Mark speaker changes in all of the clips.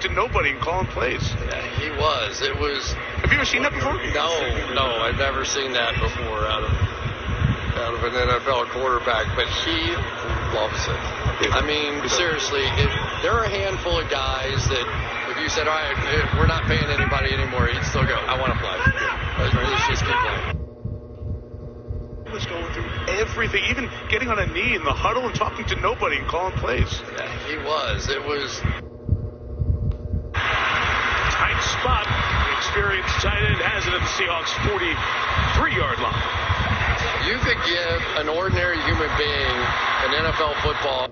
Speaker 1: to nobody and calling plays.
Speaker 2: Yeah, he was. It was.
Speaker 1: Have you ever seen that before?
Speaker 2: No, I've never seen that before out of an NFL quarterback. But he loves it. I mean, seriously, there are a handful of guys that if you said, all right, we're not paying anybody anymore, he'd still go, I want to play. Let's just keep playing.
Speaker 1: He was going through everything, even getting on a knee in the huddle and talking to nobody and calling plays.
Speaker 2: Yeah, he was. It was.
Speaker 1: Tight spot. The experienced tight end has it at the Seahawks' 43-yard line.
Speaker 2: You could give an ordinary human being an NFL football.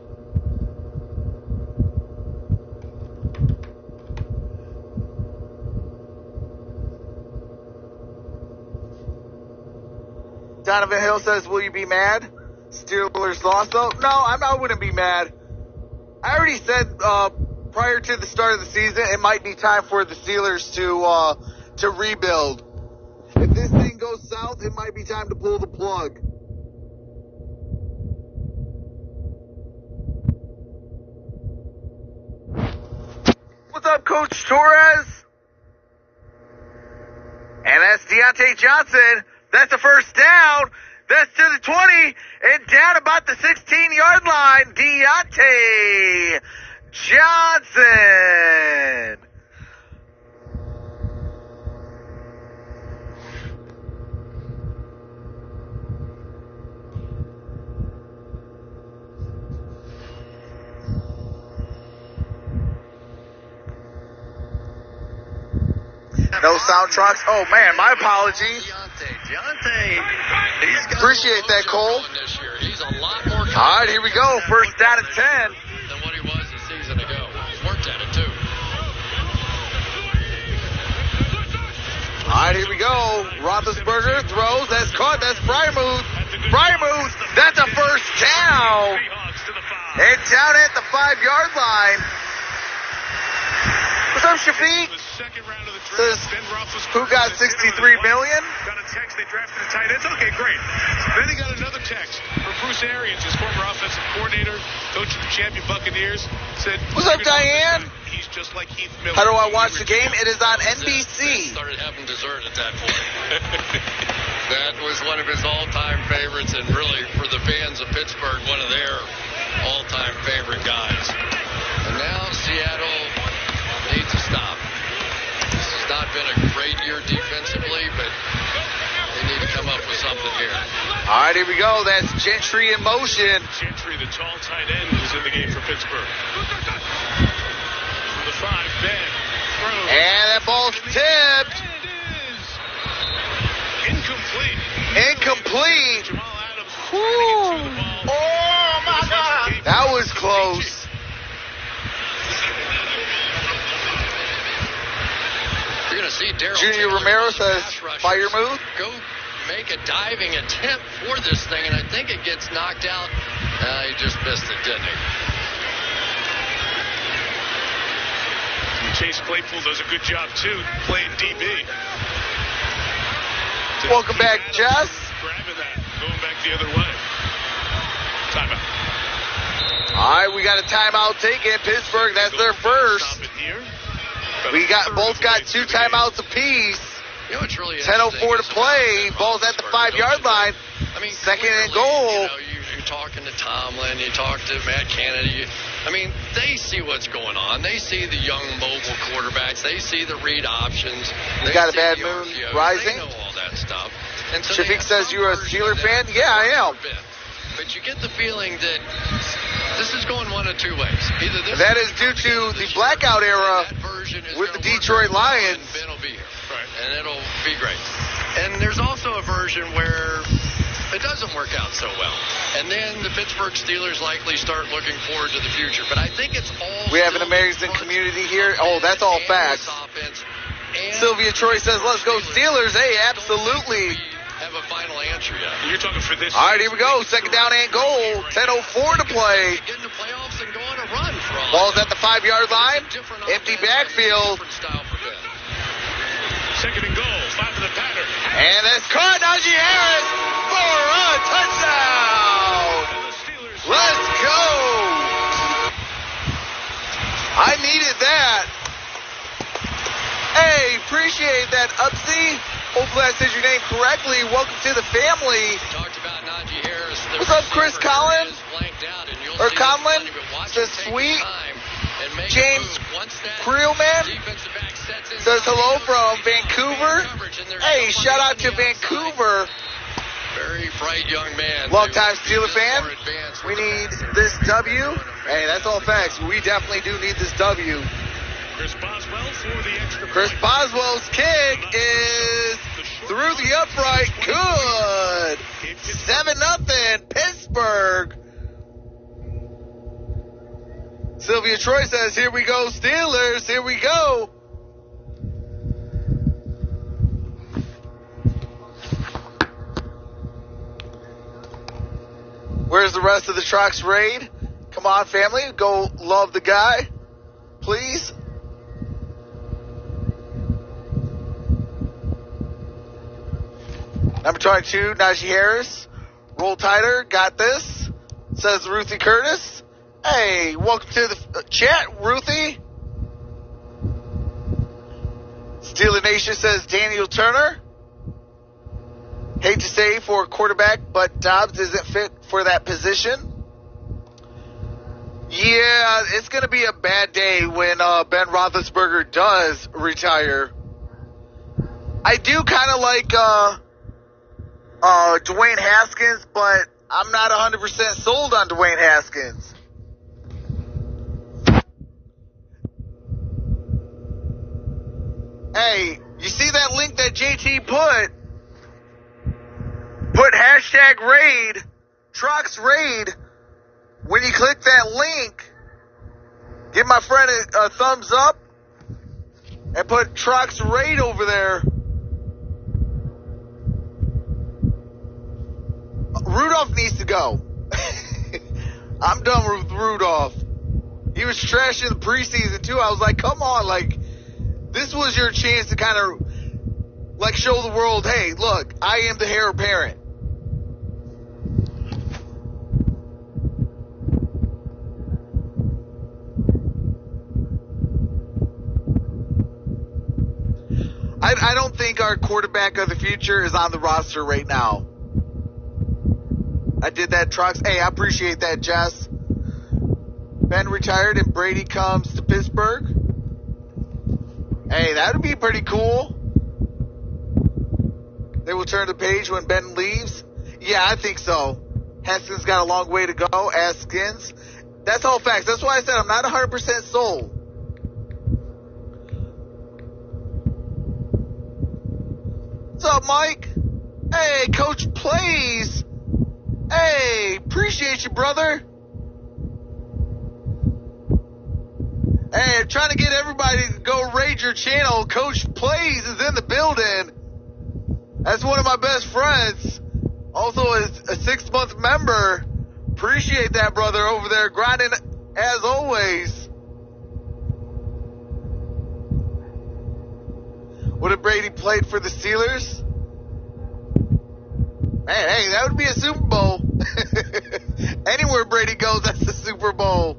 Speaker 3: Donovan Hill says, will you be mad? Steelers lost though? No, I wouldn't be mad. I already said prior to the start of the season, it might be time for the Steelers to rebuild. If this thing goes south, it might be time to pull the plug. What's up, Coach Torres? And that's Deontay Johnson. That's the first down. That's to the 20 and down about the 16-yard line. Deontay Johnson. No soundtracks. Oh, man, my apologies.
Speaker 2: Deontay,
Speaker 3: appreciate that, Cole.
Speaker 2: He's a lot more.
Speaker 3: All right, here we go. First down at 10.
Speaker 2: Than what he was a season ago. He's worked at it, too.
Speaker 3: All right, here we go. Roethlisberger throws. That's caught. That's Fryermuth. Fryermuth. That's a first down. And down at the 5-yard line. What's up, Shafiq? Says, who got $63 million?
Speaker 1: Got a text. They drafted a tight end. Okay, great. Then he got another text from Bruce Arians, his former offensive coordinator, coach of the champion Buccaneers. Said,
Speaker 3: what's up, Diane?
Speaker 1: He's just like Heath Miller.
Speaker 3: How do I watch the game? It is on NBC.
Speaker 2: Started having dessert at that point. That was one of his all-time favorites, and really, for the fans of Pittsburgh, one of their all-time favorite guys. And now Seattle needs to stop. This has not been a great year defensively, but they need to come up with something here.
Speaker 3: All right, here we go. That's Gentry in motion.
Speaker 1: Gentry, the tall tight end, is in the game for Pittsburgh. From the 5, Ben throws.
Speaker 3: And that ball's tipped.
Speaker 1: Incomplete.
Speaker 3: Incomplete.
Speaker 1: Jamal Adams.
Speaker 3: Oh, my God. That was close.
Speaker 2: You're going to see Darryl
Speaker 3: Junior
Speaker 2: Taylor,
Speaker 3: Romero says, Fryermuth.
Speaker 2: Go make a diving attempt for this thing, and I think it gets knocked out. He just missed it, didn't he?
Speaker 1: Chase Claypool does a good job, too, playing DB.
Speaker 3: Welcome back, Jess.
Speaker 1: Grabbing that, going back the other way. Timeout.
Speaker 3: All right, we got a timeout taken. Pittsburgh, that's their first. We both got 2 timeouts apiece.
Speaker 2: You know what's really
Speaker 3: 10:04 to play. Ball's at the 5-yard line.
Speaker 2: I mean,
Speaker 3: second and goal.
Speaker 2: You're talking to Tomlin. You talk to Matt Kennedy. I mean, they see what's going on. They see the young mobile quarterbacks. They see the read options.
Speaker 3: You got a bad moon rising?
Speaker 2: They know all that stuff. And so
Speaker 3: Shafiq says you're a Steeler fan? Yeah, I am.
Speaker 2: But you get the feeling that this is going one of 2 ways. Either this
Speaker 3: that is due to the blackout era with the Detroit Lions.
Speaker 2: And Ben will be here. Right. And it'll be great. And there's also a version where it doesn't work out so well. And then the Pittsburgh Steelers likely start looking forward to the future. But I think it's all...
Speaker 3: We have an amazing community here. Oh, that's all facts. Sylvia Troy says, let's go Steelers. Hey, absolutely.
Speaker 2: Have a final answer yet.
Speaker 1: You're talking for this.
Speaker 3: All right, here we go. Second down and goal. 10:04 to play.
Speaker 2: Get in the playoffs and go on a run for all.
Speaker 3: Ball's at the 5-yard line. Empty backfield.
Speaker 1: Second and goal. 5 for the pattern.
Speaker 3: And that's caught. Najee Harris for a touchdown. Let's go. I needed that. appreciate that, Upsy. Hopefully I said your name correctly. Welcome to the family.
Speaker 2: Talked about Najee Harris.
Speaker 3: What's up, Chris Collins? Or Conlon? Says sweet. James Creelman says hello from Vancouver. Hey, shout out to Vancouver.
Speaker 2: Very bright young man.
Speaker 3: Long-time Steeler fan. We need this W. Hey, that's all facts. We definitely do need this W.
Speaker 1: Chris Boswell for the extra.
Speaker 3: Chris Boswell's kick is through the upright. Good. 7-0 Pittsburgh. Sylvia Troy says, here we go, Steelers. Here we go. Where's the rest of the Trucks raid? Come on, family. Go love the guy, please. Number 22, Najee Harris. Roll tighter. Got this. Says Ruthie Curtis. Hey, welcome to the chat, Ruthie. Steeler Nation says Daniel Turner. Hate to say for a quarterback, but Dobbs isn't fit for that position. Yeah, it's going to be a bad day when Ben Roethlisberger does retire. I do kind of like Dwayne Haskins, but I'm not 100% sold on Dwayne Haskins. Hey, you see that link that JT put? Put hashtag raid, Trucks raid. When you click that link, give my friend a thumbs up and put Trucks raid over there. Rudolph needs to go. I'm done with Rudolph. He was trash in the preseason too. I was like, come on, like, this was your chance to kind of like show the world, hey, look, I am the heir apparent. I don't think our quarterback of the future is on the roster right now. I did that, Trucks. Hey, I appreciate that, Jess. Ben retired and Brady comes to Pittsburgh. Hey, that would be pretty cool. They will turn the page when Ben leaves. Yeah, I think so. Haskins got a long way to go. Haskins. That's all facts. That's why I said I'm not 100% sold. What's up, Mike? Hey, Coach Plays. Hey, appreciate you, brother. Hey, I'm trying to get everybody to go raid your channel. Coach Plays is in the building. That's one of my best friends. Also is a 6-month member. Appreciate that, brother, over there grinding as always. What if Brady played for the Steelers? Man, hey, that would be a Super Bowl. Anywhere Brady goes, that's the Super Bowl.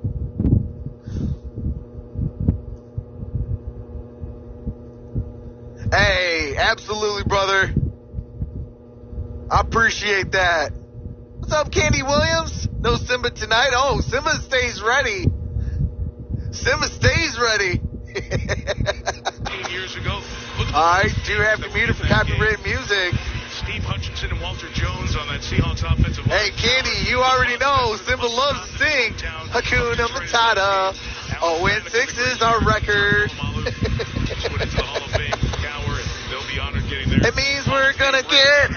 Speaker 3: Hey, absolutely, brother. I appreciate that. What's up, Candy Williams? No Simba tonight. Oh, Simba stays ready. Simba stays ready.
Speaker 1: 15 years ago.
Speaker 3: I do have to mute it for copyrighted music.
Speaker 1: Steve Hutchinson and Walter Jones on that Seahawks offensive line.
Speaker 3: Hey, Candy, you already know Simba loves to sing Hakuna Matata. 0-6 is our record. It means we're gonna get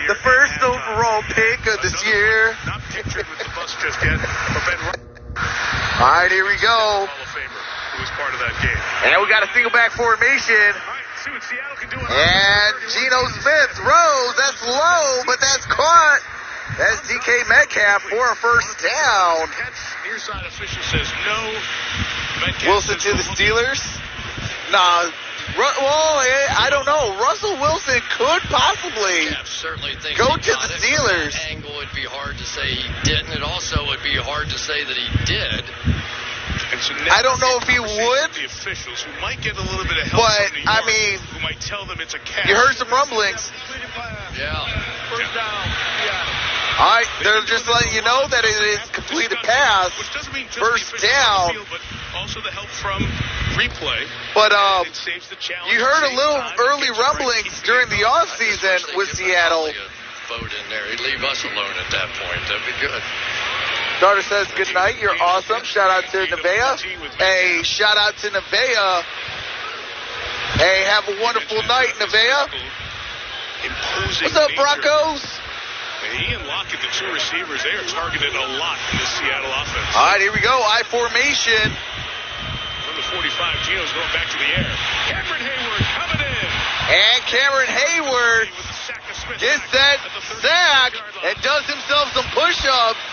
Speaker 3: the first overall pick of this year.
Speaker 1: Not pictured with the bus just yet.
Speaker 3: All right, here we go.
Speaker 1: Hall of Famer who was part of that game.
Speaker 3: And we got a single back formation.
Speaker 1: All right, see what Seattle can do.
Speaker 3: And Geno Smith throws. That's low, but that's caught. That's DK Metcalf for a first down.
Speaker 1: Near side official says no. Metcalf
Speaker 3: Wilson to the Steelers. Nah. Well, I don't know. Russell Wilson could possibly
Speaker 2: certainly think
Speaker 3: go to the Steelers.
Speaker 2: Angle would be hard to say he didn't. It also would be hard to say that he did.
Speaker 1: And so
Speaker 3: I don't know if he would.
Speaker 1: The officials who might get a little bit of help
Speaker 3: but,
Speaker 1: from New York,
Speaker 3: I mean,
Speaker 1: who might tell them it's a catch.
Speaker 3: You heard some rumblings.
Speaker 2: Yeah.
Speaker 1: First down.
Speaker 3: All right, they're just letting you know that it is completed pass.
Speaker 1: Which doesn't mean just
Speaker 3: First
Speaker 1: the
Speaker 3: down.
Speaker 1: Field, but also the help from replay.
Speaker 3: But
Speaker 1: it saves the challenge.
Speaker 3: you heard a little early rumblings during the offseason with Seattle.
Speaker 2: Vote in there. He'd leave us alone at that point. That'd be good.
Speaker 3: Daughter says, good night, you're awesome. Shout out to Nevaeh. Hey, shout out to Nevaeh. Hey, have a wonderful night, Nevaeh. What's up, Broncos?
Speaker 1: He and Lockett, the two receivers, they are targeted a lot in this Seattle offense.
Speaker 3: All right, here we go. I formation.
Speaker 1: From the 45, Gino's going back to the air. Cameron Hayward coming in.
Speaker 3: And Cameron Hayward gets that sack and does himself some push-ups.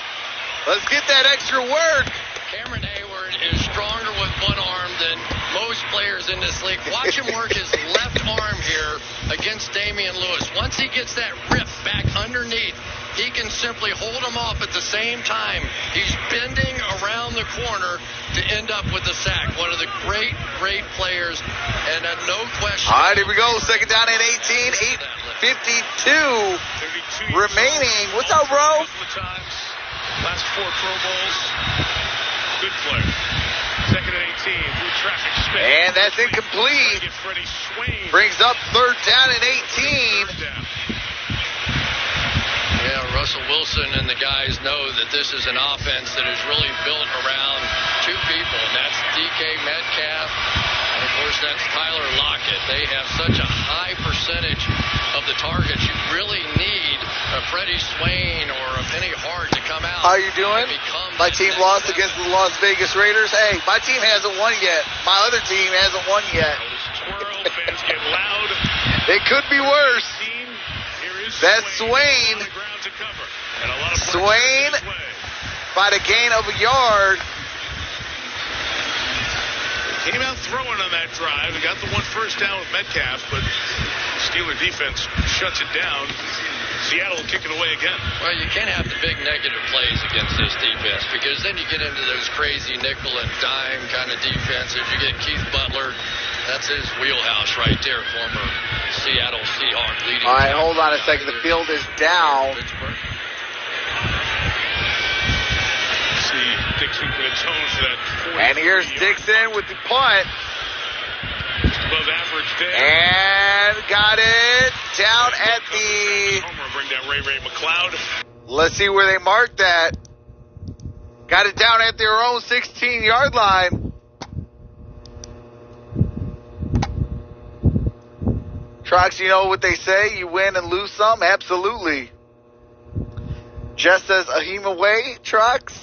Speaker 3: Let's get that extra work.
Speaker 2: Cameron Hayward is stronger with one arm than most players in this league. Watch him work his left arm here against Damian Lewis. Once he gets that rip back underneath, he can simply hold him off at the same time. He's bending around the corner to end up with the sack. One of the great, great players, and no question.
Speaker 3: All right, here we go. Second down and 18, 8:52 remaining. What's up, bro?
Speaker 1: Last 4 Pro Bowls. Good player. Second and 18. Blue traffic spin.
Speaker 3: And that's incomplete. Brings up third down and 18.
Speaker 2: Yeah, Russell Wilson and the guys know that this is an offense that is really built around 2 people, and that's DK Metcalf, and of course that's Tyler Lockett. They have such a high percentage of the targets. You really need a Freddie Swain or a Penny Hart to come out.
Speaker 3: How you doing? My team lost against the Las Vegas Raiders. Hey, my team hasn't won yet. My other team hasn't won yet.
Speaker 1: Fans get loud.
Speaker 3: It could be worse. That's Swain. Swain by the gain of a yard.
Speaker 1: Came out throwing on that drive and got the one first down with Metcalf, but Steeler defense shuts it down. Seattle will kick it away again.
Speaker 2: Well, you can't have the big negative plays against this defense because then you get into those crazy nickel and dime kind of defenses. You get Keith Butler. That's his wheelhouse right there, former Seattle Seahawks leading.
Speaker 3: All right, hold on a second. The field is down.
Speaker 1: See Dixon could atone for that.
Speaker 3: And here's Dixon with the punt.
Speaker 1: Just above average there.
Speaker 3: And got it down at the...
Speaker 1: Bring down Ray McLeod.
Speaker 3: Let's see where they marked that. Got it down at their own 16-yard line. Trox, you know what they say? You win and lose some? Absolutely. Jess says, Ahima way, Trox.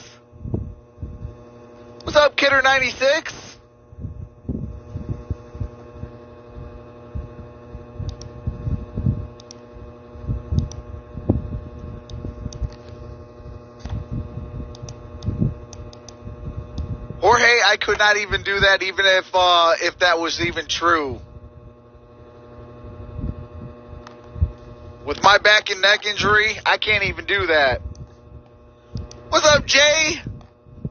Speaker 3: What's up, Kidder96? Jorge, I could not even do that even if that was even true. With my back and neck injury, I can't even do that. What's up, Jay?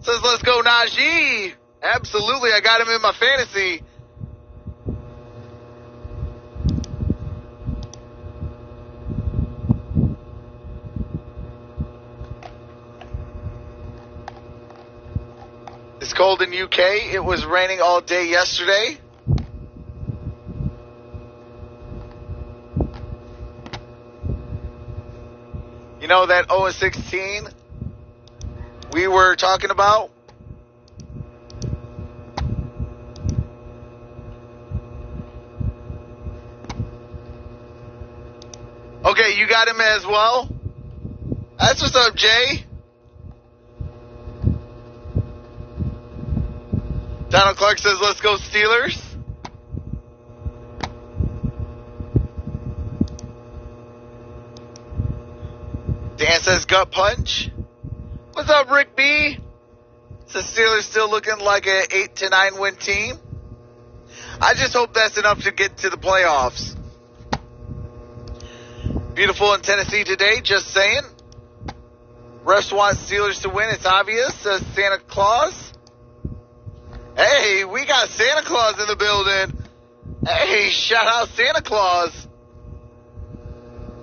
Speaker 3: Says, let's go, Najee. Absolutely, I got him in my fantasy. It's cold in UK. It was raining all day yesterday. You know that 0-16 we were talking about? Okay, you got him as well? That's what's up, Jay. Donald Clark says, let's go Steelers. Dan says, gut punch. What's up, Rick B? Says Steelers still looking like an 8-9 win team. I just hope that's enough to get to the playoffs. Beautiful in Tennessee today, just saying. Refs want Steelers to win, it's obvious, says Santa Claus. Hey, we got Santa Claus in the building. Hey, shout out Santa Claus.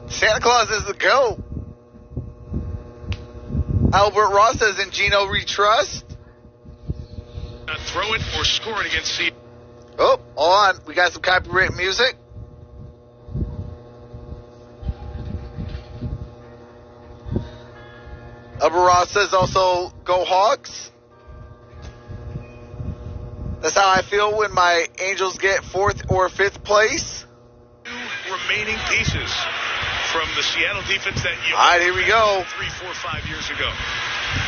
Speaker 3: Santa Claus is the GOAT. Albert Ross says, and Gino we trust.
Speaker 1: Not throw it or score it against Seahawks.
Speaker 3: Oh, hold on. We got some copyright music. Albert Ross says also, go Hawks. That's how I feel when my Angels get 4th or 5th place.
Speaker 1: 2 remaining pieces from the Seattle defense that you
Speaker 3: all right, here we go.
Speaker 1: 3, 4, 5 years ago.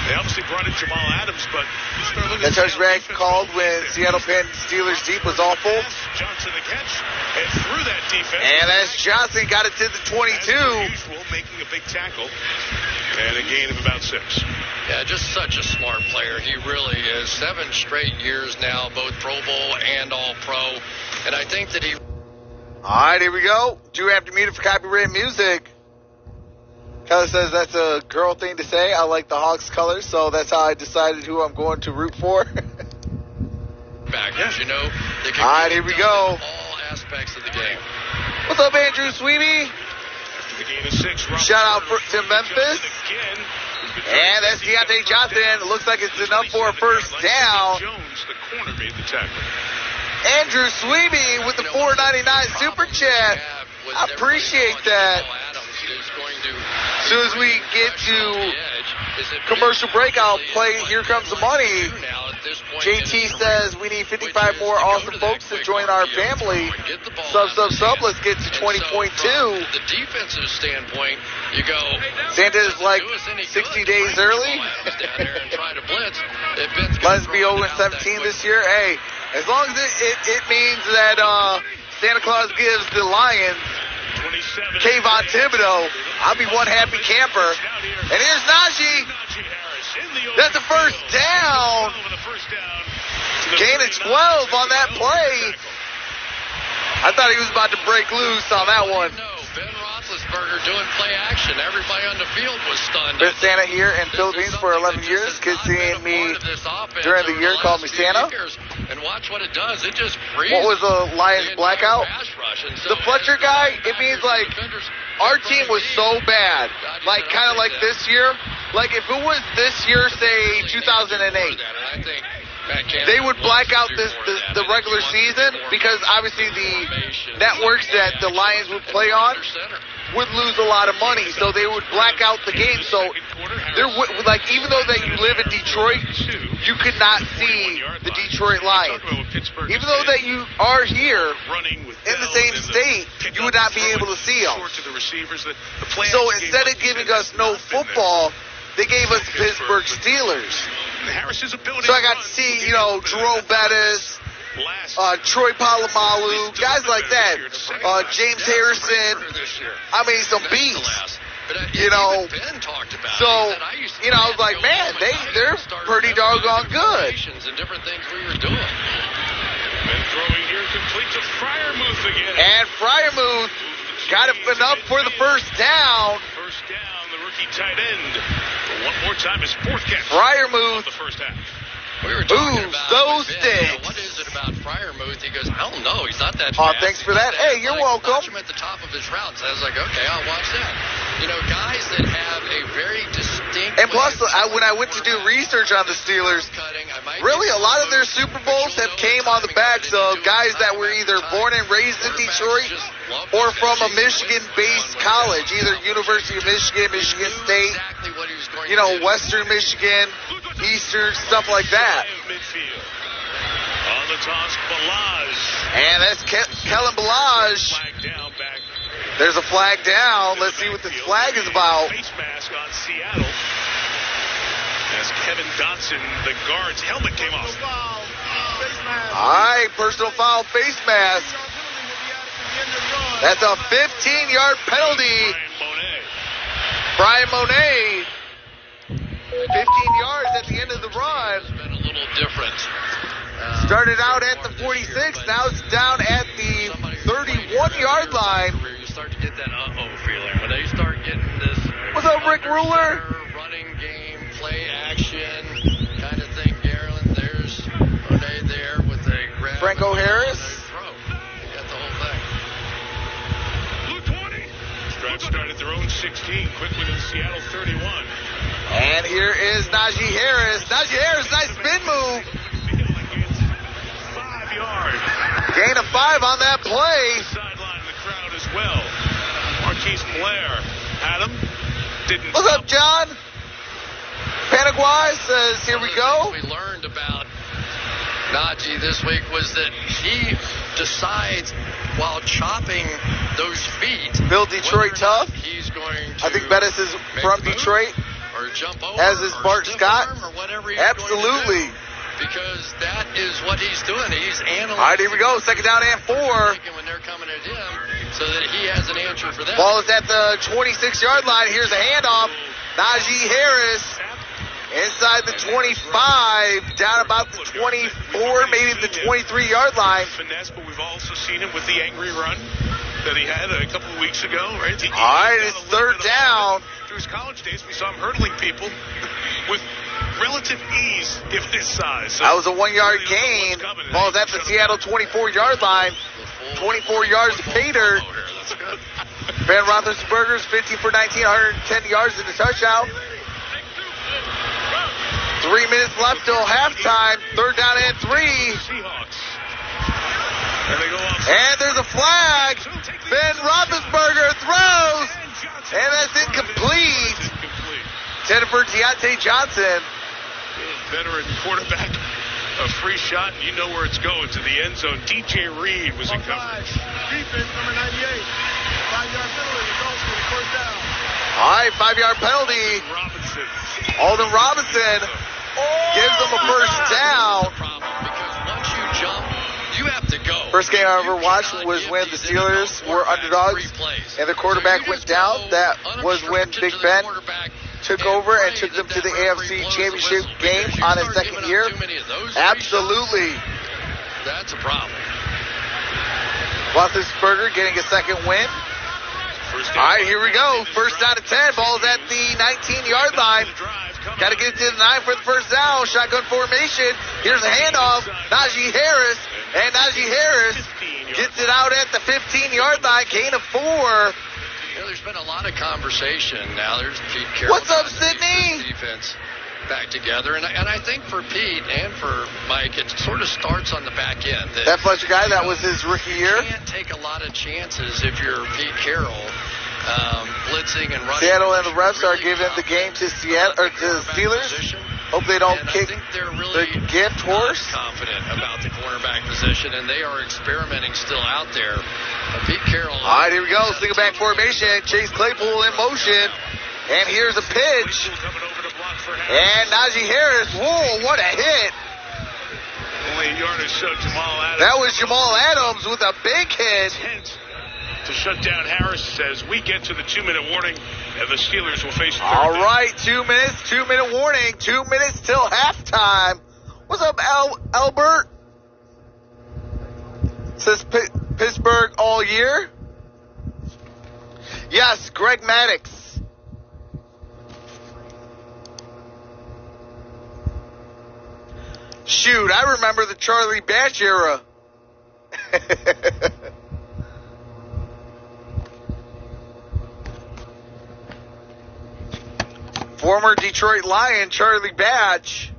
Speaker 1: They obviously brought in Jamal Adams, but you start looking
Speaker 3: that
Speaker 1: at
Speaker 3: touchback called when Seattle pinned Steelers deep was awful.
Speaker 1: Johnson the catch, and through that defense.
Speaker 3: And that's Johnson got it to the 22.
Speaker 1: As per usual, making a big tackle, and a gain of about 6.
Speaker 2: Yeah, just such a smart player. He really is. 7 straight years now, both Pro Bowl and All-Pro. And I think that he...
Speaker 3: All right, here we go. Do have to mute it for copyright music. Kelly says that's a girl thing to say. I like the Hawks colors, so that's how I decided who I'm going to root for.
Speaker 2: Backers, you know, they can
Speaker 3: all right, here we go.
Speaker 2: All aspects of the game.
Speaker 3: What's up, Andrew Sweeby?
Speaker 1: After the gain of 6,
Speaker 3: shout out to Memphis. And that's Deontay Johnson. Looks like it's enough for a first down.
Speaker 1: Jones, the corner, made the tackle.
Speaker 3: Andrew Sweeby with the $4.99 super chat. I appreciate that. As soon as we get to commercial break, I'll play Here Comes the Money. JT says we need 55 more awesome folks to join our family. Sub. Let's get to 20.2.
Speaker 2: The defensive standpoint, you go.
Speaker 3: Santa's like 60 days early. Let's be 0-17 this year. Hey, as long as it means that Santa Claus gives the Lions Kayvon Thibodeau, I'll be one happy camper. And here's Najee. That's a first down. Gain of 12 on that play. I thought he was about to break loose on that one.
Speaker 2: Ben Roethlisberger doing play action. Everybody on the field was stunned.
Speaker 3: Been Santa here in Philippines for 11 years. Kids seeing me during the year called me Santa.
Speaker 2: And watch what it does. It just
Speaker 3: what was the Lions blackout? The Fletcher guy, it means like our team was so bad. Like kind of like this year. Like if it was this year, say 2008. They would black out the regular season because obviously the networks that the Lions would play on would lose a lot of money, so they would black out the game. So there would, like, even though that you live in Detroit, you could not see the Detroit Lions. Even though that you are here in the same state, you would not be able to see them. So instead of giving us no football, they gave us the Pittsburgh Steelers. So I got to see, Jerome Bettis, Troy Polamalu, guys like that, James Harrison. I mean, some beasts, So, I was like, man, they're pretty doggone good. And Freiermuth got enough for the first down.
Speaker 1: First down, the rookie tight end. One more time, his 4th catch.
Speaker 3: Freiermuth.
Speaker 1: The first half.
Speaker 2: We were talking about
Speaker 3: those sticks.
Speaker 2: What is it about Freiermuth? He goes, I don't know. He's not that
Speaker 3: Oh,
Speaker 2: fast.
Speaker 3: thanks for that. Hey, you're welcome.
Speaker 2: Watch him at the top of his routes. I was like, okay, I'll watch that. Guys that have a very distinct.
Speaker 3: And plus, when I went to do research on the Steelers, really a lot of their Super Bowls have came on the backs of guys that were either born and raised in Detroit or from a Michigan-based college, either University of Michigan, Michigan State, Western Michigan, Eastern, stuff like that.
Speaker 1: On the toss, Balazs.
Speaker 3: And that's Kellen Balazs. There's a flag down. Let's see what this flag is about.
Speaker 1: Face mask on Seattle. As Kevin Dotson, the guard's helmet came off.
Speaker 3: All right, personal foul, face mask. That's a 15-yard penalty. Brian Monet. 15 yards at the end of the run.
Speaker 2: It's been a little different.
Speaker 3: Started out at the 46, now it's down at the 31-yard line.
Speaker 2: You start to get that feeling. When they start getting this.
Speaker 3: What's up, Rick Ruler?
Speaker 2: Running game, play action kind of thing, Garland. There's Monet there.
Speaker 3: Franco Harris.
Speaker 2: He got the whole thing.
Speaker 1: Blue 20. Drive started their own 16, quick within Seattle 31.
Speaker 3: And here is Najee Harris. Najee Harris, nice spin move.
Speaker 1: 5 yards.
Speaker 3: Gain of 5 on that play.
Speaker 1: Sideline of the crowd as well. Marquise Blair had him. Didn't.
Speaker 3: What's up, John? Panaguai says, here we go.
Speaker 2: One of the things we learned about Najee this week was that he decides while chopping those feet.
Speaker 3: Build Detroit tough.
Speaker 2: He's going to
Speaker 3: I think Bettis is from Detroit.
Speaker 2: Or jump over.
Speaker 3: As is Bart Scott.
Speaker 2: Or whatever he's
Speaker 3: Absolutely.
Speaker 2: Going to do. Because that is what he's doing. He's analyzing.
Speaker 3: All right, here we go. Second down and 4.
Speaker 2: When they're coming at him, so that he has an answer for that.
Speaker 3: Ball is at the 26-yard line. Here's a handoff. Najee Harris inside the 25, down about the 24, maybe the 23-yard line.
Speaker 1: Finesse, but we've also seen him with the angry run that he had a couple of weeks ago, right?
Speaker 3: All right, it's third down.
Speaker 1: Through his college days, we saw him hurdling people with relative ease given his size. So
Speaker 3: that was a 1-yard gain. Ball's at the Seattle 24-yard line. 24 yards to pay dirt. Ben Roethlisberger's 15 for 19, 110 yards in the touchdown. 3 minutes left till halftime. Third down and 3.
Speaker 1: Seahawks.
Speaker 3: And there's a flag. Ben Roethlisberger throws. And that's incomplete. Intended for Deontay Johnson.
Speaker 1: Veteran quarterback. A free shot, and you know where it's going, to the end zone. DJ Reed was in coverage.
Speaker 4: Defense, number 98. 5-yard penalty results for the first down.
Speaker 3: All right, 5-yard penalty.
Speaker 1: Robinson.
Speaker 3: Alden Robinson gives them a first down.
Speaker 2: Because once you jump, you have to go.
Speaker 3: First game I ever watched was when the Steelers were underdogs and the quarterback went down. That was when Big Ben took over and took them to the AFC Championship game on his second year. Absolutely.
Speaker 2: That's a problem.
Speaker 3: Roethlisberger getting a second win. All right, here we go. First down to 10. Ball's at the 19-yard line. Got to get it to the 9 for the first down. Shotgun formation. Here's a handoff. Najee Harris. And Najee Harris gets it out at the 15-yard line. Gain of 4.
Speaker 2: You know, there's been a lot of conversation now. There's Pete Carroll.
Speaker 3: What's up, Sydney?
Speaker 2: Defense back together. And I think for Pete and for Mike, it sort of starts on the back end.
Speaker 3: That Fletcher guy, that was his rookie year.
Speaker 2: You can't take a lot of chances if you're Pete Carroll. Blitzing and running.
Speaker 3: Seattle and the refs are giving the game to Seattle or to the Steelers. Hope they don't kick the gift horse.
Speaker 2: Confident about the cornerback position, and they are experimenting still out there. Pete Carroll.
Speaker 3: All right, here we go. Single back formation. Chase Claypool in motion, and here's a pitch. And Najee Harris. Whoa, what a hit!
Speaker 1: Only a yard or so. Jamal Adams.
Speaker 3: That was Jamal Adams with a big hit.
Speaker 1: To shut down Harris says we get to the 2-minute warning and the Steelers will face third
Speaker 3: All
Speaker 1: down.
Speaker 3: right, 2 minutes, 2-minute warning, 2 minutes till halftime. What's up, Albert? Says Pittsburgh all year. Yes, Greg Maddox. Shoot, I remember the Charlie Batch era. Former Detroit Lion, Charlie Batch.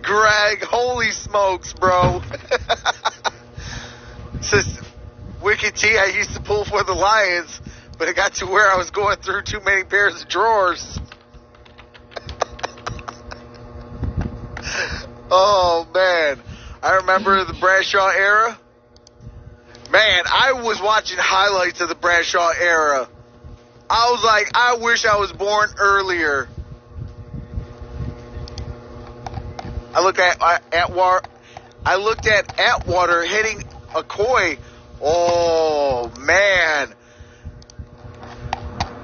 Speaker 3: Greg, holy smokes, bro. Says Wicked T, I used to pull for the Lions, but it got to where I was going through too many pairs of drawers. Oh, man. I remember the Bradshaw era. Man, I was watching highlights of the Bradshaw era. I was like, I wish I was born earlier. I looked at Atwater hitting Okoye. Oh, man.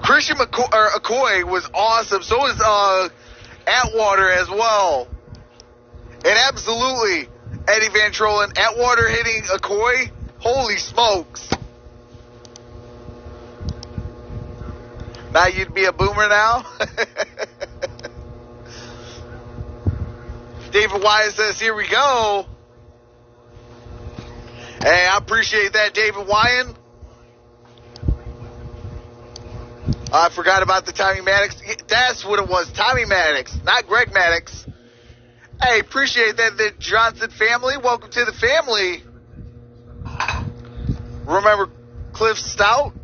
Speaker 3: Christian Okoye was awesome. So was Atwater as well. And absolutely, Eddie Van Trollen, Atwater hitting Okoye, Holy smokes. Now you'd be a boomer now? David Wyatt says, here we go. Hey, I appreciate that, David Wyatt. I forgot about the Tommy Maddox. That's what it was, Tommy Maddox, not Greg Maddox. Hey, appreciate that, the Johnson family. Welcome to the family. Remember Cliff Stout?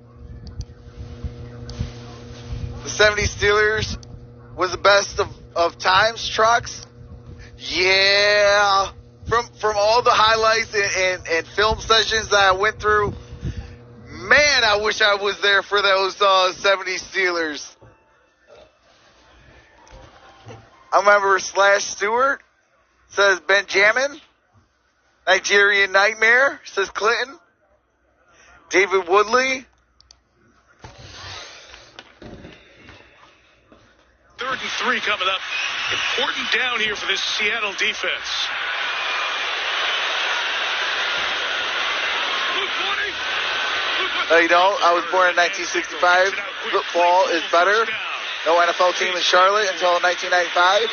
Speaker 3: The 70 Steelers was the best of times, Trucks. Yeah. From all the highlights and film sessions that I went through, man, I wish I was there for those 70 Steelers. I remember Slash Stewart says Benjamin. Nigerian Nightmare says Clinton. David Woodley.
Speaker 1: 3rd and 3 coming up. Important down here for this Seattle defense.
Speaker 3: No, you don't. I was born in 1965. Football is better. No NFL team in Charlotte until 1995.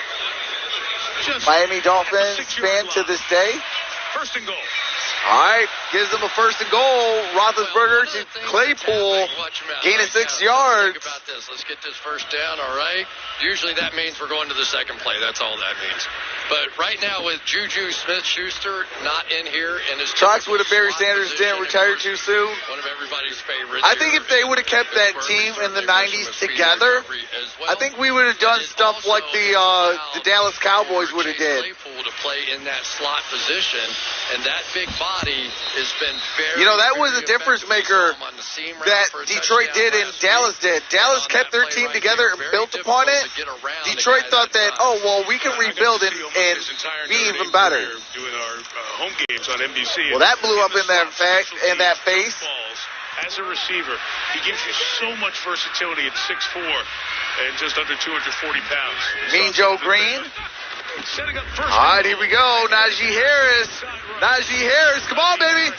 Speaker 3: Miami Dolphins fan to this day.
Speaker 1: 1st and goal.
Speaker 3: All right, gives them a 1st and goal. Roethlisberger to Claypool, gain of 6 yards.
Speaker 2: Think about this. Let's get this first down, all right? Usually that means we're going to the second play. That's all that means. But right now with Juju Smith-Schuster not in here and his
Speaker 3: Trucks would have Barry Sanders didn't retire too soon.
Speaker 2: One of everybody's favorites.
Speaker 3: I think if they would have kept that team in the 90s together, I think we would have done stuff like the Dallas Cowboys would have did.
Speaker 2: Claypool to play in that slot position, and that big body has been very.
Speaker 3: You know, that was a difference maker that Detroit did and Dallas did. Dallas kept their team together and built upon it. Detroit thought that, oh, well, we can rebuild and be even better.
Speaker 1: Doing our home games on NBC.
Speaker 3: Well, that blew up in that face.
Speaker 1: As a receiver, he gives you so much versatility at 6'4" and just under 240 pounds.
Speaker 3: Mean Joe Green.
Speaker 1: Setting up first.
Speaker 3: All right, here we go. Najee Harris. Come on, baby.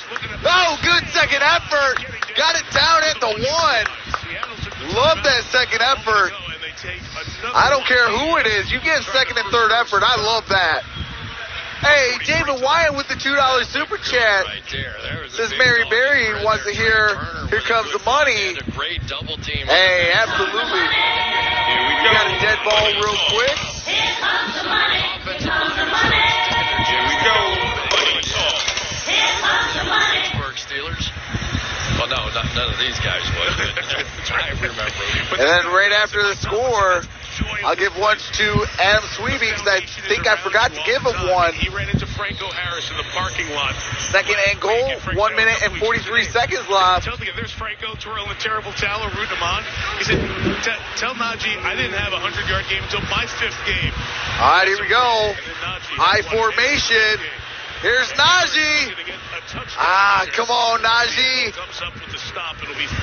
Speaker 3: Oh, good second effort. Got it down at the 1. Love that second effort. I don't care who it is. You get second and third effort. I love that. Hey, David Wyatt with the $2 super chat. Says Mary Berry wants to hear Here Comes the Money. Hey, absolutely. We got a dead ball real quick.
Speaker 5: Here comes the money. Here comes the money.
Speaker 1: Here we go.
Speaker 5: Here comes the money.
Speaker 2: Pittsburgh Steelers. Well, no, none of these guys would. I remember.
Speaker 3: And then right after the score, I'll give one to Adam Sweeby because I think I forgot to give him one.
Speaker 1: He ran into Franco Harris in the parking lot.
Speaker 3: Second and goal, 1 minute and 43 seconds left.
Speaker 1: There's Franco twirling a terrible towel, rooting him on. He said, tell Najee I didn't have a 100-yard game until my 5th game.
Speaker 3: All right, here we go. I formation. Here's Najee. Come on, Najee.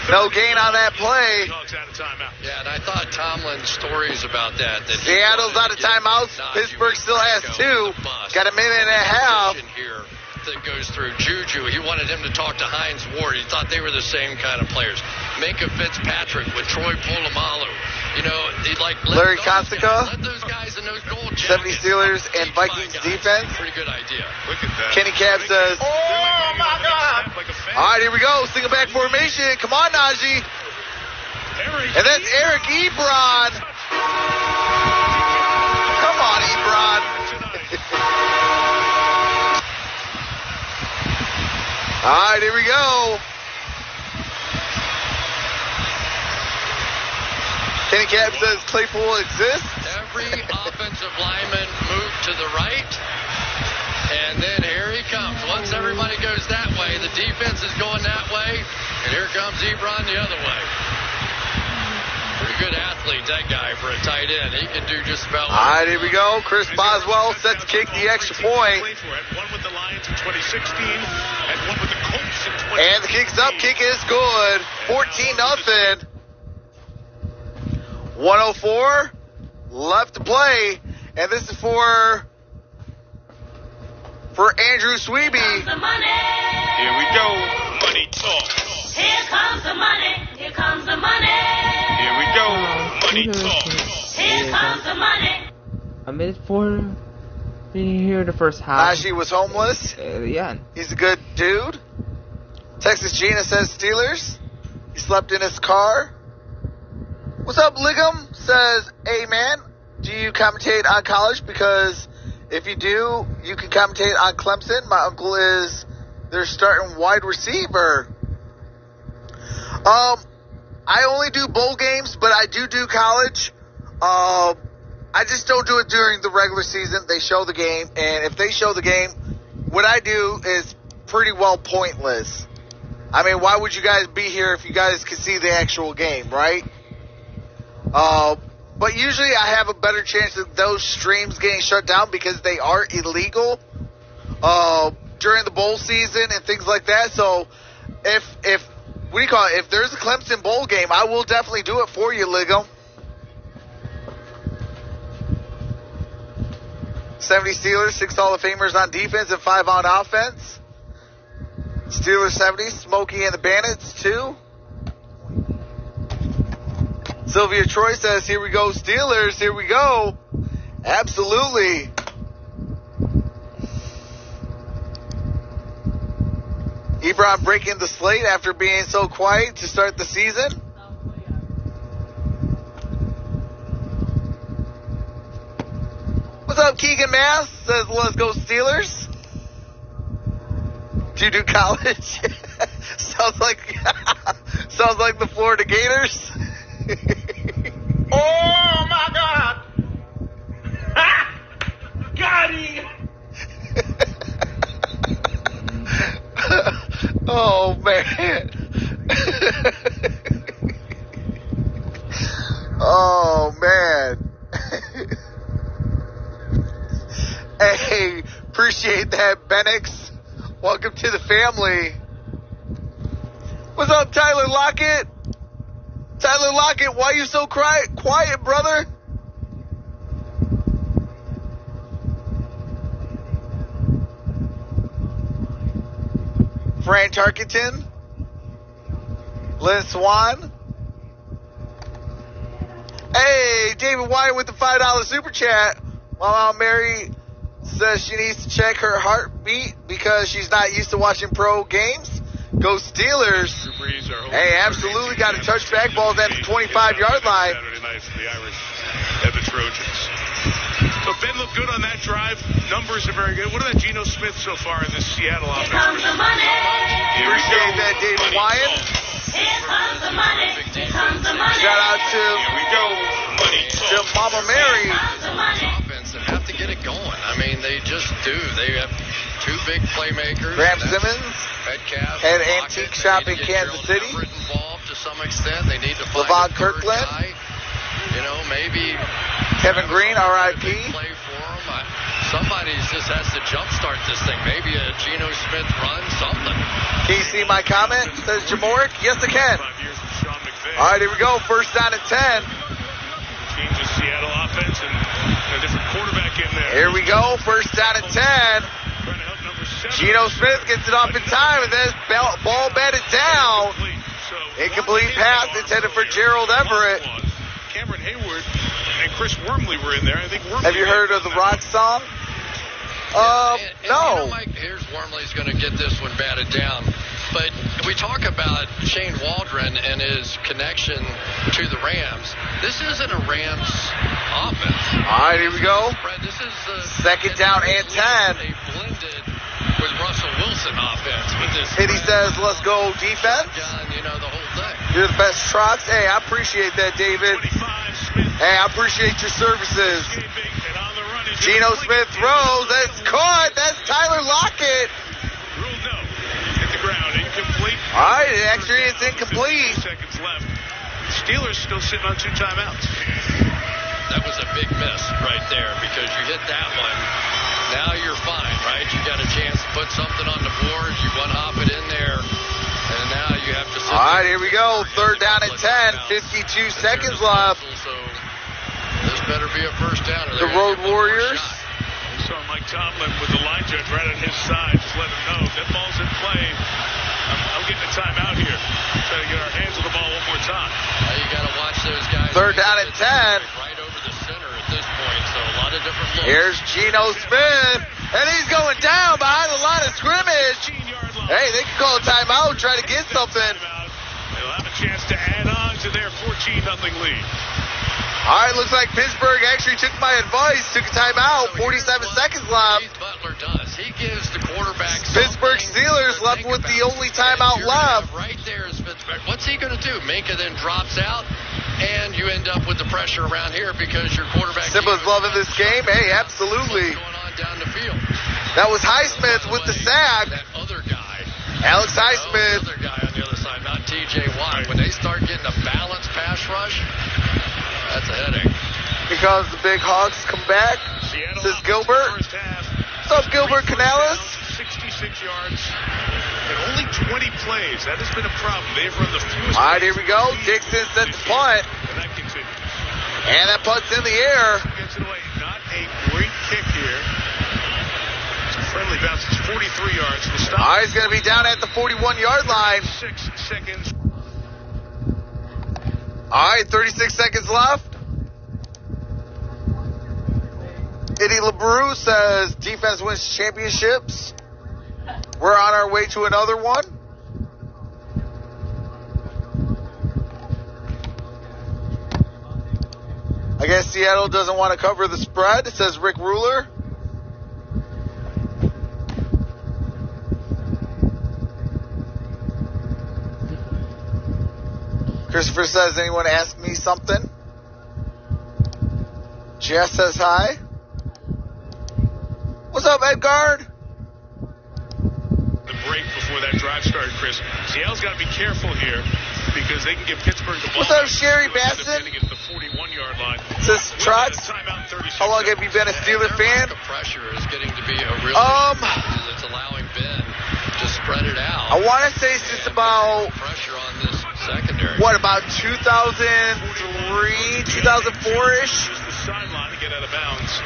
Speaker 3: No gain on that play.
Speaker 2: Yeah, and I thought Tomlin's stories about that
Speaker 3: Seattle's out of timeouts. Pittsburgh still has 2. Got a minute and a half.
Speaker 2: Here that goes through Juju. He wanted him to talk to Hines Ward. He thought they were the same kind of players. Minka Fitzpatrick with Troy Polamalu. You know, he'd like
Speaker 3: Larry Kostica.
Speaker 2: Let those guys in those gold
Speaker 3: 70 Steelers and Vikings defense.
Speaker 2: Pretty good idea.
Speaker 1: Look at that.
Speaker 3: Kenny Cab says,
Speaker 4: Oh, my God.
Speaker 3: all right, here we go. Single back formation. Come on, Najee. And that's Eric Ebron. Come on, Ebron. All right, here we go. Kenny Cab says Claypool exists.
Speaker 2: Every offensive lineman moved to the right. And then here he comes. Once everybody goes that way, the defense is going that way. And here comes Ebron the other way. Pretty good athlete, that guy, for a tight end. He can do just about
Speaker 3: all right, here we go. Chris Boswell set to kick the extra point.
Speaker 1: One with the Lions in 2016 and one with the Colts in 2016.
Speaker 3: And the kick's up. Kick is good. 14-0. 104 left to play. And this is for for Andrew Sweeby.
Speaker 5: The money.
Speaker 1: Here we go. Money talk.
Speaker 5: Here comes the money. Here comes the money.
Speaker 1: Here we go. Money talk.
Speaker 5: Here comes the money.
Speaker 6: I made it for being here the first half.
Speaker 3: Najee was homeless.
Speaker 6: Yeah.
Speaker 3: He's a good dude. Texas Gina says Steelers. He slept in his car. What's up, Liggum? Says, hey man, do you commentate on college? Because if you do, you can commentate on Clemson. My uncle is their starting wide receiver. I only do bowl games, but I do college. I just don't do it during the regular season. They show the game, and if they show the game, what I do is pretty well pointless. I mean, why would you guys be here if you guys could see the actual game, right? But usually I have a better chance of those streams getting shut down because they are illegal during the bowl season and things like that. So if what do you call it? If there's a Clemson bowl game, I will definitely do it for you, Ligo. 70 Steelers, 6 Hall of Famers on defense and 5 on offense. Steelers 70, Smokey and the Bandits 2. Sylvia Troy says, here we go, Steelers, here we go. Absolutely. Ebron breaking the slate after being so quiet to start the season. What's up, Keegan Mass? Says, let's go Steelers. Do you do college? sounds like the Florida Gators.
Speaker 4: Oh my God! Ha! Got him!
Speaker 3: Oh man. Oh man. Hey, appreciate that, Benix. Welcome to the family. What's up, Tyler Lockett? Tyler Lockett, why you so quiet, brother? Fran Tarkenton. Lynn Swan. Hey, David Wyatt with the $5 super chat. My mom Mary says she needs to check her heartbeat because she's not used to watching pro games. Go Steelers. Hey, absolutely got a touchback. Ball's at the 25-yard line.
Speaker 1: Saturday night for the Irish and the Trojans. So Ben looked good on that drive. Numbers are very good. What about Geno Smith so far in this Seattle offense?
Speaker 5: Here comes the money.
Speaker 3: Appreciate that, David Wyatt.
Speaker 5: Here comes the money. Here comes the money.
Speaker 3: Shout out to Mama Mary.
Speaker 5: Here comes the money.
Speaker 2: Offense and have to get it going. I mean, they just do. They have 2 big playmakers.
Speaker 3: Graham Simmons.
Speaker 2: Metcalf,
Speaker 3: Had
Speaker 2: Lockett.
Speaker 3: antique shop
Speaker 2: They
Speaker 3: in
Speaker 2: need to get
Speaker 3: Kansas
Speaker 2: Gerald
Speaker 3: City.
Speaker 2: Everett involved to some extent. They need to find
Speaker 3: Levon
Speaker 2: a third
Speaker 3: Kirkland.
Speaker 2: guy. You know, maybe
Speaker 3: Kevin Green, R.I.P.
Speaker 2: play for him. Somebody just has to jumpstart this thing. Maybe a Geno Smith run, something.
Speaker 3: Can you see my comment? Says Jamoric. Yes, I can.
Speaker 1: 5 years with Sean McVay.
Speaker 3: All right, here we go. First down and 10.
Speaker 1: Changes Seattle offense and a different quarterback in there.
Speaker 3: Here we go. First down and 10.
Speaker 1: Trying to help number 7.
Speaker 3: Geno Smith gets it off in time, and then ball batted down. Incomplete pass intended for Gerald Everett.
Speaker 1: Cameron Hayward and Chris Wormley were in there. I think Wormley.
Speaker 3: Have you heard of the Rock song?
Speaker 2: And, you know,
Speaker 3: No.
Speaker 2: Mike, here's Wormley's going to get this one batted down. But we talk about Shane Waldron and his connection to the Rams. This isn't a Rams offense.
Speaker 3: All right, here we go.
Speaker 2: Fred, this is
Speaker 3: Second down and 10.
Speaker 2: A blended with Russell Wilson offense with this.
Speaker 3: Hitty says, let's go defense.
Speaker 2: Gun, you know, the whole thing.
Speaker 3: You're the best trucks. Hey, I appreciate that, David.
Speaker 1: 25, Smith.
Speaker 3: Hey, I appreciate your services.
Speaker 1: Escaping, and on the run is
Speaker 3: Geno Smith throws. That's caught. That's Tyler Lockett.
Speaker 1: Ruled no. Hit the ground. Incomplete.
Speaker 3: All right, actually, it's incomplete.
Speaker 1: 15 seconds left. Steelers still sitting on 2 timeouts.
Speaker 2: That was a big miss right there because you hit that one. Now you're fine, right? You got a chance to put something on the board. You one-hop it in there, and now you have to sit
Speaker 3: All right,
Speaker 2: there.
Speaker 3: here we go. Third down and 10. 52 seconds left.
Speaker 2: So this better be a first down. or
Speaker 3: The
Speaker 2: they're
Speaker 3: Road
Speaker 2: gonna get one more
Speaker 3: Warriors.
Speaker 2: shot.
Speaker 1: saw Mike Tomlin with the line judge right on his side, just let him know that ball's in play. I'm getting a timeout here. Try to get our hands on the ball one more time.
Speaker 2: You got to watch those guys.
Speaker 3: Third down and 10.
Speaker 2: Right over the center at this point, so a lot of different looks.
Speaker 3: Here's Geno Smith, and he's going down behind the line of scrimmage.
Speaker 1: 15-yard line.
Speaker 3: Hey, they can call a timeout, try to get something.
Speaker 1: They'll have a chance to add on to their 14-0 lead.
Speaker 3: All right, looks like Pittsburgh actually took my advice, took a timeout, 47 seconds left.
Speaker 2: Keith Butler does. He gives the quarterback
Speaker 3: Pittsburgh
Speaker 2: something
Speaker 3: Steelers
Speaker 2: to
Speaker 3: left
Speaker 2: think
Speaker 3: with the
Speaker 2: about.
Speaker 3: only timeout
Speaker 2: And
Speaker 3: left.
Speaker 2: right there is Pittsburgh. What's he going to do? Minka then drops out, and you end up with the pressure around here because your quarterback.
Speaker 3: Simba's loving this game. Hey, absolutely.
Speaker 2: What's going on down the field?
Speaker 3: That was Highsmith with the sack.
Speaker 2: That other guy.
Speaker 3: Alex
Speaker 2: The
Speaker 3: Highsmith.
Speaker 2: other guy on the other side, not T.J. Watt. When they start getting a balanced pass rush, that's a headache.
Speaker 3: Because the big Hawks come back.
Speaker 1: Seattle
Speaker 3: Says Gilbert.
Speaker 1: First half.
Speaker 3: What's up, Gilbert Canales?
Speaker 1: 66 yards. And only 20 plays. That has been a problem. They've run the fewest.
Speaker 3: All right, here we go. Dixon sets the punt.
Speaker 1: And that continues.
Speaker 3: And that punt's in the air.
Speaker 1: Gets it away. Not a great kick here. It's a friendly bounce. It's 43 yards. The stop.
Speaker 3: All right, he's going to be down at the 41-yard line.
Speaker 1: 6 seconds.
Speaker 3: All right, 36 seconds left. Eddie LeBrew says defense wins championships. We're on our way to another one. I guess Seattle doesn't want to cover the spread, says Rick Ruler. Christopher says, anyone ask me something? Jess says hi. What's up, Edgard?
Speaker 1: The break before that drive started, Chris. Seattle's got to be careful here because they can give Pittsburgh the ball.
Speaker 3: What's up, Sherry Basson?
Speaker 1: Getting it to the 41-yard line.
Speaker 3: Says Trots. How long have you been a Steeler fan?
Speaker 2: The pressure is getting to be a real issue. It's allowing Ben to spread it out.
Speaker 3: I want to say since about,
Speaker 2: Pressure on this secondary.
Speaker 3: what, about 2003, 2004-ish?
Speaker 1: Use the sideline to get out of bounds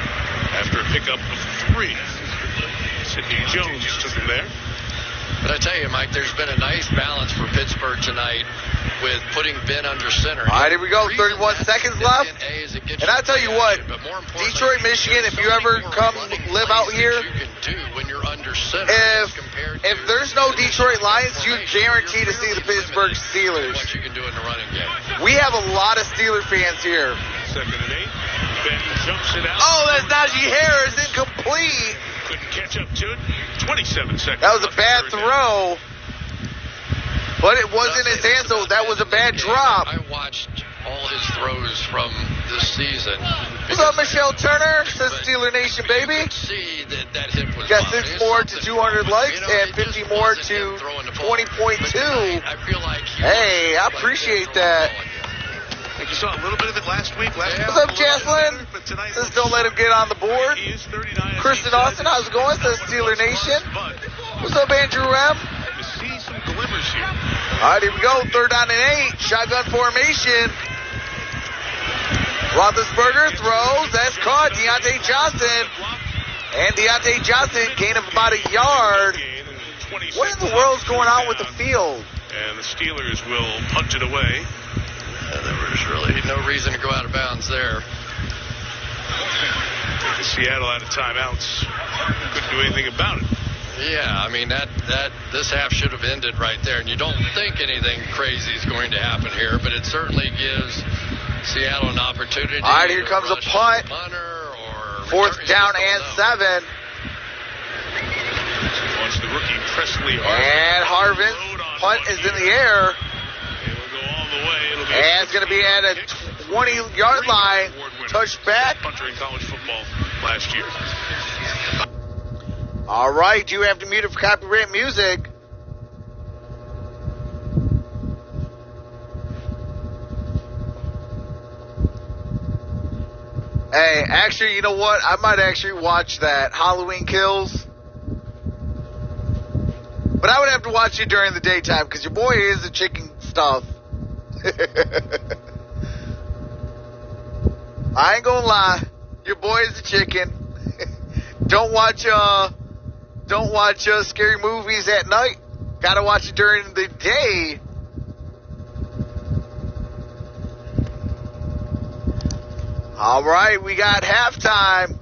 Speaker 1: after a pickup of 3. Sidney Jones took him there.
Speaker 2: But I tell you, Mike, there's been a nice balance for Pittsburgh tonight with putting Ben under center.
Speaker 3: All right, here we go. 31 seconds left. And I'll tell you what, Detroit, Michigan, if you ever come live out here, if there's no Detroit Lions, you guarantee to see the Pittsburgh Steelers.
Speaker 2: What you can do in the running game.
Speaker 3: We have a lot of Steeler fans here.
Speaker 1: 2nd and 8. Ben jumps it out.
Speaker 3: Oh, that's Najee Harris, incomplete.
Speaker 1: Couldn't catch up to it. 27 seconds.
Speaker 3: That was a
Speaker 1: left
Speaker 3: bad
Speaker 1: in the third
Speaker 3: throw. But it wasn't his hand, so that was a bad drop.
Speaker 2: I watched all his throws from this season.
Speaker 3: What's up, Michelle Turner? Says Steeler Nation, baby.
Speaker 2: You could see that hip was
Speaker 3: Got
Speaker 2: bumping.
Speaker 3: 6 more to 200 likes
Speaker 2: You know,
Speaker 3: and
Speaker 2: it just
Speaker 3: 50 more
Speaker 2: wasn't
Speaker 3: to
Speaker 2: him throwing the ball.
Speaker 3: 20.2.
Speaker 2: But tonight, I feel like he
Speaker 3: Hey, I
Speaker 2: was
Speaker 3: appreciate
Speaker 2: throwing the
Speaker 3: that.
Speaker 2: ball again.
Speaker 1: I think you saw a little bit of it last week.
Speaker 3: What's up, Jaslyn? Says don't let him get on the board.
Speaker 1: He is 39.
Speaker 3: Kristen Austin, how's it going? Says Steeler Nation.
Speaker 1: But
Speaker 3: What's up, Andrew M?
Speaker 1: to see some glimmers here.
Speaker 3: All right, here we go. 3rd down and 8. Shotgun formation. Roethlisberger throws. That's caught. Deontay Johnson. And Deontay Johnson gain of about a yard. What in the world's going on with the field?
Speaker 1: And the Steelers will punch it away.
Speaker 2: There was really no reason to go out of bounds there.
Speaker 1: Seattle out of timeouts. Couldn't do anything about it.
Speaker 2: Yeah, I mean that this half should have ended right there, and you don't think anything crazy is going to happen here, but it certainly gives Seattle an opportunity.
Speaker 3: All right, here comes a punt. 4th down and 7.
Speaker 1: Watch the rookie Presley
Speaker 3: And Harvin. Punt is in the air.
Speaker 1: It will go all the way. It'll be
Speaker 3: And it's going to be at a 20-yard line. Touchback.
Speaker 1: Punter in college football last year.
Speaker 3: All right, you have to mute it for copyright music. Hey, actually, you know what? I might actually watch that Halloween Kills. But I would have to watch it during the daytime because your boy is the chicken stuff. I ain't gonna lie. Your boy is the chicken. Don't watch scary movies at night. Gotta watch it during the day. All right, we got halftime.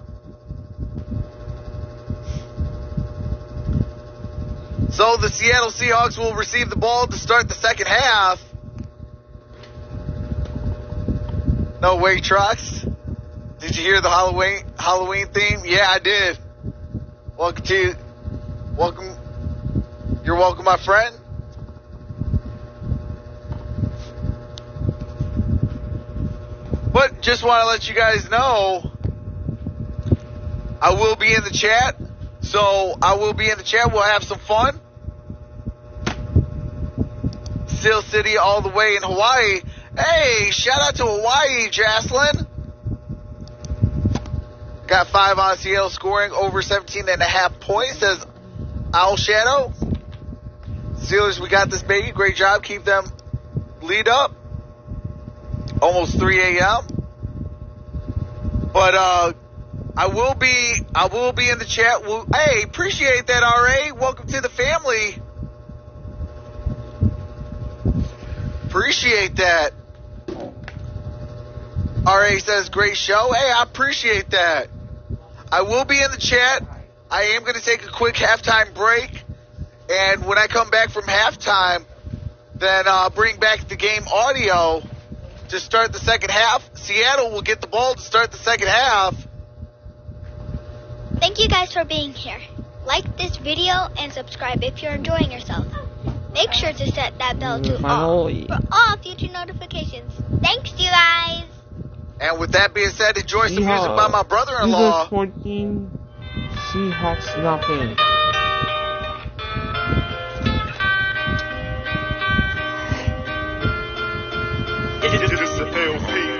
Speaker 3: So the Seattle Seahawks will receive the ball to start the second half. No way, Trucks. Did you hear the Halloween theme? Yeah, I did. You're welcome, my friend. But just want to let you guys know, I will be in the chat. So I will be in the chat. We'll have some fun. Steel City all the way in Hawaii. Hey, shout out to Hawaii, Jocelyn. Got 5 on Seattle scoring over 17.5 points, says Owl Shadow. Steelers, we got this, baby. Great job. Keep them lead up. Almost 3 a.m. But I will be in the chat. Hey, appreciate that, RA. Welcome to the family. Appreciate that. RA says, great show. Hey, I appreciate that. I will be in the chat. I am going to take a quick halftime break. And when I come back from halftime, then I'll bring back the game audio to start the second half. Seattle will get the ball to start the second half.
Speaker 7: Thank you guys for being here. Like this video and subscribe if you're enjoying yourself. Make sure to set that bell to all for all future notifications. Thanks, you guys.
Speaker 3: And with that being said, enjoy some music by my brother-in-law.
Speaker 6: 14, Seahawks nothing.
Speaker 4: It's the LP.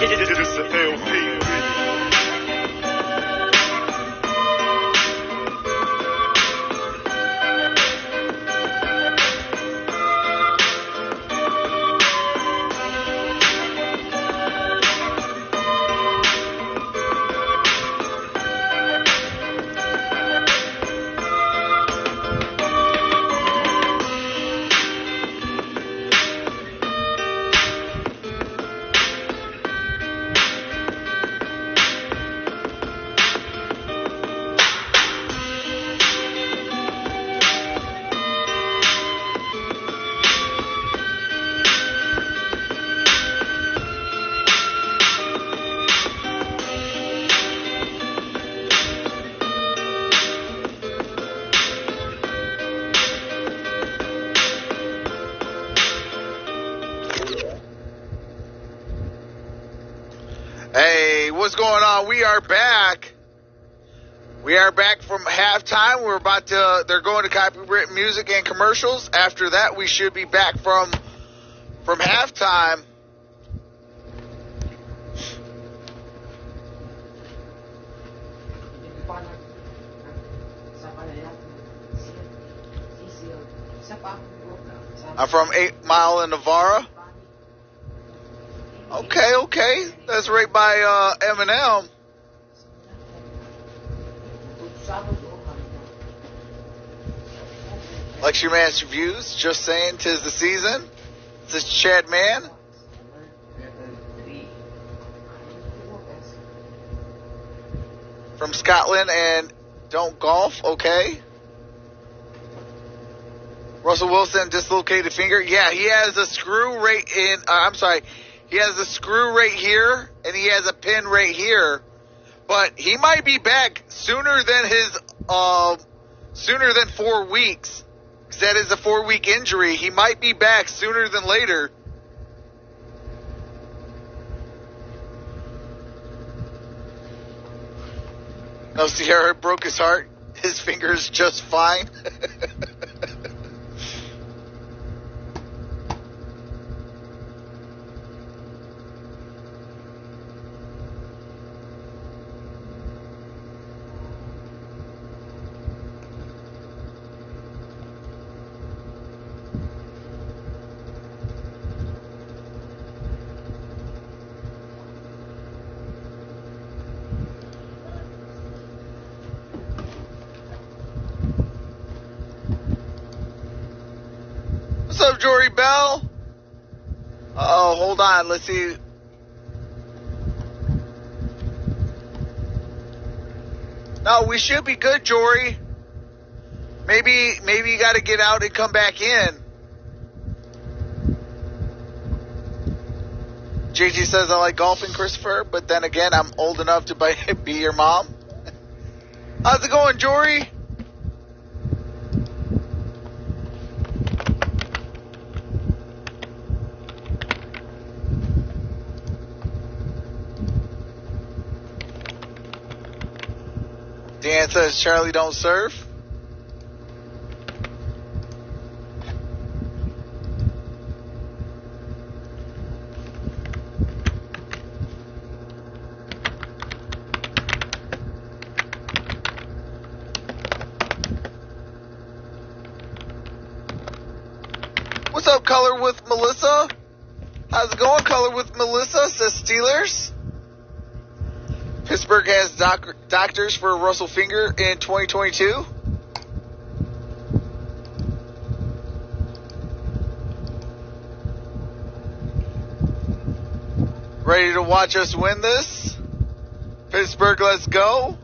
Speaker 4: It's the LP.
Speaker 3: Hey, what's going on? We are back. We are back from halftime. They're going to copyright music and commercials. After that, we should be back from halftime. I'm from 8 Mile in Navarra. Okay. That's right by Eminem. Lecture Master Views, just saying, 'tis the season. This is Chad Man. From Scotland and don't golf, okay. Russell Wilson, dislocated finger. Yeah, he has a screw right in, he has a screw right here, and he has a pin right here. But he might be back sooner than 4 weeks. Because that is a 4-week injury. He might be back sooner than later. No, Sierra broke his heart. His finger's just fine. What's up, Jory Bell? Oh, hold on. Let's see. No, we should be good, Jory. Maybe you got to get out and come back in. JG says, I like golfing, Christopher, but then again, I'm old enough to be your mom. How's it going, Jory? Dan says, Charlie don't surf. What's up, Color with Melissa? How's it going, Color with Melissa? Says Steelers. Pittsburgh has doctors for Russell Finger in 2022. Ready to watch us win this? Pittsburgh, let's go.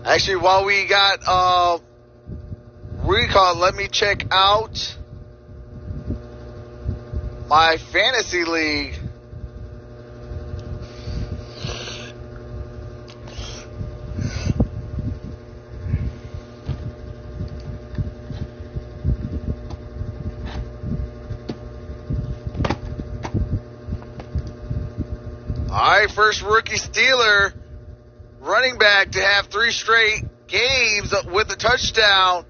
Speaker 3: Actually, while we got recall, let me check out my fantasy league. Alright, first rookie Steeler running back to have 3 straight games with a touchdown.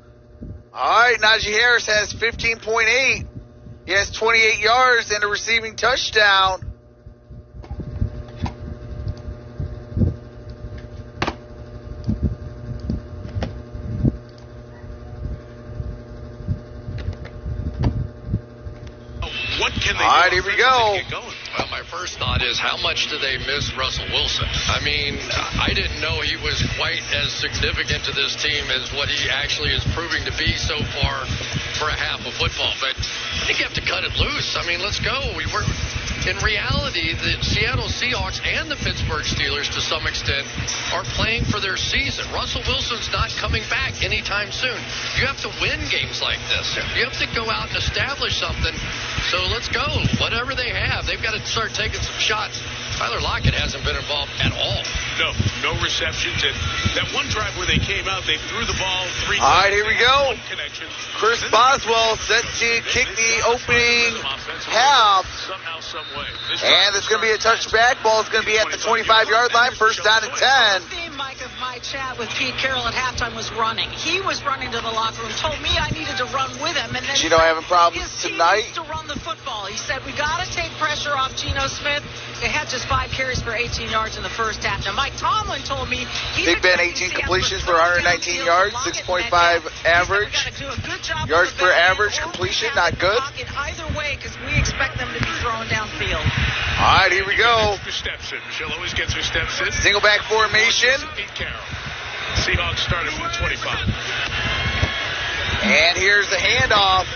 Speaker 3: All right, Najee Harris has 15.8. He has 28 yards and a receiving touchdown.
Speaker 1: What can they
Speaker 3: All right, here we go.
Speaker 2: Well, my first thought is, how much do they miss Russell Wilson? I mean, I didn't know he was quite as significant to this team as what he actually is proving to be so far for a half of football. But I think you have to cut it loose. I mean, let's go. In reality, the Seattle Seahawks and the Pittsburgh Steelers, to some extent, are playing for their season. Russell Wilson's not coming back anytime soon. You have to win games like this. You have to go out and establish something. So let's go. Whatever they have, they've got to start taking some shots. Tyler Lockett hasn't been involved at all.
Speaker 1: No receptions. And that one drive where they came out, they threw the ball 3 times.
Speaker 3: All right, here we go.
Speaker 1: Connection.
Speaker 3: Chris Boswell set to kick the opening half.
Speaker 1: Somehow, some way.
Speaker 3: And it's going to be a touchback. Ball's going to be at the 25-yard line. First down and 10.
Speaker 8: theme, Mike, of my chat with Pete Carroll at halftime was running. He was running to the locker room, told me I needed to run with him. And then
Speaker 3: Gino having problems
Speaker 8: his team
Speaker 3: tonight.
Speaker 8: needs to run the football. He said, we got to take pressure off Geno Smith. They had just 5 carries for 18 yards in the first half. Now, Mike Tomlin told me
Speaker 3: Big Ben 18 completions for 119 yards, 6.5 average. Yards per average completion, not good.
Speaker 8: Either way, because we expect them to be thrown downfield.
Speaker 3: All right, here we go.
Speaker 1: Her steps in. She'll always get her steps in.
Speaker 3: Single back formation.
Speaker 1: Pete Carroll. Seahawks started from the 25.
Speaker 3: And here's the handoff.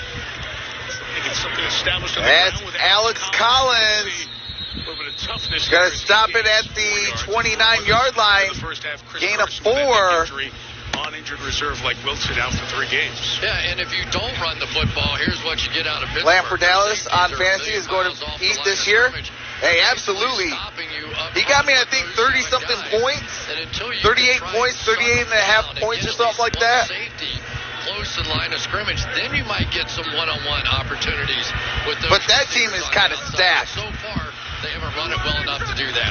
Speaker 1: Something established on the
Speaker 3: That's
Speaker 1: ground with
Speaker 3: Alex Collins.
Speaker 1: A little bit of toughness.
Speaker 3: Going to stop it at the 29-yard line. Gain of 4.
Speaker 1: On injured reserve like Wilson out for 3 games.
Speaker 2: Yeah, and if you don't run the football, here's what you get out of Pittsburgh.
Speaker 3: Lamper Dallas on fantasy is going to eat this year. Hey, absolutely. He got me, I think, 30-something points. 38 points, 38 and a half points or something like that.
Speaker 2: Close to the line of scrimmage, then you might get some one-on-one opportunities with those.
Speaker 3: But that team is kind of stacked.
Speaker 2: So far, they haven't run it well enough to do that.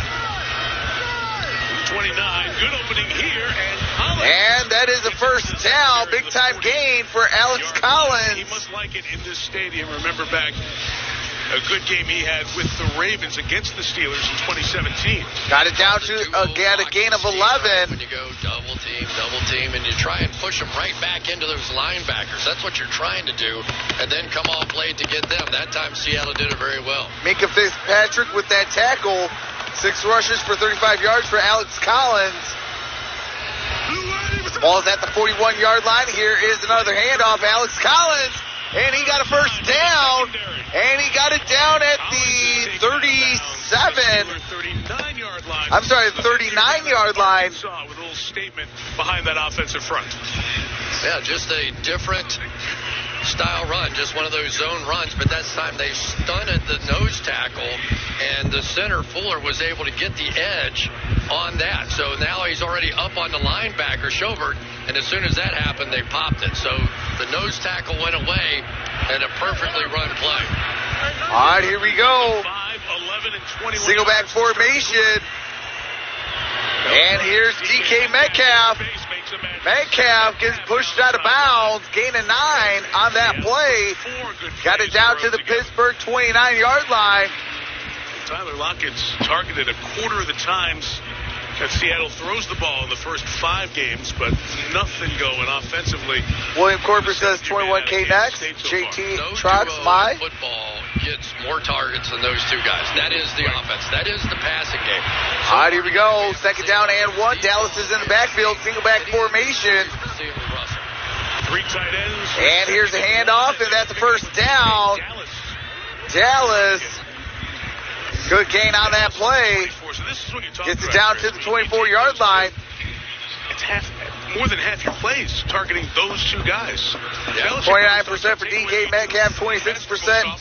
Speaker 1: 29, good opening here,
Speaker 3: and that is a first down, big-time gain for Alex Collins.
Speaker 1: He must like it in this stadium. Remember back a good game he had with the Ravens against the Steelers in 2017.
Speaker 3: Got it down to a gain of 11.
Speaker 2: When you go double team, and you try and push them right back into those linebackers. That's what you're trying to do, and then come off late to get them. That time Seattle did it very well.
Speaker 3: Minka Fitzpatrick with that tackle. 6 rushes for 35 yards for Alex Collins. Ball's at the 41-yard line. Here is another handoff. Alex Collins, and he got a first down, and he got it down at the 39-yard line.
Speaker 1: With a little statement behind that offensive front.
Speaker 2: Yeah, just a different style run, just one of those zone runs, but this time they stunted the nose tackle, and the center Fuller was able to get the edge on that. So now he's already up on the linebacker, Schobert, and as soon as that happened, they popped it. So the nose tackle went away, and a perfectly run play.
Speaker 3: All right, here we go.
Speaker 1: 5, 11, and 21.
Speaker 3: Single back formation. And here's DK Metcalf. Metcalf gets pushed out of bounds, gain of 9 on that play. Got it down to the Pittsburgh 29-yard line.
Speaker 1: Tyler Lockett's targeted a quarter of the times that Seattle throws the ball in the first 5 games, but nothing going offensively.
Speaker 3: William Corber says 21K next. JT Trox, my.
Speaker 2: Football gets more targets than those 2 guys. That is the offense. That is the passing game.
Speaker 3: All right, here we go. Second down and 1. Dallas is in the backfield. Single back formation.
Speaker 1: 3 tight ends.
Speaker 3: And here's a handoff, and that's the first down. Dallas. Good gain on that play. Gets it down to the 24-yard line.
Speaker 1: It's more than half your plays targeting those 2 guys.
Speaker 3: 29% for DK Metcalf, 26%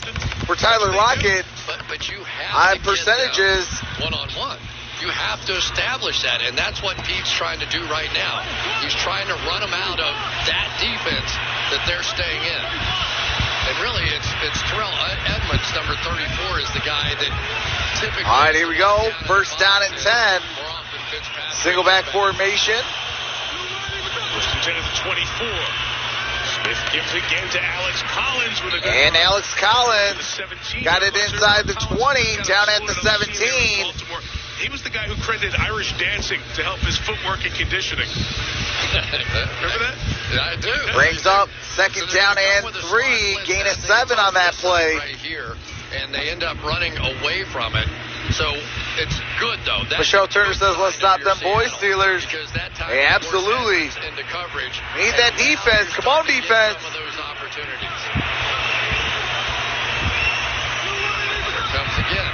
Speaker 3: for Tyler Lockett.
Speaker 2: But you have
Speaker 3: on percentages.
Speaker 2: One-on-one. You have to establish that, and that's what Pete's trying to do right now. He's trying to run them out of that defense that they're staying in. And really, it's Terrell Edmonds, number 34, is the guy that typically...
Speaker 3: All right, here we go. First down and 10. Single back formation.
Speaker 1: First and 10 at the 24. Smith gives again to Alex Collins with a good
Speaker 3: And
Speaker 1: run.
Speaker 3: Alex Collins
Speaker 1: 17
Speaker 3: got it inside the 20, down at the 17.
Speaker 1: Baltimore. He was the guy who credited Irish dancing to help his footwork and conditioning. Remember that?
Speaker 2: Yeah, I do.
Speaker 3: Brings up second down and 3, gain of 7 on that play.
Speaker 2: Right here, and they end up running away from it. So it's good, though.
Speaker 3: Michelle Turner says, let's stop them boys, Steelers.
Speaker 2: Because that time
Speaker 3: Hey, absolutely.
Speaker 2: into coverage.
Speaker 3: Need that defense. Come on, defense.
Speaker 2: Some of those opportunities. Here comes again.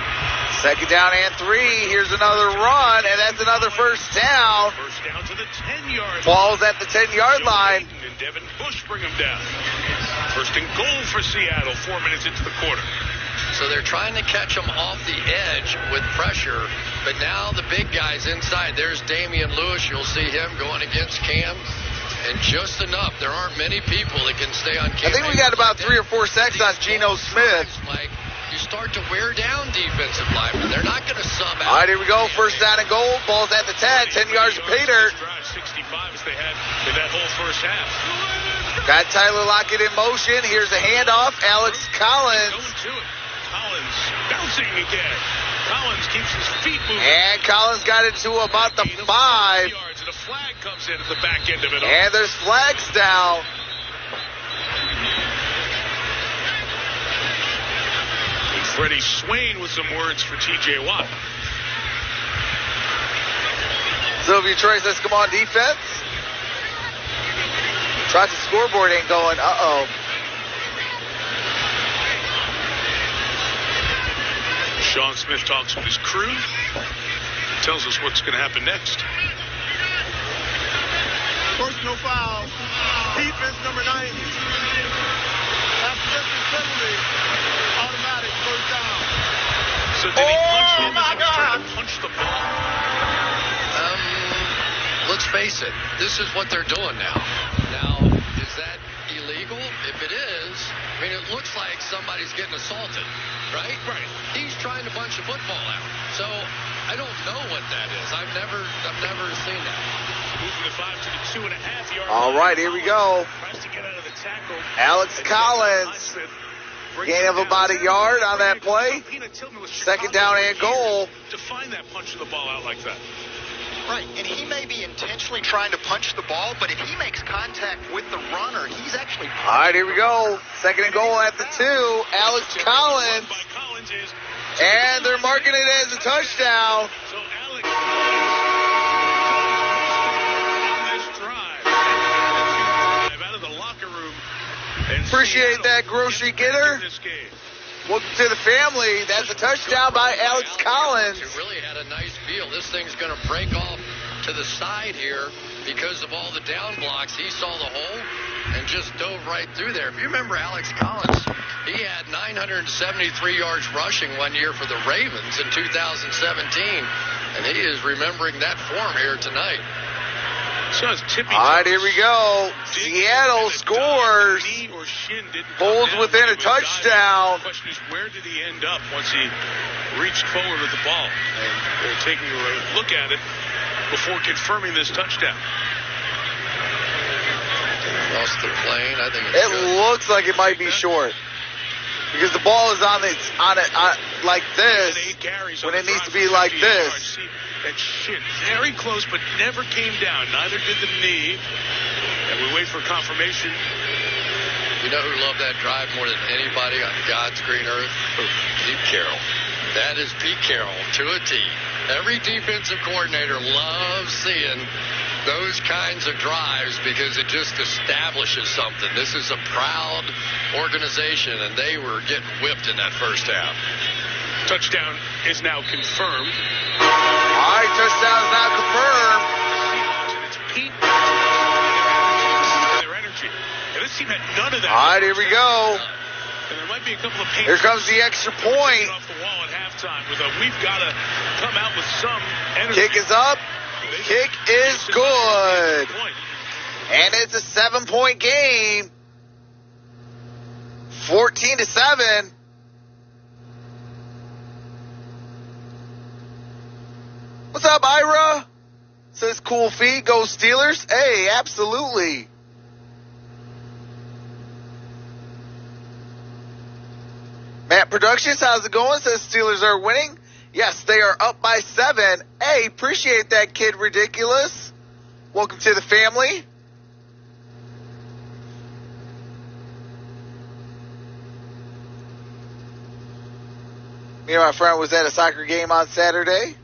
Speaker 3: Second down and 3. Here's another run, and that's another first down.
Speaker 1: First down to the 10-yard line.
Speaker 3: Ball's at the 10-yard line.
Speaker 1: And Devin Bush bring him down. First and goal for Seattle, 4 minutes into the quarter.
Speaker 2: So they're trying to catch him off the edge with pressure, but now the big guy's inside. There's Damian Lewis. You'll see him going against Cam, and just enough. There aren't many people that can stay on Cam.
Speaker 3: I think we got about 3 or 4 sacks on Geno Smith.
Speaker 2: Mike, you start to wear down defensive linemen. They're not going to sub out.
Speaker 3: All right, here we go. First down and goal. Ball's at the 10. 10 yards of pay dirt.
Speaker 1: 65 as they had in that whole first half.
Speaker 3: Got Tyler Lockett in motion. Here's a handoff. Alex Collins.
Speaker 1: Going to it. Collins bouncing again. Collins keeps his feet moving.
Speaker 3: And Collins got it to about the 5.
Speaker 1: Yards, and a flag comes in at the back end of it all.
Speaker 3: And there's flags down.
Speaker 1: Freddie Swain with some words for T.J. Watt.
Speaker 3: Sylvia Troy says, come on, defense. Tries the scoreboard ain't going. Uh-oh.
Speaker 1: Sean Smith talks with his crew. Tells us what's going to happen next.
Speaker 4: Personal foul. Defense number 90. After this penalty, automatic first down.
Speaker 1: So did he punch him?
Speaker 4: my
Speaker 1: Is he trying
Speaker 4: God.
Speaker 1: to punch the ball?
Speaker 2: Let's face it, this is what they're doing now. Now, is that illegal? If it is, I mean, it looks like somebody's getting assaulted, right?
Speaker 1: Right.
Speaker 2: He's trying to punch the football out. So I don't know what that is. I've never seen that.
Speaker 1: Moving the 5 to the 2.5 yard
Speaker 3: All
Speaker 1: line.
Speaker 3: right, here we go.
Speaker 1: Tries to get out of the tackle.
Speaker 3: Alex Collins. Gain of about a yard on that play. Second down and goal.
Speaker 1: To find that punch of the ball out like that.
Speaker 9: Right, and he may be intentionally trying to punch the ball, but if he makes contact with the runner, he's actually punching.
Speaker 3: All right, here we go. Second and goal at the 2. Alex Collins. And they're marking it as a touchdown.
Speaker 1: So Alex on this drive out of the locker room. And
Speaker 3: Appreciate that, grocery getter.
Speaker 1: this game.
Speaker 3: Welcome to the family. That's a touchdown by Alex Collins.
Speaker 2: It really had a nice feel. This thing's going to break off to the side here because of all the down blocks. He saw the hole and just dove right through there. If you remember Alex Collins, he had 973 yards rushing one year for the Ravens in 2017, and he is remembering that form here tonight.
Speaker 1: So it's tippy.
Speaker 3: All right, here we go. Seattle scores. Bulls within a touchdown.
Speaker 1: The question is, where did he end up once he reached forward with the ball? And they're taking a look at it before confirming this touchdown.
Speaker 2: Lost the plane. I think it's
Speaker 3: It
Speaker 2: good.
Speaker 3: looks like it might be short because the ball is on it like this when it needs to be like this.
Speaker 1: That shin very close, but never came down. Neither did the knee. And we wait for confirmation.
Speaker 2: You know who loved that drive more than anybody on God's green earth? Pete Carroll. That is Pete Carroll to a T. Every defensive coordinator loves seeing those kinds of drives because it just establishes something. This is a proud organization, and they were getting whipped in that first half.
Speaker 1: Touchdown is now confirmed.
Speaker 3: All right, touchdown is now confirmed.
Speaker 1: And it's Pete. Their energy. And this team had none of that.
Speaker 3: All right, here we go.
Speaker 1: And there might be a couple of
Speaker 3: Here comes the extra point.
Speaker 1: off the wall at halftime with we've got to come out with some energy.
Speaker 3: Kick is up. Kick is good. And it's a 7-point game. 14-7. What's up, Ira? Says cool feet, go Steelers. Hey, absolutely. Matt Productions, how's it going? Says Steelers are winning. Yes, they are up by 7. Hey, appreciate that, Kid Ridiculous. Welcome to the family. Me and my friend was at a soccer game on Saturday.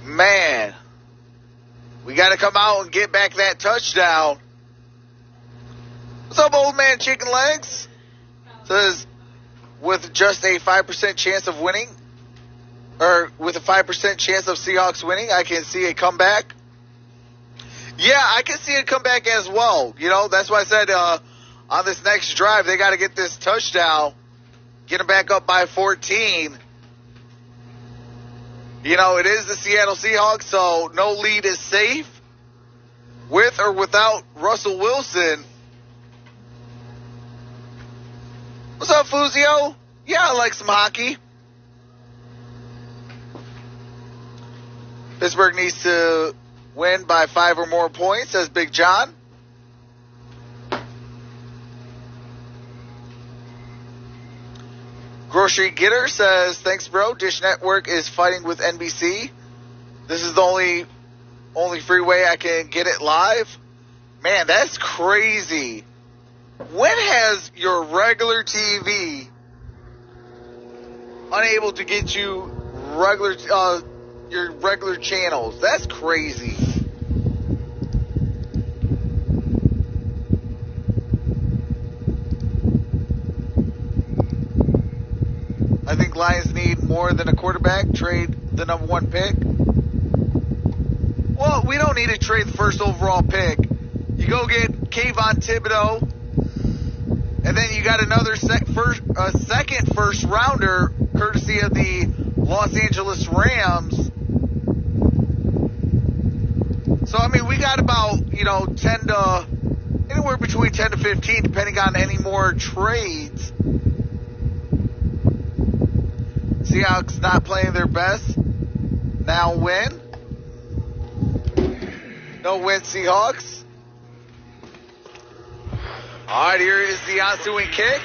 Speaker 3: Man, we got to come out and get back that touchdown. What's up, old man chicken legs? Says, with just a 5% chance of winning, or with a 5% chance of Seahawks winning, I can see a comeback. Yeah, I can see a comeback as well. You know, that's why I said on this next drive, they got to get this touchdown, get them back up by 14. You know, it is the Seattle Seahawks, so no lead is safe. With or without Russell Wilson. What's up, Fuzio? Yeah, I like some hockey. Pittsburgh needs to win by 5 or more points, says Big John. Grocery Getter says, thanks, bro. Dish Network is fighting with NBC. This is the only free way I can get it live. Man, that's crazy. When has your regular TV unable to get you your regular channels? That's crazy. I think Lions need more than a quarterback. Trade the number 1 pick. Well, we don't need to trade the first overall pick. You go get Kayvon Thibodeau, and then you got another second first rounder, courtesy of the Los Angeles Rams. So, I mean, we got about, anywhere between 10 to 15, depending on any more trades. Seahawks not playing their best. Now win. No win, Seahawks. All right, here is the ensuing kick.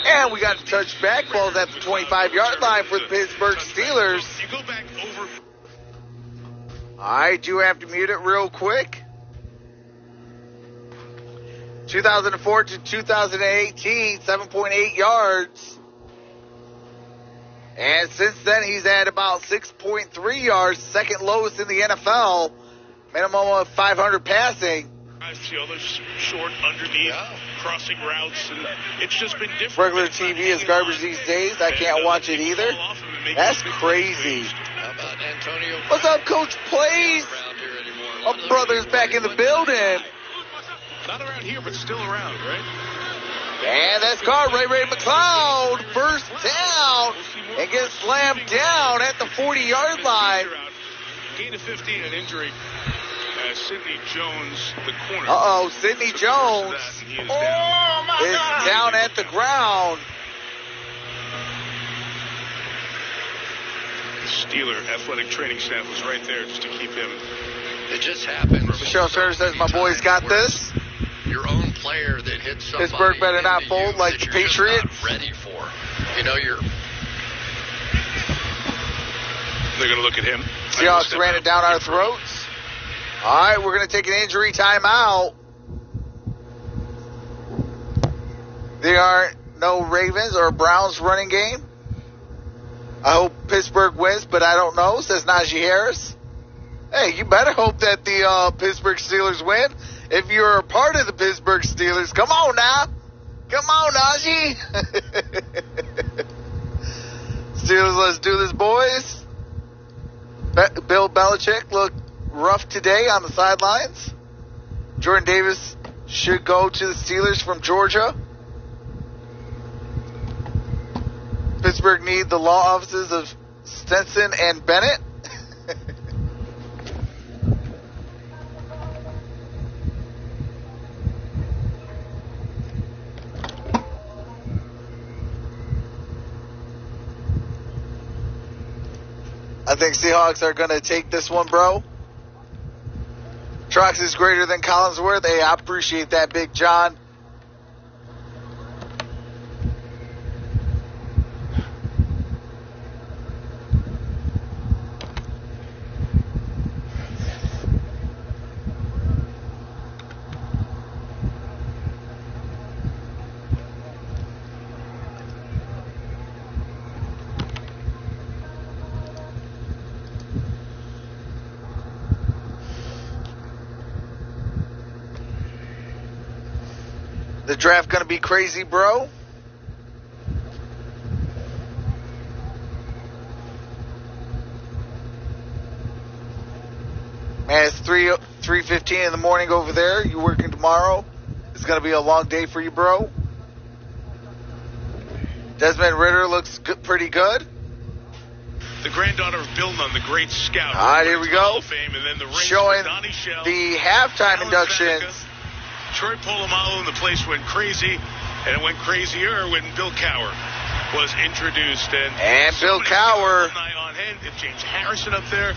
Speaker 3: And we got the touchback. Ball's at the 25-yard line for the Pittsburgh Steelers. All right, do have to mute it real quick. 2004 to 2018, 7.8 yards. And since then, he's had about 6.3 yards, second lowest in the NFL. Minimum of 500 passing.
Speaker 1: I see all those short underneath crossing routes, and it's just been different.
Speaker 3: Regular TV is garbage these days. I can't watch it either. That's crazy.
Speaker 2: How about Antonio?
Speaker 3: What's up, Coach Plays? Our brother's back in the building.
Speaker 1: Not around here, but still around, right?
Speaker 3: And that's caught. Ray McLeod, first down, and gets slammed down at the 40-yard line.
Speaker 1: Gain of 15, an injury. Sidney Jones, the corner.
Speaker 3: Sidney Jones is down at the ground.
Speaker 1: The Steeler athletic training staff was right there just to keep him.
Speaker 2: It just happened.
Speaker 3: Michelle Turner says, my boys got this.
Speaker 2: Your own player that hits somebody.
Speaker 3: Pittsburgh better not fold like the Patriots.
Speaker 2: Not ready for. You know,
Speaker 1: They're going to look at him.
Speaker 3: Seahawks ran it down our throats. All right, we're going to take an injury timeout. There are no Ravens or Browns running game. I hope Pittsburgh wins, but I don't know, says Najee Harris. Hey, you better hope that the Pittsburgh Steelers win. If you're a part of the Pittsburgh Steelers, come on now. Come on, Najee. Steelers, let's do this, boys. Bill Belichick looked rough today on the sidelines. Jordan Davis should go to the Steelers from Georgia. Pittsburgh need the law offices of Stenson and Bennett. I think Seahawks are going to take this one, bro. Trucks is greater than Collinsworth. Hey, I appreciate that, Big John. The draft going to be crazy, bro. Man, it's 3:15 in the morning over there. You working tomorrow? It's going to be a long day for you, bro. Desmond Ridder looks good, pretty good.
Speaker 1: The granddaughter of Bill Nunn, the great scout.
Speaker 3: All right, here we go.
Speaker 1: Hall of Fame, and then the race
Speaker 3: showing
Speaker 1: for Donnie Shell,
Speaker 3: the halftime
Speaker 1: Alan
Speaker 3: inductions.
Speaker 1: Faneca, Troy Polamalu, and the place went crazy, and it went crazier when Bill Cower was introduced. And
Speaker 3: Bill Cower.
Speaker 1: On hand, and James Harrison up there,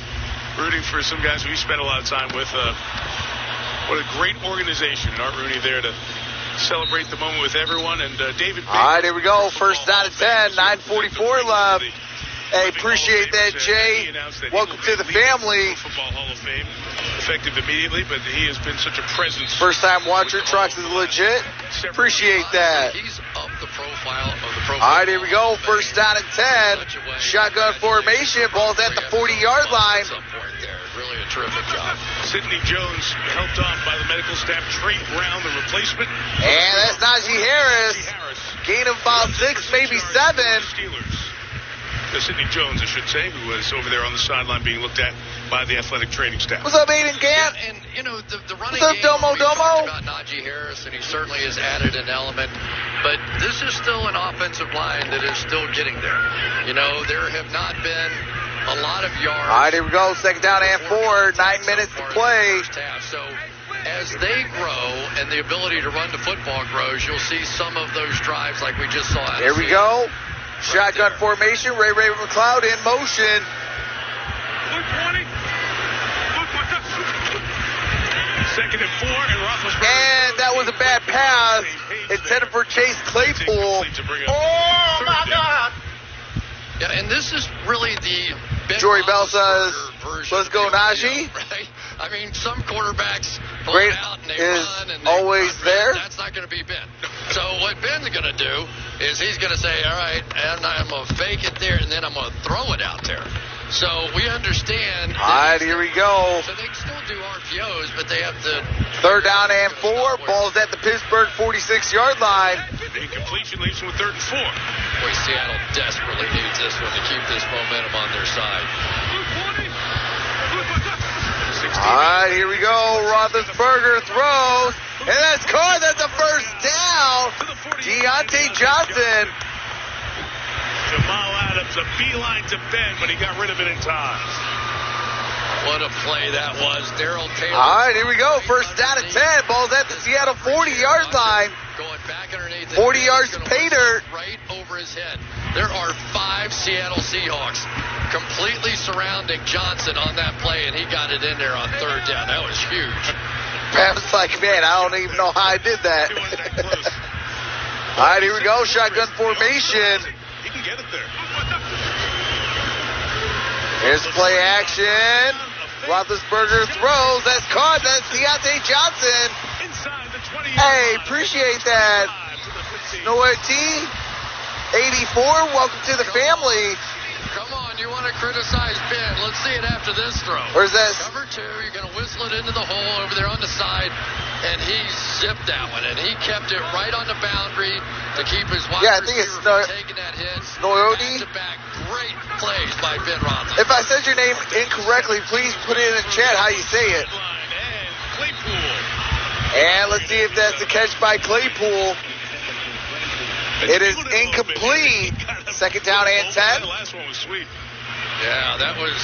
Speaker 1: rooting for some guys we spent a lot of time with. What a great organization. Art Rooney there to celebrate the moment with everyone. And David Baker.
Speaker 3: All right, here we go. First down at 10, 9:44 left. Hey, appreciate that, Jay. Welcome to the family.
Speaker 1: Football Hall of Fame, effective immediately, but he has been such a presence.
Speaker 3: First time watcher, Trucks is legit. Appreciate that.
Speaker 2: He's up the profile of the profile.
Speaker 3: All right, here we go. First down at 10. Shotgun formation. Ball's at the 40-yard line.
Speaker 2: Really a terrific job.
Speaker 1: Sidney Jones helped off by the medical staff. Trey Brown, the replacement.
Speaker 3: And that's Najee Harris. Gain of about 6, maybe 7.
Speaker 1: Steelers. Sidney Jones, I should say, who was over there on the sideline being looked at by the athletic training staff.
Speaker 3: What's up, Aiden Gant?
Speaker 2: And you know, the running
Speaker 3: What's up,
Speaker 2: game,
Speaker 3: Domo
Speaker 2: we talked
Speaker 3: Domo?
Speaker 2: about Najee Harris, and he certainly has added an element. But this is still an offensive line that is still getting there. You know, there have not been a lot of yards.
Speaker 3: All right, here we go. Second down and 4. 9 minutes to play.
Speaker 2: So as they grow and the ability to run the football grows, you'll see some of those drives like we just saw.
Speaker 3: Here we go. Shotgun formation. Ray McLeod in motion.
Speaker 1: Second and 4, and Roethlisberger.
Speaker 3: And that was a bad pass. Intended for Chase Claypool. Oh, my God.
Speaker 2: Yeah, and this is really the
Speaker 3: Jory Bell says, let's go, Najee.
Speaker 2: Right? I mean, some quarterbacks
Speaker 3: Great
Speaker 2: out and they
Speaker 3: is
Speaker 2: run and
Speaker 3: always there.
Speaker 2: That's not going to be Ben. So what Ben's going to do is he's going to say, all right, and I'm going to fake it there, and then I'm going to throw it out there. So we understand.
Speaker 3: All right, here we go.
Speaker 2: So they can still do RPOs, but they have to.
Speaker 3: Third down and 4. Ball's at the Pittsburgh 46-yard line.
Speaker 1: Incompletion leaves them with 3rd and 4.
Speaker 2: Boy, Seattle desperately needs this one to keep this momentum on their side.
Speaker 3: All right, here we go. Roethlisberger throws. And that's caught. That's a first down. Deontay Johnson.
Speaker 1: Jamal Adams, a beeline to Ben, but he got rid of it in time.
Speaker 2: What a play that was. Darrell Taylor.
Speaker 3: All right, here we go. First down at 10. Ball's at the Seattle 40-yard line.
Speaker 2: Going back underneath.
Speaker 3: 40 yards to pay dirt.
Speaker 2: Right over his head. There are 5 Seattle Seahawks completely surrounding Johnson on that play, and he got it in there on 3rd down. That was huge.
Speaker 3: I was like, man, I don't even know how I did that. All right, here we go. Shotgun formation.
Speaker 1: He can get it there.
Speaker 3: Here's play action. Roethlisberger throws. That's caught. That's Deontay Johnson. Hey, appreciate that. Noah T. 84. Welcome to the family.
Speaker 2: Come on, you want to criticize Ben. Let's see it after this throw.
Speaker 3: Where's that?
Speaker 2: Cover 2. You're going to whistle it into the hole over there on the side. And he zipped that one. And he kept it right on the boundary to keep his wide receiver from taking that hit.
Speaker 3: Noyodi.
Speaker 2: Back-to-back great plays by Ben Roethlisberger.
Speaker 3: If I said your name incorrectly, please put it in the chat how you say it. And let's see if that's a catch by Claypool. It is incomplete. Second down and 10.
Speaker 1: The last one was sweet.
Speaker 2: Yeah, that was.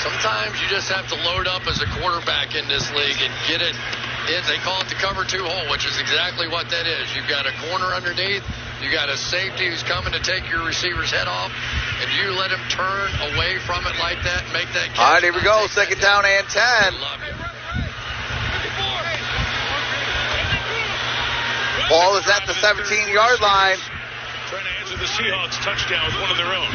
Speaker 2: Sometimes you just have to load up as a quarterback in this league and get it in. They call it the cover 2 hole, which is exactly what that is. You've got a corner underneath. You got a safety who's coming to take your receiver's head off, and you let him turn away from it like that and make that catch.
Speaker 3: All right, here we go. Second down and 10.
Speaker 2: Love it.
Speaker 3: Ball is at the 17-yard line.
Speaker 1: Trying to answer the Seahawks touchdown with one of their own.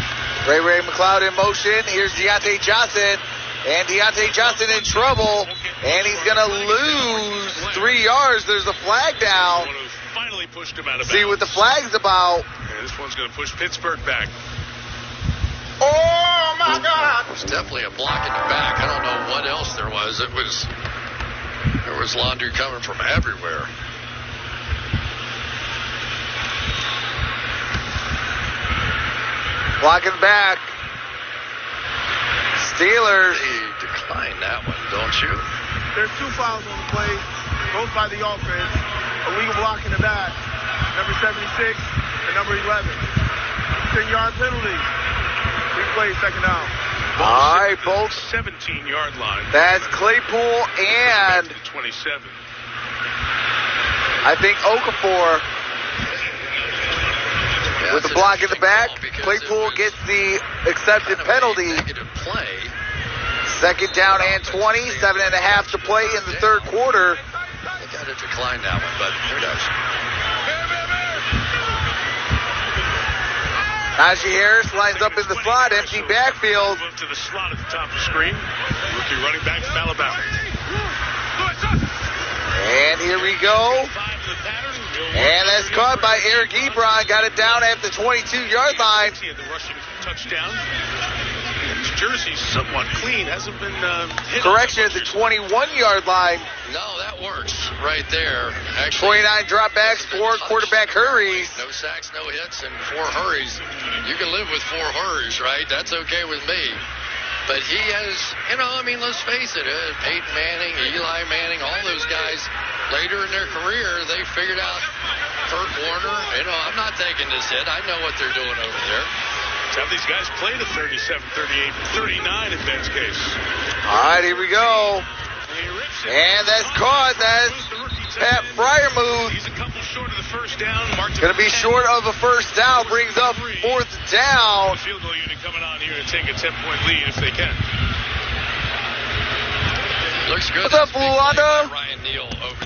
Speaker 3: Ray McLeod in motion. Here's Deontay Johnson. And Deontay Johnson in trouble. And he's going to lose 3 yards. There's a flag down.
Speaker 1: Finally pushed him out of bounds.
Speaker 3: See what the flag's about.
Speaker 1: Yeah, this one's going to push Pittsburgh back.
Speaker 3: Oh, my God.
Speaker 2: There's definitely a block in the back. I don't know what else there was. There was laundry coming from everywhere.
Speaker 3: Blocking back. Steelers.
Speaker 2: They declined that one, don't you?
Speaker 4: There's 2 fouls on the play, both by the offense. Illegal block in the back. Number 76 and number 11. 10-yard penalty. 3 plays, second down.
Speaker 3: All right, both.
Speaker 1: 17-yard line.
Speaker 3: That's Claypool and
Speaker 1: 27.
Speaker 3: I think Okafor.
Speaker 2: Yeah,
Speaker 3: with the block in the back, Claypool gets the accepted penalty.
Speaker 2: Negative play.
Speaker 3: Second down and 20, 7.5 to play in the third quarter.
Speaker 2: They got to decline that one, but who knows?
Speaker 3: Najee Harris lines up in the slot, empty backfield.
Speaker 1: Move to the slot at the top of the screen. Rookie running back from Alabama.
Speaker 3: And here we go. And that's caught by Eric Ebron. Got it down at the 22-yard line.
Speaker 1: He had the rushing touchdown. His jersey's somewhat clean. Hasn't been hit.
Speaker 3: Correction at the 21-yard line.
Speaker 2: No, that works right there. Actually,
Speaker 3: 29 dropbacks, 4 quarterback hurries.
Speaker 2: No sacks, no hits, and 4 hurries. You can live with 4 hurries, right? That's okay with me. But he has, let's face it, Peyton Manning, Eli Manning, all those guys, later in their career, they figured out Kurt Warner. I'm not taking this hit. I know what they're doing over there.
Speaker 1: Have these guys played at 37, 38, 39 in Ben's case.
Speaker 3: All right, here we go. And that's caught. That's Pat Fryermuth.
Speaker 1: He's a couple short of the first down.
Speaker 3: Going to be short of a first down. Brings up fourth down.
Speaker 1: Field goal unit coming on here to take a 10-point lead if they can.
Speaker 2: Looks good.
Speaker 3: What's up, Luanda?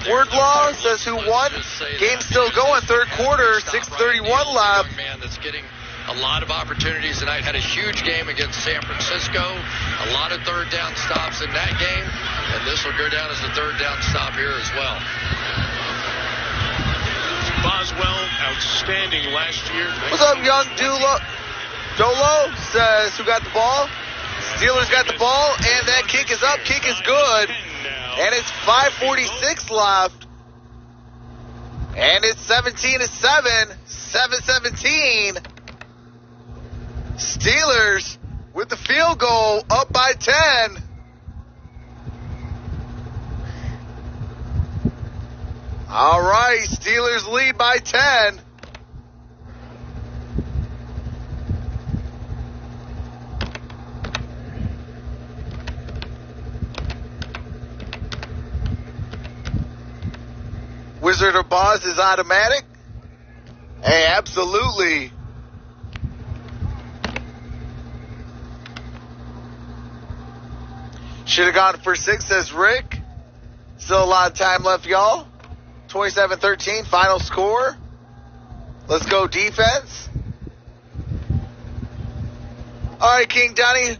Speaker 2: Wordlaw
Speaker 3: says who won. Game's still going. Third quarter, 6:31 left.
Speaker 2: Man that's getting a lot of opportunities tonight. Had a huge game against San Francisco. A lot of third down stops in that game. And this will go down as a third down stop here as well.
Speaker 1: Boswell, outstanding last year.
Speaker 3: What's up, young Dolo says who got the ball. Steelers got the ball, and that kick is up. Kick is good. And it's 5:46 left. And it's 17-7. 7-17. Steelers with the field goal up by 10. All right, Steelers lead by 10. Wizard of Oz is automatic? Hey, absolutely. Should have gone for 6, says Rick. Still a lot of time left, y'all. 27-13, final score. Let's go defense. All right, King Donnie.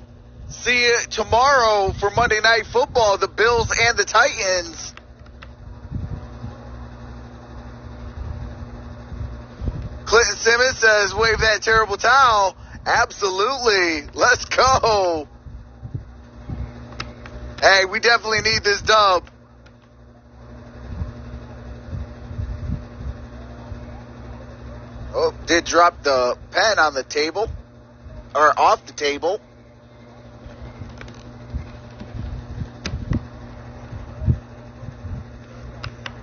Speaker 3: See you tomorrow for Monday Night Football, the Bills and the Titans. Clinton Simmons says, wave that terrible towel. Absolutely. Let's go. Hey, we definitely need this dub. Oh, did drop the pen on the table. Or off the table.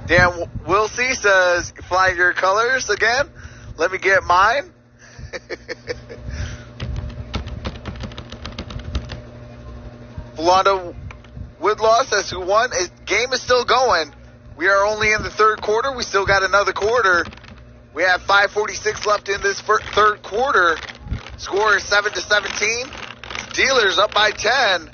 Speaker 3: Dan Wilsey says, flying your colors again. Let me get mine. Philando Woodlaw says who won. Game is still going. We are only in the third quarter. We still got another quarter We have 5:46 left in this third quarter. Score is 7-17. Steelers up by 10.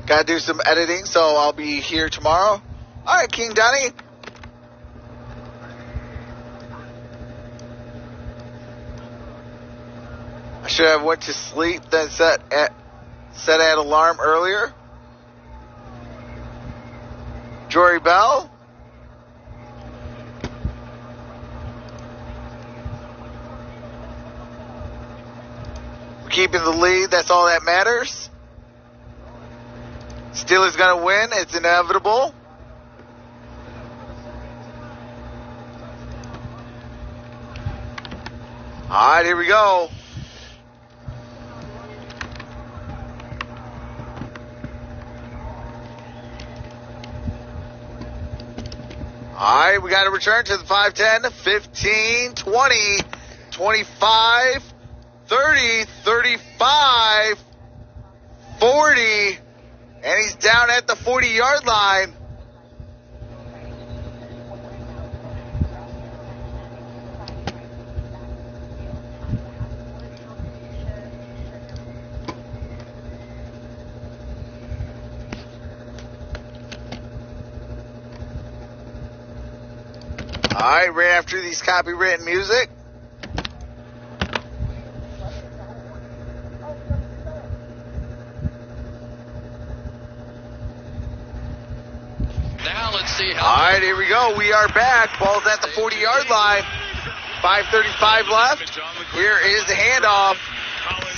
Speaker 3: Gotta do some editing, so I'll be here tomorrow. All right, King Donnie. I should have went to sleep, then set an alarm earlier. Jory Bell. We're keeping the lead. That's all that matters. Steelers gonna win. It's inevitable. All right, here we go. All right, we got to return to the 5-10, 15, 20, 25, 30, 35, 40, and he's down at the 40-yard line. All right, right after these copywritten music.
Speaker 2: Now let's see how.
Speaker 3: All right, here we go. We are back. Ball's at the 40-yard line. 5:35 left. Here is the handoff.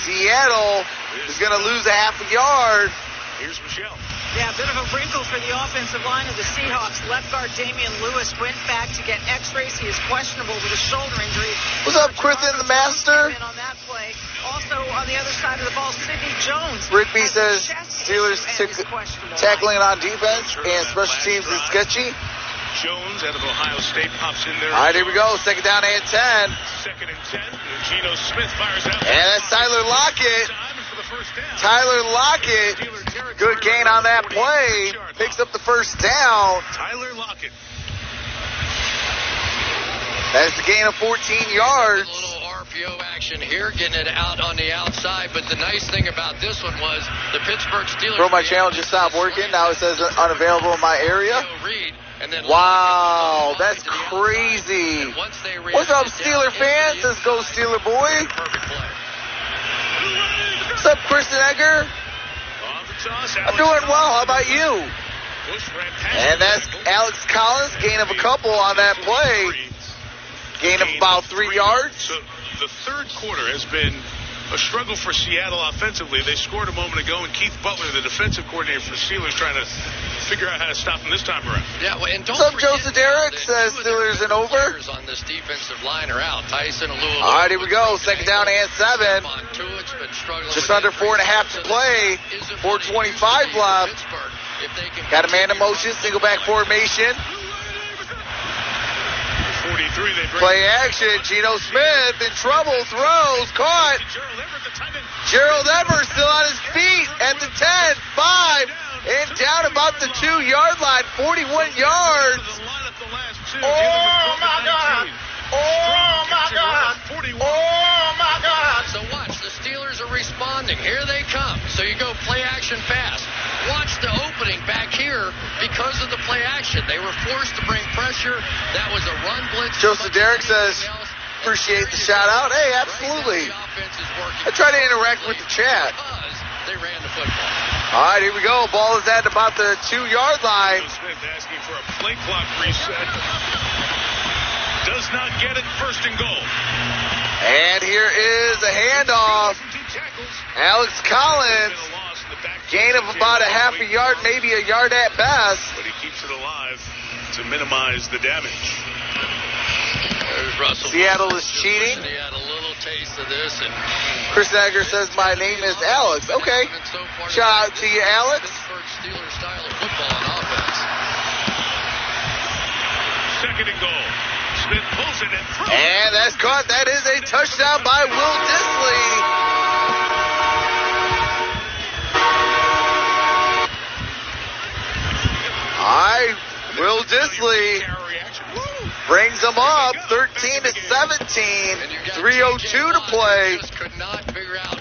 Speaker 3: Seattle is going to lose a half a yard.
Speaker 1: Here's Michelle.
Speaker 8: Yeah, a bit of a wrinkle for the offensive line of the Seahawks. Left guard Damian Lewis went back to get x-rays. He is questionable with a shoulder injury.
Speaker 3: What's up, Quithin the Master?
Speaker 8: On that play. Also, on the other side of the ball, Sidney Jones.
Speaker 3: Rigby says Steelers tackling on defense and special teams is sketchy.
Speaker 1: Jones out of Ohio State pops in there.
Speaker 3: All right, here we go. Second down and 10.
Speaker 1: Second and 10. And Geno Smith fires out.
Speaker 3: And that's Tyler Lockett. Tyler Lockett, good gain on that play. Picks up the first down.
Speaker 1: Tyler Lockett.
Speaker 3: That's the gain of 14 yards.
Speaker 2: A little RPO action here, getting it out on the outside. But the nice thing about this one was the Pittsburgh Steelers.
Speaker 3: Bro, my channel just stopped working. Now it says unavailable in my area. Wow, that's crazy. What's up, Steeler fans? Let's go, Steeler boy. What's up, Kristen Egger? I'm doing well. How about you? And that's Alex Collins, gain of a couple on that play. Gain of about 3 yards.
Speaker 1: So the third quarter has been a struggle for Seattle offensively. They scored a moment ago, and Keith Butler, the defensive coordinator for the Steelers, trying to figure out how to stop them this time around.
Speaker 2: Yeah, well, and don't
Speaker 3: What's up, Joseph Derrick? Says Steelers and over.
Speaker 2: On this defensive line are out. Tyson, Alua.
Speaker 3: All right, here we go. Second down and 7. Just under 4.5 to play. 4:25 left. Got a man in motion, single back formation.
Speaker 1: 43, they bring
Speaker 3: Play action. Geno Smith in trouble. Throws. Caught. Gerald Everett still on his feet at the 10, 5, and down about the 2-yard line. 41 yards. Oh, my God. Oh, my God. Oh, my God.
Speaker 2: So watch, the Steelers are responding. Here they come. So you go play action pass. Watch the opening back here because of the play action. They were forced to bring pressure. That was a run blitz.
Speaker 3: Joseph Derrick says, appreciate the shout out. Hey, absolutely. I try to interact with the chat.
Speaker 2: They ran the football.
Speaker 3: All right, here we go. Ball is at about the 2-yard line.
Speaker 1: Smith asking for a play clock reset. Does not get it. First and goal.
Speaker 3: And here is a handoff. Alex Collins. Gain of about a half a yard, maybe a yard at best.
Speaker 1: But he keeps it alive to minimize the damage.
Speaker 2: There's Russell.
Speaker 3: Seattle is cheating.
Speaker 2: He had a little taste of this. And
Speaker 3: Chris Agger says, my name is Alex. Okay. Shout out to you, Alex.
Speaker 2: Steelers style of football on offense.
Speaker 1: Second and goal. Smith pulls it and throws.
Speaker 3: And that's caught. That is a touchdown by Will Dissly. Sisley brings them up 13-17. 3:02 to play.
Speaker 2: Just could not figure out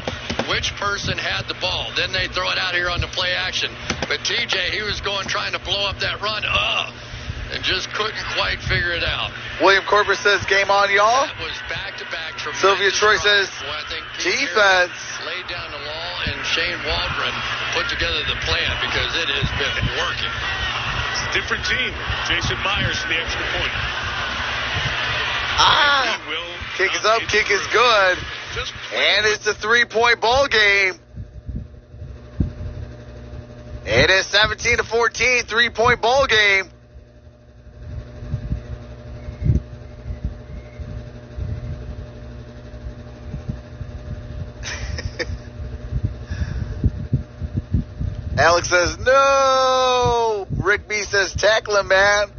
Speaker 2: which person had the ball. Then they throw it out here on the play action. But TJ, he was trying to blow up that run. And just couldn't quite figure it out.
Speaker 3: William Corber says, game on, y'all.
Speaker 2: That was back-to-back.
Speaker 3: Sylvia Troy says, defense.
Speaker 2: Laid down the law, and Shane Waldron put together the plan because it has been working.
Speaker 1: It's a different team. Jason Myers for the extra point.
Speaker 3: Kick is up, kick is good. And it's a 3-point ball game. It is 17-14, 3-point ball game. Alex says, no. Rick B says, tackle him, man.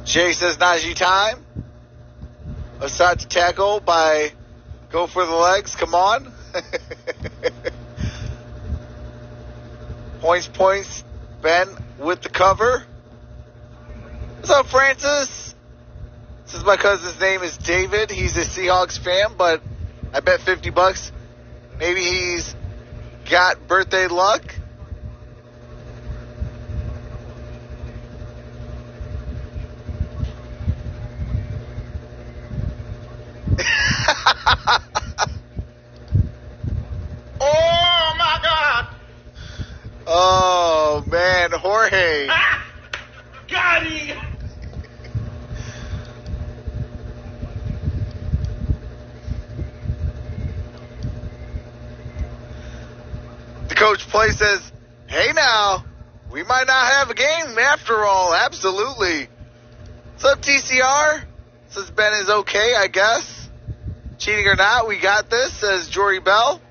Speaker 3: Jay says, Najee time. Assad to tackle by go for the legs. Come on. Points. Ben with the cover. What's up, Francis? This is my cousin's name is David. He's a Seahawks fan, but I bet $50. Maybe he's got birthday luck.
Speaker 4: Oh, my God.
Speaker 3: Oh, man, Jorge.
Speaker 4: Got him.
Speaker 3: The coach play says, hey now, we might not have a game after all. Absolutely. What's up, TCR? Says Ben is okay, I guess. Cheating or not, we got this, says Jory Bell.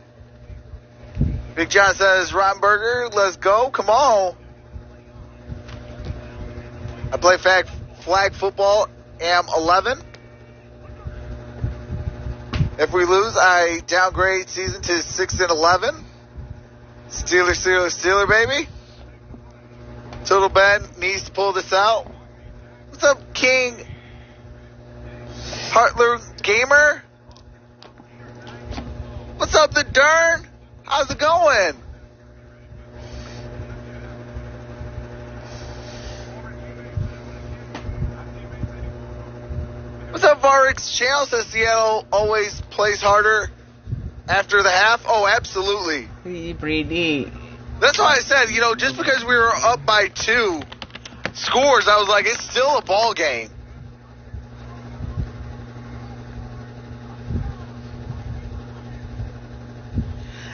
Speaker 3: Big John says, Rottenberger, let's go. Come on. I play flag football, am 11. If we lose, I downgrade season to 6-11. Steeler, baby. Total Ben needs to pull this out. What's up, King Hartler Gamer? What's up, the Dern? How's it going? What's up, Varix? Channel says Seattle always plays harder after the half. Oh, absolutely.
Speaker 6: Pretty.
Speaker 3: That's why I said, just because we were up by 2 scores, I was like, it's still a ball game.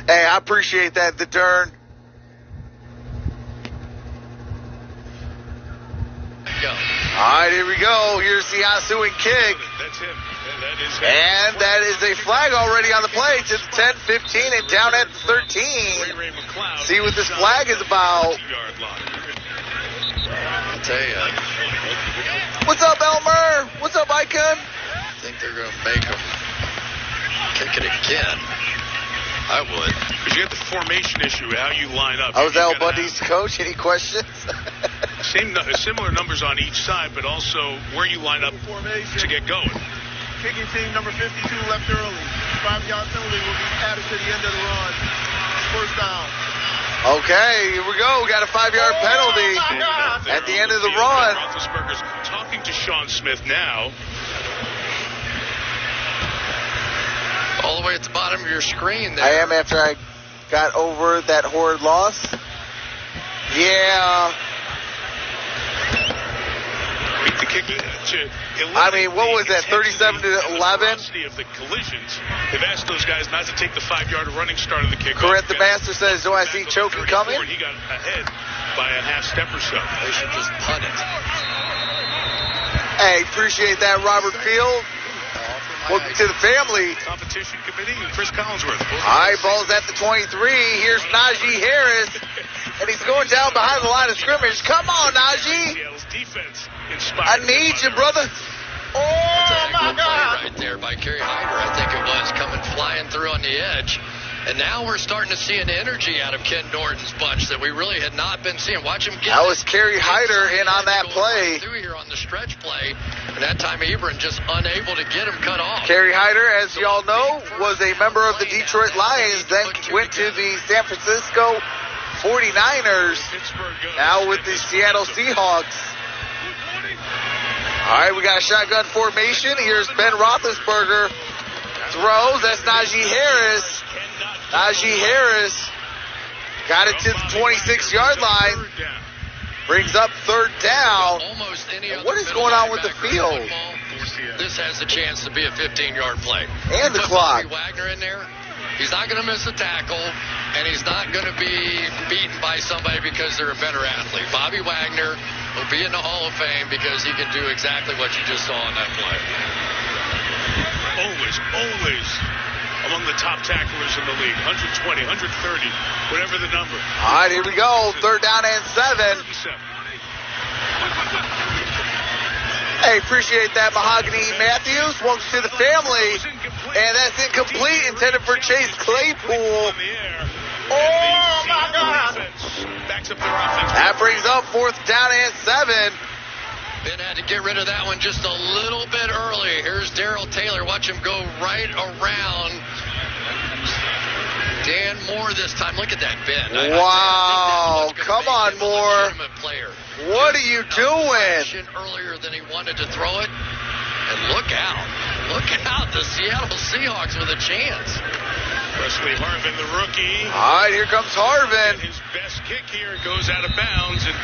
Speaker 3: Hey, I appreciate that, the Dern.
Speaker 2: Go.
Speaker 3: All right, here we go. Here's the Asuing kick.
Speaker 1: That's him. That is him.
Speaker 3: And that is a flag already on the play to the 10, 15, and down at 13. See what this flag is about.
Speaker 2: I'll tell you.
Speaker 3: What's up, Elmer? What's up, Icon?
Speaker 2: I think they're going to make him kick it again. I would.
Speaker 1: Because you got the formation issue, how you line up.
Speaker 3: I was Al Bundy's coach. Any questions?
Speaker 1: Similar numbers on each side, but also where you line up to get going.
Speaker 4: Kicking team number 52 left early. 5-yard penalty will be added to the end of the run. First down.
Speaker 3: Okay, here we go. We got a 5-yard penalty at the end of the run.
Speaker 1: Roethlisberger's talking to Sean Smith now.
Speaker 2: All the way at the bottom of your screen there.
Speaker 3: I am after I got over that horrid loss. Yeah.
Speaker 1: The kicking
Speaker 3: I mean, what was that, 37-11?
Speaker 1: Of the collisions. They've asked those guys not to take the 5-yard running start of the kickoff.
Speaker 3: Correct, the master says, do I see choking coming?
Speaker 1: He got ahead by a half step or so.
Speaker 2: They should just punt it.
Speaker 3: Hey, appreciate that, Robert Field. Welcome to the family.
Speaker 1: Competition committee and Chris Collinsworth.
Speaker 3: All right, ball's at the 23. Here's Najee Harris. And he's going down behind the line of scrimmage. Come on, Najee.
Speaker 1: Seattle's defense
Speaker 3: I
Speaker 1: inspired.
Speaker 3: need you, brother. Oh, my God.
Speaker 2: Right there by Kerry Hyder, I think it was, coming flying through on the edge. And now we're starting to see an energy out of Ken Norton's bunch that we really had not been seeing. Watch him get.
Speaker 3: That was Kerry Hyder in on that play.
Speaker 2: Through here on the stretch play, and that time Ebron just unable to get him cut off.
Speaker 3: Kerry Hyder, as y'all know, was a member of the Detroit Lions, then went to the San Francisco 49ers, now with the Seattle Seahawks. All right, we got a shotgun formation. Here's Ben Roethlisberger. Throws. That's Najee Harris. Najee Harris got it to the 26-yard line. Brings up third down. And what is going on with the field?
Speaker 2: This has a chance to be a 15-yard play.
Speaker 3: And the clock.
Speaker 2: Bobby Wagner in there. He's not going to miss a tackle, and he's not going to be beaten by somebody because they're a better athlete. Bobby Wagner will be in the Hall of Fame because he can do exactly what you just saw in that play.
Speaker 1: Always among the top tacklers in the league. 120, 130, whatever the number.
Speaker 3: All right, here we go. Third down and 7. Hey, appreciate that, Mahogany Matthews. Welcome to the family. And that's incomplete, intended for Chase Claypool. Oh, my God. That brings up fourth down and 7.
Speaker 2: Ben had to get rid of that one just a little bit early. Here's Darrell Taylor. Watch him go right around Dan Moore this time. Look at that, Ben.
Speaker 3: Wow. Come on, Moore. What are you doing?
Speaker 2: Earlier than he wanted to throw it. And look out. Look out. The Seattle Seahawks with a chance.
Speaker 1: Wesley Harvin, the rookie.
Speaker 3: All right, here comes Harvin.
Speaker 1: His best kick here goes out of bounds, and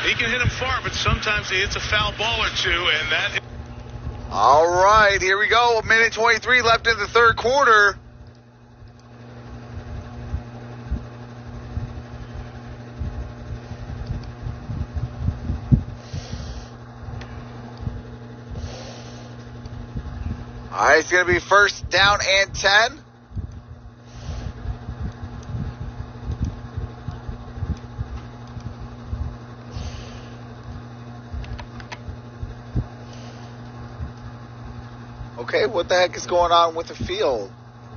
Speaker 1: he can hit him far, but sometimes he hits a foul ball or two, and that.
Speaker 3: All right, here we go. 1:23 left in the third quarter. All right, it's going to be first down and 10. Okay, what the heck is going on with the field?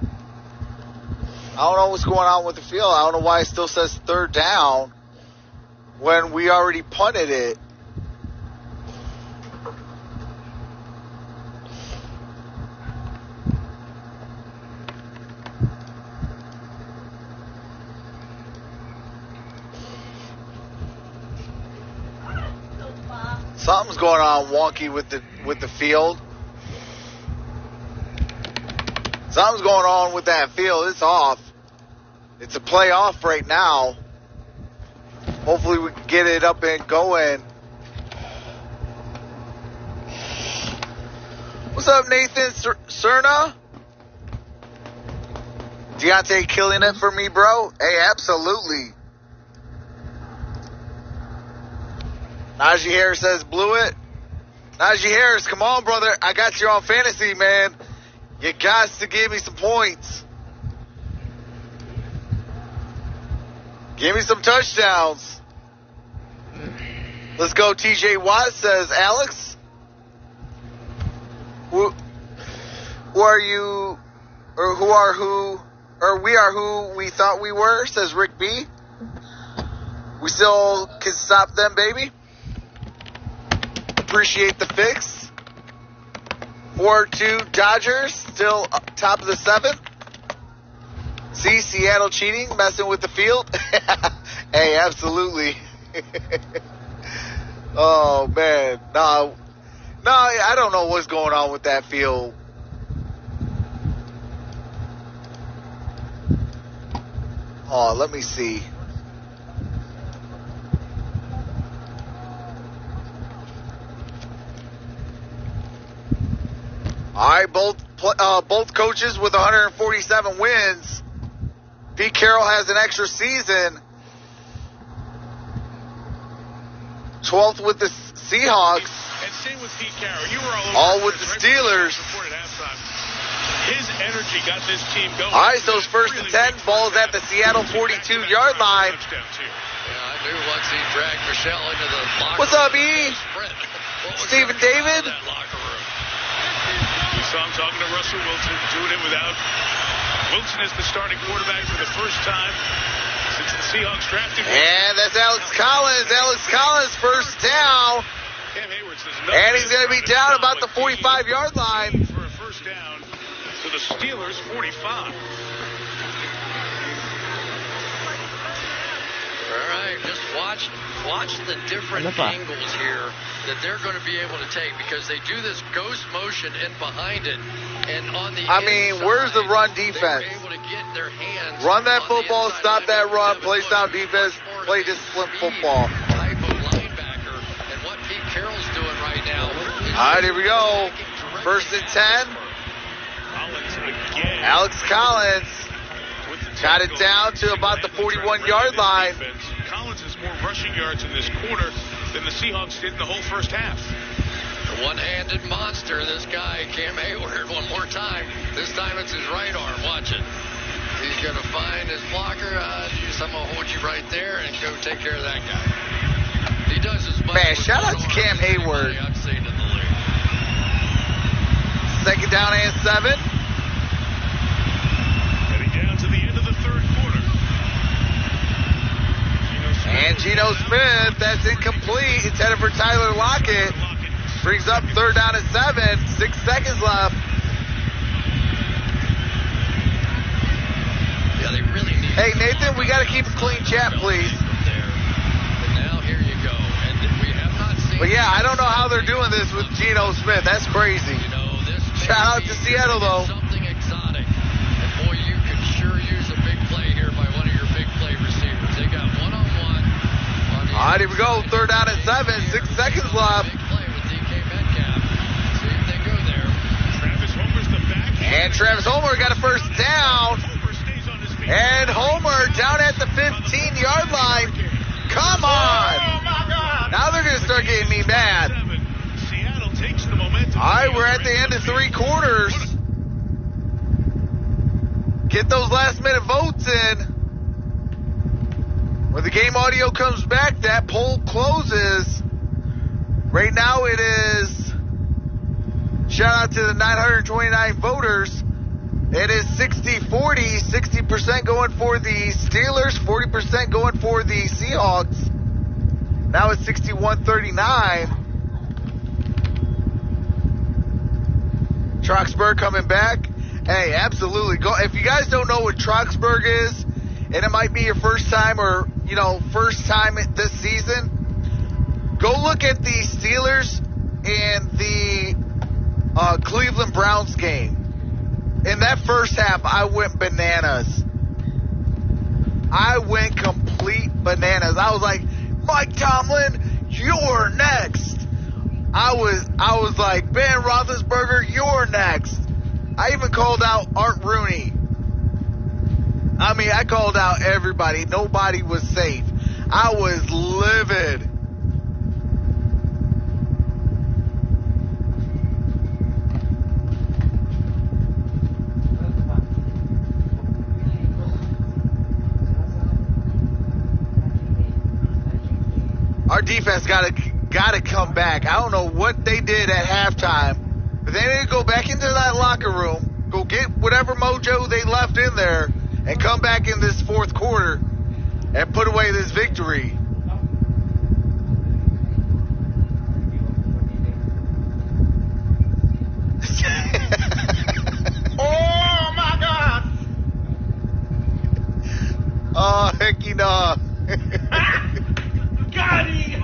Speaker 3: I don't know what's going on with the field. I don't know why it still says third down when we already punted it. Something's going on wonky with the field. Something's going on with that field. It's off. It's a play off right now. Hopefully we can get it up and going. What's up, Nathan Cerna? Deontay killing it for me, bro? Hey, absolutely. Najee Harris says blew it. Najee Harris, come on, brother. I got you on fantasy, man. You got to give me some points. Give me some touchdowns. Let's go. TJ Watt says, Alex, who are you, or we are who we thought we were, says Rick B. We still can stop them, baby. Appreciate the fix. 4-2 Dodgers, still top of the 7th. See, Seattle cheating, messing with the field. Hey, absolutely. Oh, man. No, I don't know what's going on with that field. Oh, let me see. All right, both coaches with 147 wins. Pete Carroll has an extra season. 12th with the Seahawks.
Speaker 1: And same with Pete Carroll. You were
Speaker 3: all with the Steelers.
Speaker 1: His energy got this team going.
Speaker 3: All right, so it's first and 10. Ball's at the Seattle 42-yard line.
Speaker 2: Yeah, I knew once he dragged Michelle into the locker
Speaker 3: What's up,
Speaker 2: room.
Speaker 3: E?
Speaker 2: What was
Speaker 3: Stephen
Speaker 2: going on
Speaker 3: David?
Speaker 2: in that locker room?
Speaker 1: We saw him talking to Russell Wilson, doing it without Wilson as the starting quarterback for the first time since the Seahawks drafted.
Speaker 3: And that's Alex Collins. Alex Collins, first down.
Speaker 1: Cam Hayward says
Speaker 3: And he's going to be down about the 45-yard line.
Speaker 1: For a first down to the Steelers' 45.
Speaker 2: All right, just watch the different angles here that they're going to be able to take because they do this ghost motion in behind it. And on the inside,
Speaker 3: where's the run defense?
Speaker 2: they were able to get their hands
Speaker 3: Run that
Speaker 2: on the
Speaker 3: football,
Speaker 2: inside
Speaker 3: stop that
Speaker 2: line
Speaker 3: run,
Speaker 2: over
Speaker 3: play
Speaker 2: Devin
Speaker 3: sound
Speaker 2: Bush.
Speaker 3: defense,
Speaker 2: Much more
Speaker 3: play
Speaker 2: of a
Speaker 3: disciplined
Speaker 2: speed
Speaker 3: football.
Speaker 2: Type of linebacker, and what Pete Carroll's doing right now.
Speaker 3: All right, here we go. First and 10.
Speaker 1: Collins again.
Speaker 3: Alex Collins
Speaker 1: With the
Speaker 3: got it
Speaker 1: tackle.
Speaker 3: down to about the 41-yard line.
Speaker 1: Collins has more rushing yards in this quarter than the Seahawks did in the whole first half.
Speaker 2: The one-handed monster, this guy, Cam Hayward, one more time. This time it's his right arm. Watch it. He's going to find his blocker. I'm going to hold you right there and go take care of that guy. He does as much.
Speaker 3: Man,
Speaker 2: with
Speaker 3: shout
Speaker 2: one
Speaker 3: out to
Speaker 2: arm
Speaker 3: Cam
Speaker 2: as anybody
Speaker 3: Hayward.
Speaker 2: I've seen in the league.
Speaker 3: Second down and 7.
Speaker 1: Heading down to the end of the third quarter.
Speaker 3: And Geno Smith, that's incomplete. It's headed for Tyler Lockett. Brings up third down and 7. 6 seconds left.
Speaker 2: Yeah, they really need.
Speaker 3: Hey, Nathan, we got to keep a clean chat, please.
Speaker 2: And now here you go. And we have not seen.
Speaker 3: But yeah, I don't know how they're doing this with Geno Smith. That's crazy.
Speaker 2: You know, this
Speaker 3: Shout out to Seattle, though.
Speaker 2: Something exotic. And boy, you could sure use a big play here by one of your big play receivers. They got one-on-one.
Speaker 3: All right, here we go. Third down and 7. 6 seconds left.
Speaker 2: Big play with DK Metcalf. See if they go there.
Speaker 1: Travis Homer's the back.
Speaker 3: And Travis Homer got a first down.
Speaker 1: Homer stays on his feet.
Speaker 3: And Homer down at the 15-yard line. Come on.
Speaker 4: Oh, my God.
Speaker 3: Now they're going to start getting me mad.
Speaker 1: Seattle takes the momentum.
Speaker 3: All right, we're at the end of 3 quarters. Get those last-minute votes in. When the game audio comes back, that poll closes. Right now it is, shout out to the 929 voters, it is 60-40, 60% going for the Steelers, 40% going for the Seahawks. Now it's 61-39. Troxburg coming back. Hey, absolutely. Go. If you guys don't know what Troxburg is, and it might be your first time or, first time this season, go look at the Steelers and the Cleveland Browns game. In that first half, I went bananas. I went complete bananas. I was like, Mike Tomlin, you're next. I was like, Ben Roethlisberger, you're next. I even called out Art Rooney. I mean, I called out everybody. Nobody was safe. I was livid. Our defense gotta come back. I don't know what they did at halftime, but they need to go back into that locker room, go get whatever mojo they left in there, and come back in this fourth quarter and put away this victory.
Speaker 4: Oh, my God.
Speaker 3: Oh, hecky nah.
Speaker 4: Got him.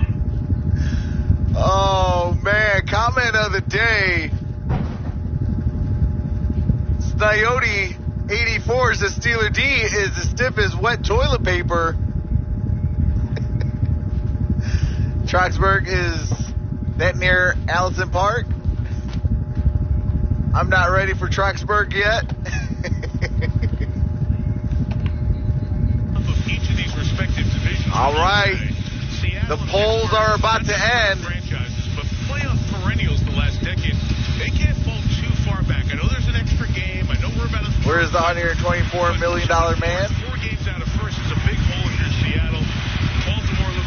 Speaker 3: Oh, man. Comment of the day. Sniote 84 is the Steeler D is as stiff as wet toilet paper. Troxburg is that near Allison Park. I'm not ready for Troxburg yet.
Speaker 1: Of each of these respective divisions.
Speaker 3: All right. The polls are about to end.
Speaker 1: Franchises, but playoff perennials the last decade, they can't fall too far back. I know there's an extra game. I know we're about a
Speaker 3: Where's the $124 million man?
Speaker 1: 4 games out of first is a big hole if you're Seattle. Baltimore looks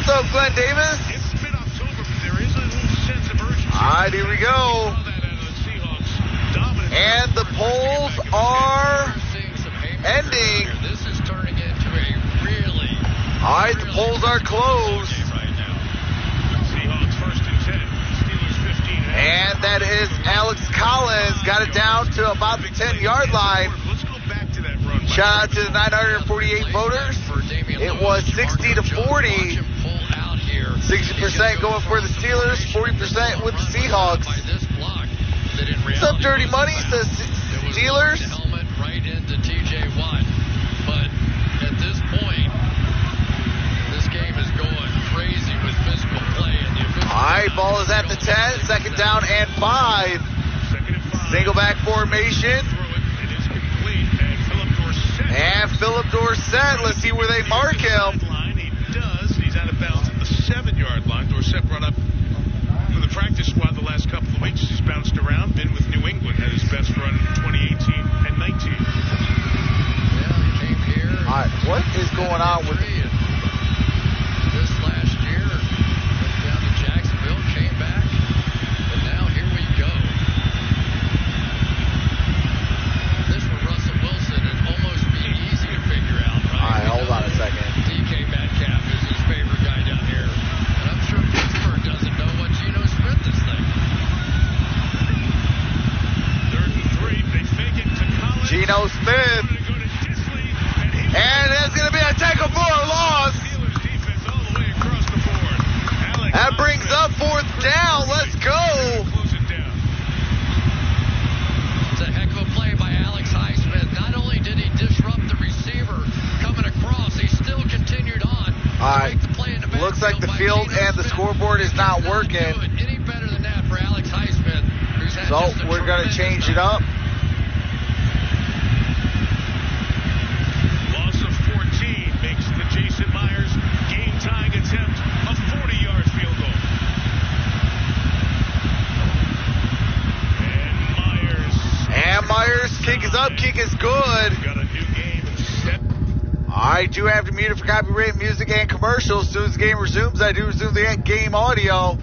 Speaker 3: What's up, Glenn Davis?
Speaker 1: It's mid-October, but there is a little sense of urgency.
Speaker 3: All right, here we go. And the polls are ending.
Speaker 2: This is turning into a really...
Speaker 3: All right, the polls are closed.
Speaker 1: Seahawks first and 10. Steelers 15.
Speaker 3: And that is Alex Collins. Got it down to about the 10-yard line.
Speaker 1: Let's go back to that run.
Speaker 3: Shout out to the 948 voters. It was 60-40. 60% going for the Steelers, 40% with the Seahawks. What's up, Dirty Money? Says Steelers.
Speaker 2: Helmet right into TJ Watt. But at this point, this game is going crazy with physical play.
Speaker 3: All right, ball is at the 10. Second down and 5. Single back formation. And Philip Dorsett. Let's see where they mark him.
Speaker 1: He does. He's out of bounds at the 7-yard line. Dorsett brought up from the practice squad the last couple of weeks. He's bounced around. Been with New England. Had his best run in 2018 and 19.
Speaker 2: Yeah, he came here.
Speaker 3: All right, what is going on with
Speaker 2: this last year? Went down to Jacksonville, came back, and now here we go. This for Russell Wilson would almost be easy to figure out, right?
Speaker 3: All right, hold on a second.
Speaker 2: DK Metcalf is his favorite guy down here. And I'm sure Pittsburgh doesn't know what Geno Smith is thinking.
Speaker 1: 3rd and 3. They fake it to Collins.
Speaker 3: Geno Smith. And there's going to be a tackle for a loss. That brings up 4th down. Let's go.
Speaker 2: It's a heck of a play by Alex Highsmith. Not only did he disrupt the receiver coming across, he still continued on.
Speaker 3: All right. Looks like the field and the scoreboard is not working.
Speaker 2: Any better than that for Alex Highsmith, who's had
Speaker 3: So
Speaker 2: just a
Speaker 3: we're going to change it
Speaker 2: tremendous
Speaker 3: up.
Speaker 1: Loss of 14 makes the Jason Myers game-tying attempt a 40-yard field goal. And
Speaker 3: Myers' kick is up. Kick is good.
Speaker 1: got a new game set.
Speaker 3: I do have to mute it for copyright music and commercials. As soon as the game resumes, I do resume the game audio.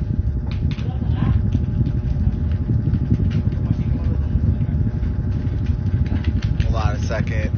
Speaker 3: Hold on a second.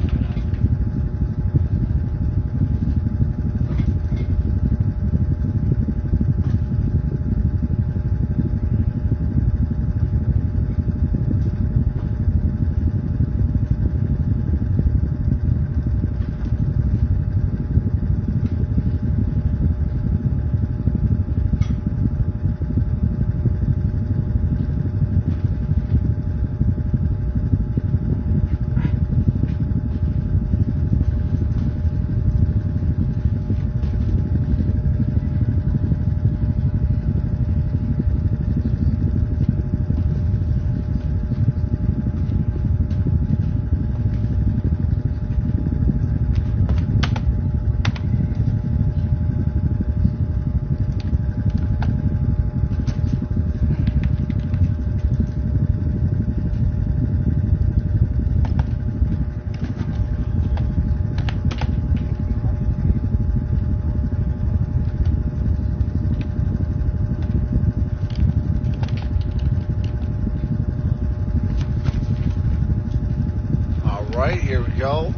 Speaker 3: Right, here we go.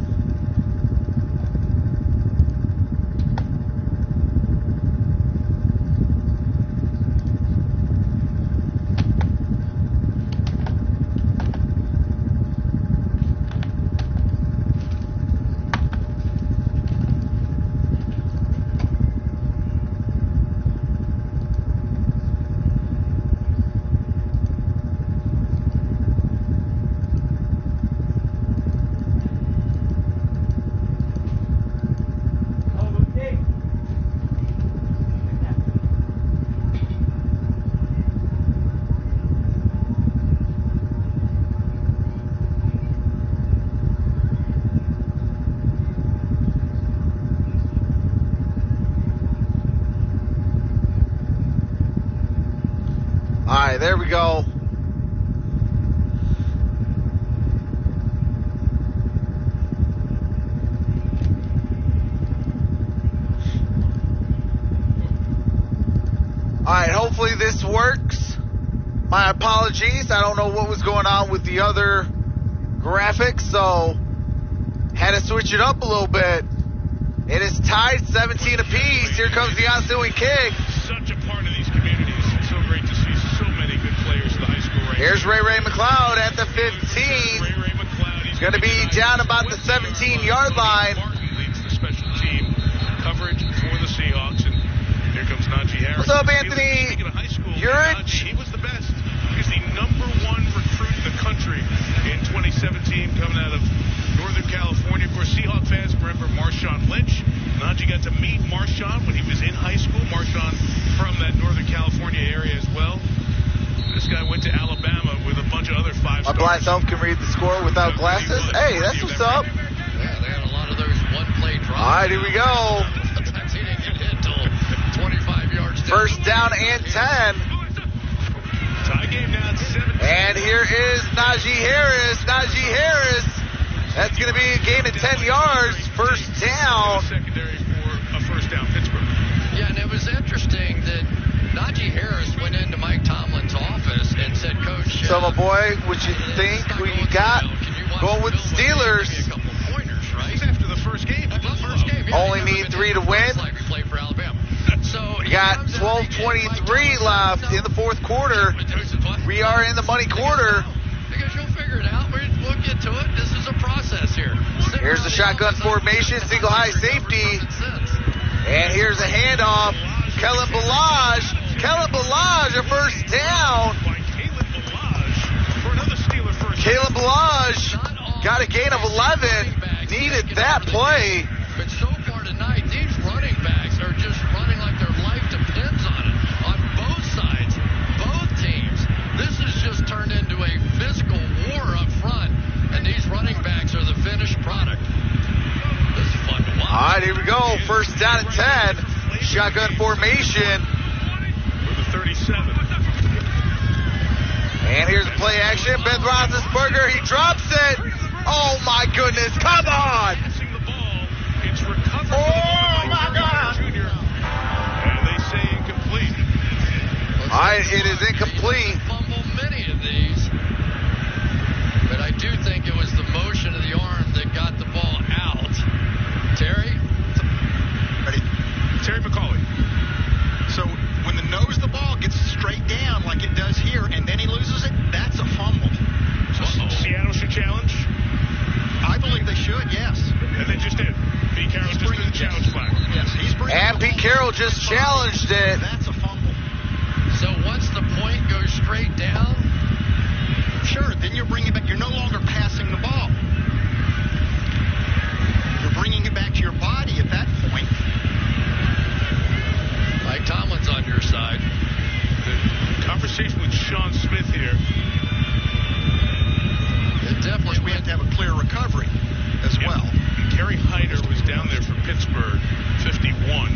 Speaker 3: All right, there we go. hopefully this works. My apologies. I don't know what was going on with the other graphics, so had to switch it up a little bit. It is tied 17 apiece. Here comes the ensuing kick.
Speaker 1: Such a part of these communities. It's so great to see so many good players in the high school ranks.
Speaker 3: Here's Ray McLeod at the 15.
Speaker 1: Ray McLeod. He's
Speaker 3: going to be down about the 17-yard line.
Speaker 1: Martin leads the special team coverage for the Seahawks. And here comes Najee Harris.
Speaker 3: What's up, Anthony?
Speaker 1: Speaking of high school,
Speaker 3: Najee,
Speaker 1: he was the best. He was the #1 recruit in the country in 2017 coming out of Northern California. Of course, Seahawk fans remember Marshawn Lynch. Najee got to meet Marshawn when he was in high school. Marshawn from that Northern California area as well. This guy went to Alabama with a bunch of other 5-stars.
Speaker 3: My blind self can read the score without glasses. Hey, that's what's up.
Speaker 2: Yeah, they had a lot of those one-play drives.
Speaker 3: All right, here we go.
Speaker 2: He didn't get hit until 25 yards.
Speaker 3: First down and 10.
Speaker 1: Tie game now at 17.
Speaker 3: And here is Najee Harris. Najee Harris. That's going to be a gain of 10 yards. First down.
Speaker 1: Secondary for a first down, Pittsburgh.
Speaker 2: Yeah, and it was interesting that Najee Harris went into Mike Tomlin's office and said, Coach,
Speaker 3: so, my boy, what you think? Who you got? Going with the Steelers.
Speaker 2: Give me a couple pointers, right?
Speaker 1: This is after the first game.
Speaker 2: After the first game, yeah,
Speaker 3: Only need 3 to win.
Speaker 2: Like we played for Alabama. So
Speaker 3: We got 12:23 left in the fourth quarter. We are in the money quarter.
Speaker 2: Because you'll figure it out. We'll get to it. This is a process here.
Speaker 3: Here's the shotgun formation, single high safety. And here's a handoff. Kellen Balaj. A first down. Kalen Balaj got a gain of 11. Needed that play.
Speaker 2: But so far tonight, these running backs are just running like their life depends on it. On both sides, both teams. This has just turned into a physical war up front. And these running backs are the finished product. This is fun to watch.
Speaker 3: All right, here we go. First down at 10. Shotgun formation.
Speaker 1: For the 37.
Speaker 3: And here's the play action. Ben Roethlisberger, he drops it. Oh, my goodness. Come on.
Speaker 1: Passing the ball. It's recovered.
Speaker 3: Oh, my God.
Speaker 1: Jr. And they say incomplete.
Speaker 3: All right, it is incomplete.
Speaker 2: Fumble many of these. But I do think it was the motion of the arm that got the ball out. Terry?
Speaker 9: Ready?
Speaker 1: Terry McCauley.
Speaker 9: So when the nose of the ball gets straight down like it does here, and then he loses it, that's a fumble.
Speaker 1: So Seattle should challenge.
Speaker 9: I believe they should, yes.
Speaker 1: And they just did. Pete Carroll just did the challenge flag.
Speaker 9: Yes, he's bringing
Speaker 3: And
Speaker 9: the
Speaker 3: Pete
Speaker 9: ball
Speaker 3: Carroll
Speaker 9: back.
Speaker 3: just challenged it.
Speaker 9: That's a fumble.
Speaker 2: So once the point goes straight down,
Speaker 9: Sure, then you're bringing it back. You're no longer passing the ball. You're bringing it back to your body at that point.
Speaker 2: Mike Tomlin's on your side.
Speaker 1: The conversation with Sean Smith here.
Speaker 2: It definitely
Speaker 9: We have to have a clear recovery as well.
Speaker 1: And Kerry Hyder was down there for Pittsburgh, 51.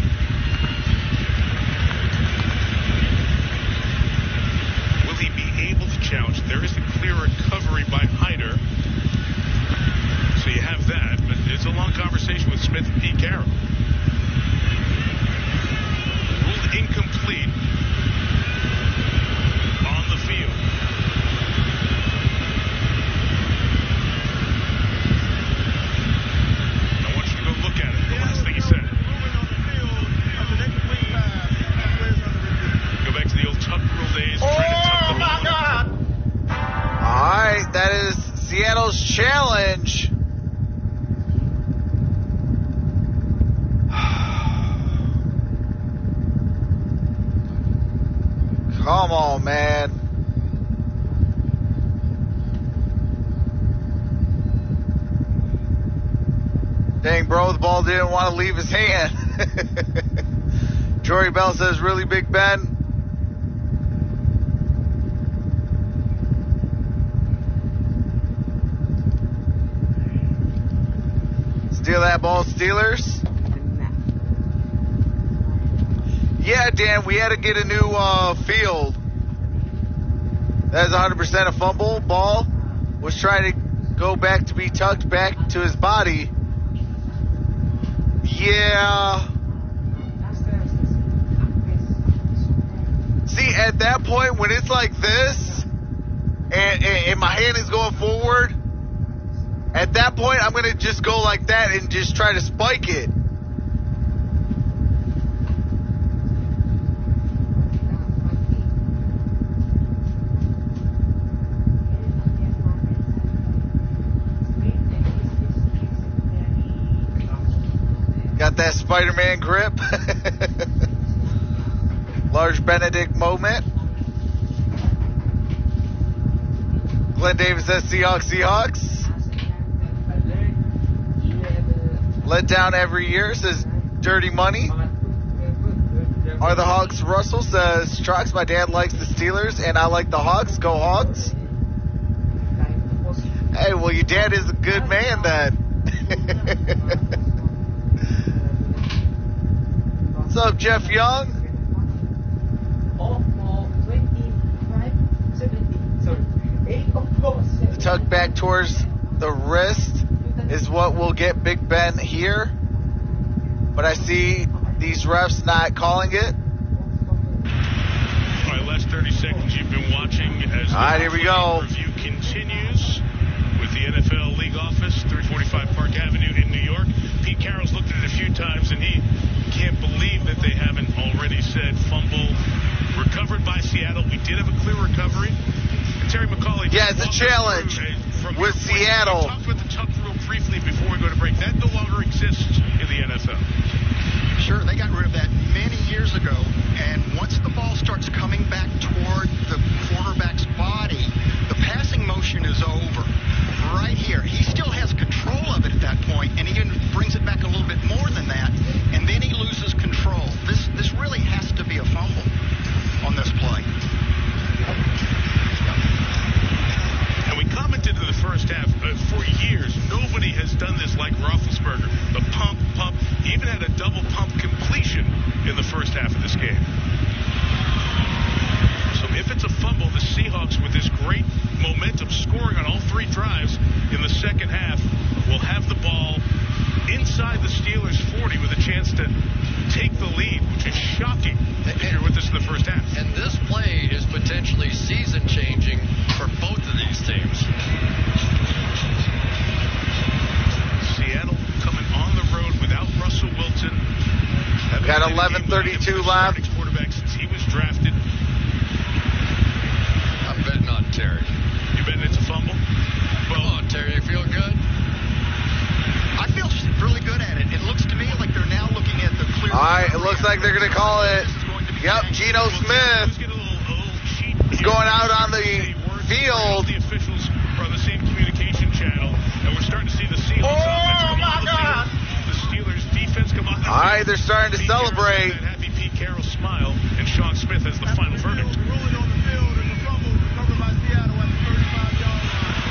Speaker 1: Will he be able to challenge? There is a clear recovery by Hyder. So you have that. But it's a long conversation with Smith and Pete Carroll. Ruled incomplete on the field. I want you to go look at it. The last thing he said. Go back to the old tuck rule days.
Speaker 3: Oh, my God. All right, that is Seattle's challenge. Come on, man. Dang, bro, the ball didn't want to leave his hand. Jory Bell says, really, Big Ben? Steal that ball, Steelers. Yeah, Dan, we had to get a new field. That is 100% a fumble. Ball was trying to go back to be tucked back to his body. Yeah. See, at that point, when it's like this, and my hand is going forward, at that point, I'm going to just go like that and just try to spike it. Got that Spider-Man grip. Large Benedict moment. Glenn Davis says Seahawks. Let down every year, says Dirty Money. Are the Hawks? Russell says, Trucks, my dad likes the Steelers and I like the Hawks. Go Hawks. Hey, well, your dad is a good man then. What's up, Jeff Young? The tuck back towards the wrist is what will get Big Ben here. But I see these refs not calling it.
Speaker 1: All right, last 30 seconds you've been watching as
Speaker 3: all right, here we go.
Speaker 1: Review continues with the NFL League Office, 345 Park Avenue in New York. Pete Carroll's looked at it a few times, and he can't believe that they haven't already said fumble recovered by Seattle. We did have a clear recovery. And Terry McCauley.
Speaker 3: Yeah, it's a challenge with Seattle.
Speaker 1: We talked about the tuck rule briefly before we go to break. That no longer exists in the NFL.
Speaker 9: Sure, they got rid of that many years ago, and once the ball starts coming back toward the quarterback's body, the passing motion is over. Right here, he still has control of it at that point, and he even brings it back a little bit more than that, and then he loses control. This really has to be a fumble on this play.
Speaker 1: And we commented in the first half, for years, nobody has done this like Roethlisberger. The pump. He even had a double pump completion in the first half of this game. So if it's a fumble, the Seahawks, with this great momentum scoring on all three drives in the second half, will have the ball inside the Steelers' 40 with a chance to take the lead, which is shocking if you're with us in the first half.
Speaker 2: And this play is potentially season-changing for both of these teams.
Speaker 1: Seattle coming on the road without Russell Wilson.
Speaker 3: Got 11:32 left.
Speaker 1: Quarterback since he was drafted.
Speaker 2: I'm betting on Terry.
Speaker 1: You betting it's a fumble?
Speaker 2: Well, come on, Terry, you feel good?
Speaker 9: I feel really good at it. It looks to me like they're now looking at the clear.
Speaker 3: All right, it looks like they're going to call it. Yep, Geno Smith is going out on the field.
Speaker 1: The officials are on the same communication channel, and we're starting to see the Seahawks offense come on the field. The Steelers defense come on the field.
Speaker 3: All right, they're starting to celebrate.
Speaker 1: That happy Pete Carroll smile, and Sean Smith has the final verdict.
Speaker 4: Rolling on the field, and the fumble recovered by Seattle at the 35-yard line.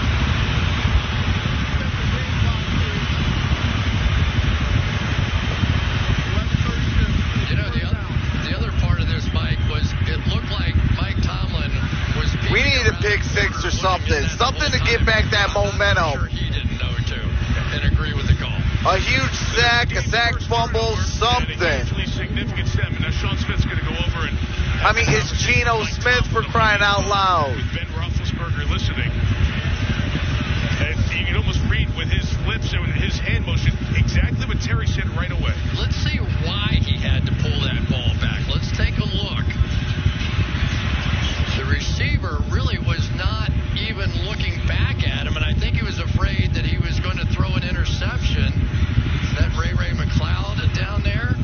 Speaker 2: You know, the other part of this, Mike, was it looked like Mike Tomlin was...
Speaker 3: We need a pick six or something. Something to get back that momentum.
Speaker 2: He didn't know to, and agree with the call.
Speaker 3: A huge sack, a sack fumble, something.
Speaker 1: Significant step. Now Sean Smith's going to go over and...
Speaker 3: I mean, it's Geno Smith for crying out loud.
Speaker 1: With Ben Roethlisberger listening. And you can almost read with his lips and his hand motion exactly what Terry said right away.
Speaker 2: Let's see why he had to pull that ball back. Let's take a look. The receiver really was not even looking back at him, and I think he was afraid that he was going to throw an interception. That Ray McLeod down there?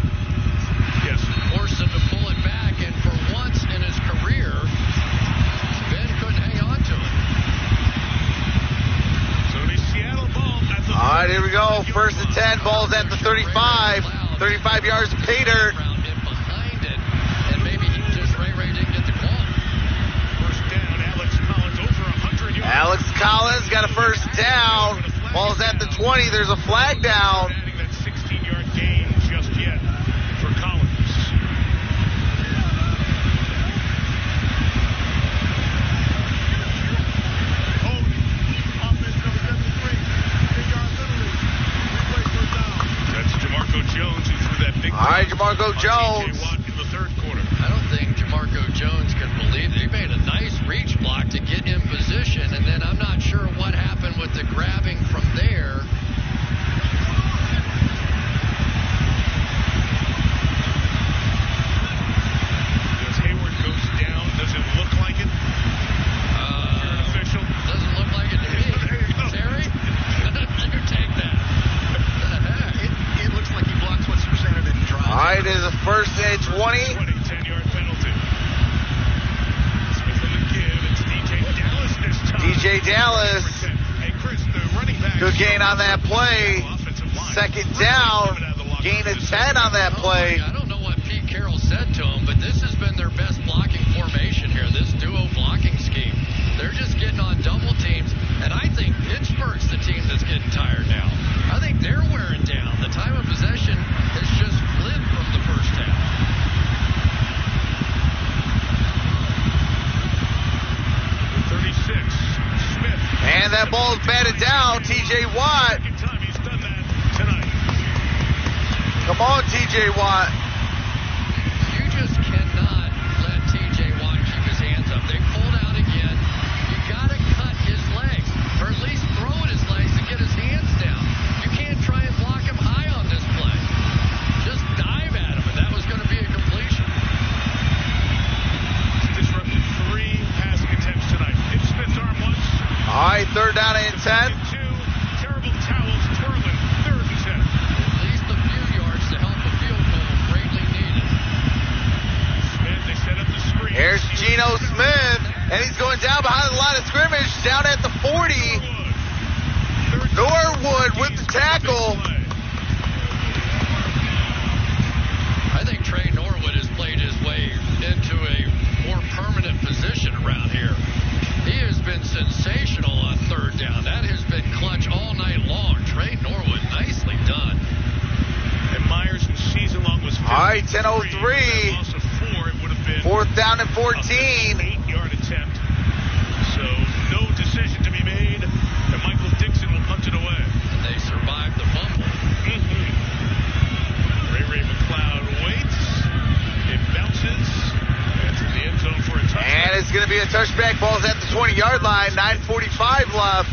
Speaker 1: Yes.
Speaker 2: Forced him to pull it back, and for once in his career, Ben couldn't hang on to it.
Speaker 1: So the Seattle ball at the...
Speaker 3: All right, here we go. First and 10, ball's at the 35. 35 yards of pay dirt.
Speaker 2: Behind it, and maybe Ray didn't get the call.
Speaker 1: First down, Alex Collins over 100 yards.
Speaker 3: Alex Collins got a first down. Ball's at the 20. There's a flag down.
Speaker 1: Adding that 16-yard gain just yet for Collins. That's DeMarco Jones who threw that big...
Speaker 3: All right, DeMarco Jones.
Speaker 1: in the third quarter.
Speaker 2: I don't think DeMarco Jones believe they made a nice reach block to get in position, and then I'm not sure what happened with the grabbing from there.
Speaker 1: As Hayward goes down, does it look like it? You're an official.
Speaker 2: Doesn't look like it to me.
Speaker 1: There you go.
Speaker 2: Terry? You take that.
Speaker 9: It looks like he blocks what's presented and drives.
Speaker 3: All right, it is a first and 20.
Speaker 1: 10-yard penalty. Smith in the give. It's DJ Dallas this time.
Speaker 3: DJ Dallas.
Speaker 1: Hey, Chris, the running back.
Speaker 3: Good gain on that play. Second down. Gain of 10 on that play.
Speaker 2: I don't know what Pete Carroll said to him, but this has been their best blocking formation here, this duo blocking scheme. They're just getting on double teams, and I think Pittsburgh's the team that's getting tired now. I think they're wearing down. The time of possession has just flipped from the first half.
Speaker 1: 36. Smith.
Speaker 3: And that ball is batted down. TJ Watt.
Speaker 1: Second time he's done that tonight.
Speaker 3: Come on, TJ Watt.
Speaker 2: You just cannot let TJ Watt keep his hands up. They pulled out again. You got to cut his legs, or at least throw at his legs to get his hands down. You can't try and block him high on this play. Just dive at him, and that was going to be a completion.
Speaker 1: Disrupted 3 passing attempts tonight. Hit Smith's arm once.
Speaker 3: All right, third down and 10.
Speaker 1: 2. Terrible towels twirling. 3rd and 10.
Speaker 2: At least a few yards to help the field goal greatly needed.
Speaker 1: Smith, they set up the screen.
Speaker 3: Here's Geno Smith, and he's going down behind the line of scrimmage, down at the 40. Norwood with the tackle.
Speaker 2: I think Trey Norwood has played his way into a more permanent position around here. He has been sensational on third down. That has been clutch all night long. Trey Norwood, nicely done.
Speaker 1: And Myers, whose season long was 53.
Speaker 3: All right, 10:03.
Speaker 1: Loss of 4, it would have been
Speaker 3: 4th down and 14.
Speaker 1: an 8-yard attempt. So no decision to be made, and Michael Dixon will punt it away.
Speaker 2: And they survived the fumble.
Speaker 1: Ray McLeod waits. It bounces. And to the end zone for a touchdown.
Speaker 3: And it's going to be a touchback. Ball's at the 20-yard line. 9:45 left.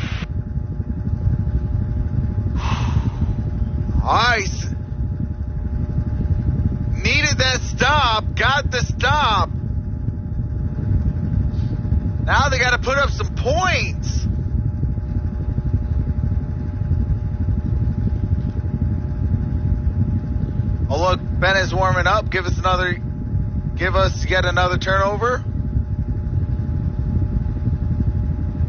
Speaker 3: All right. Needed that stop. Got the stop. Now they got to put up some points. Oh, look, Ben is warming up. Give us yet another turnover.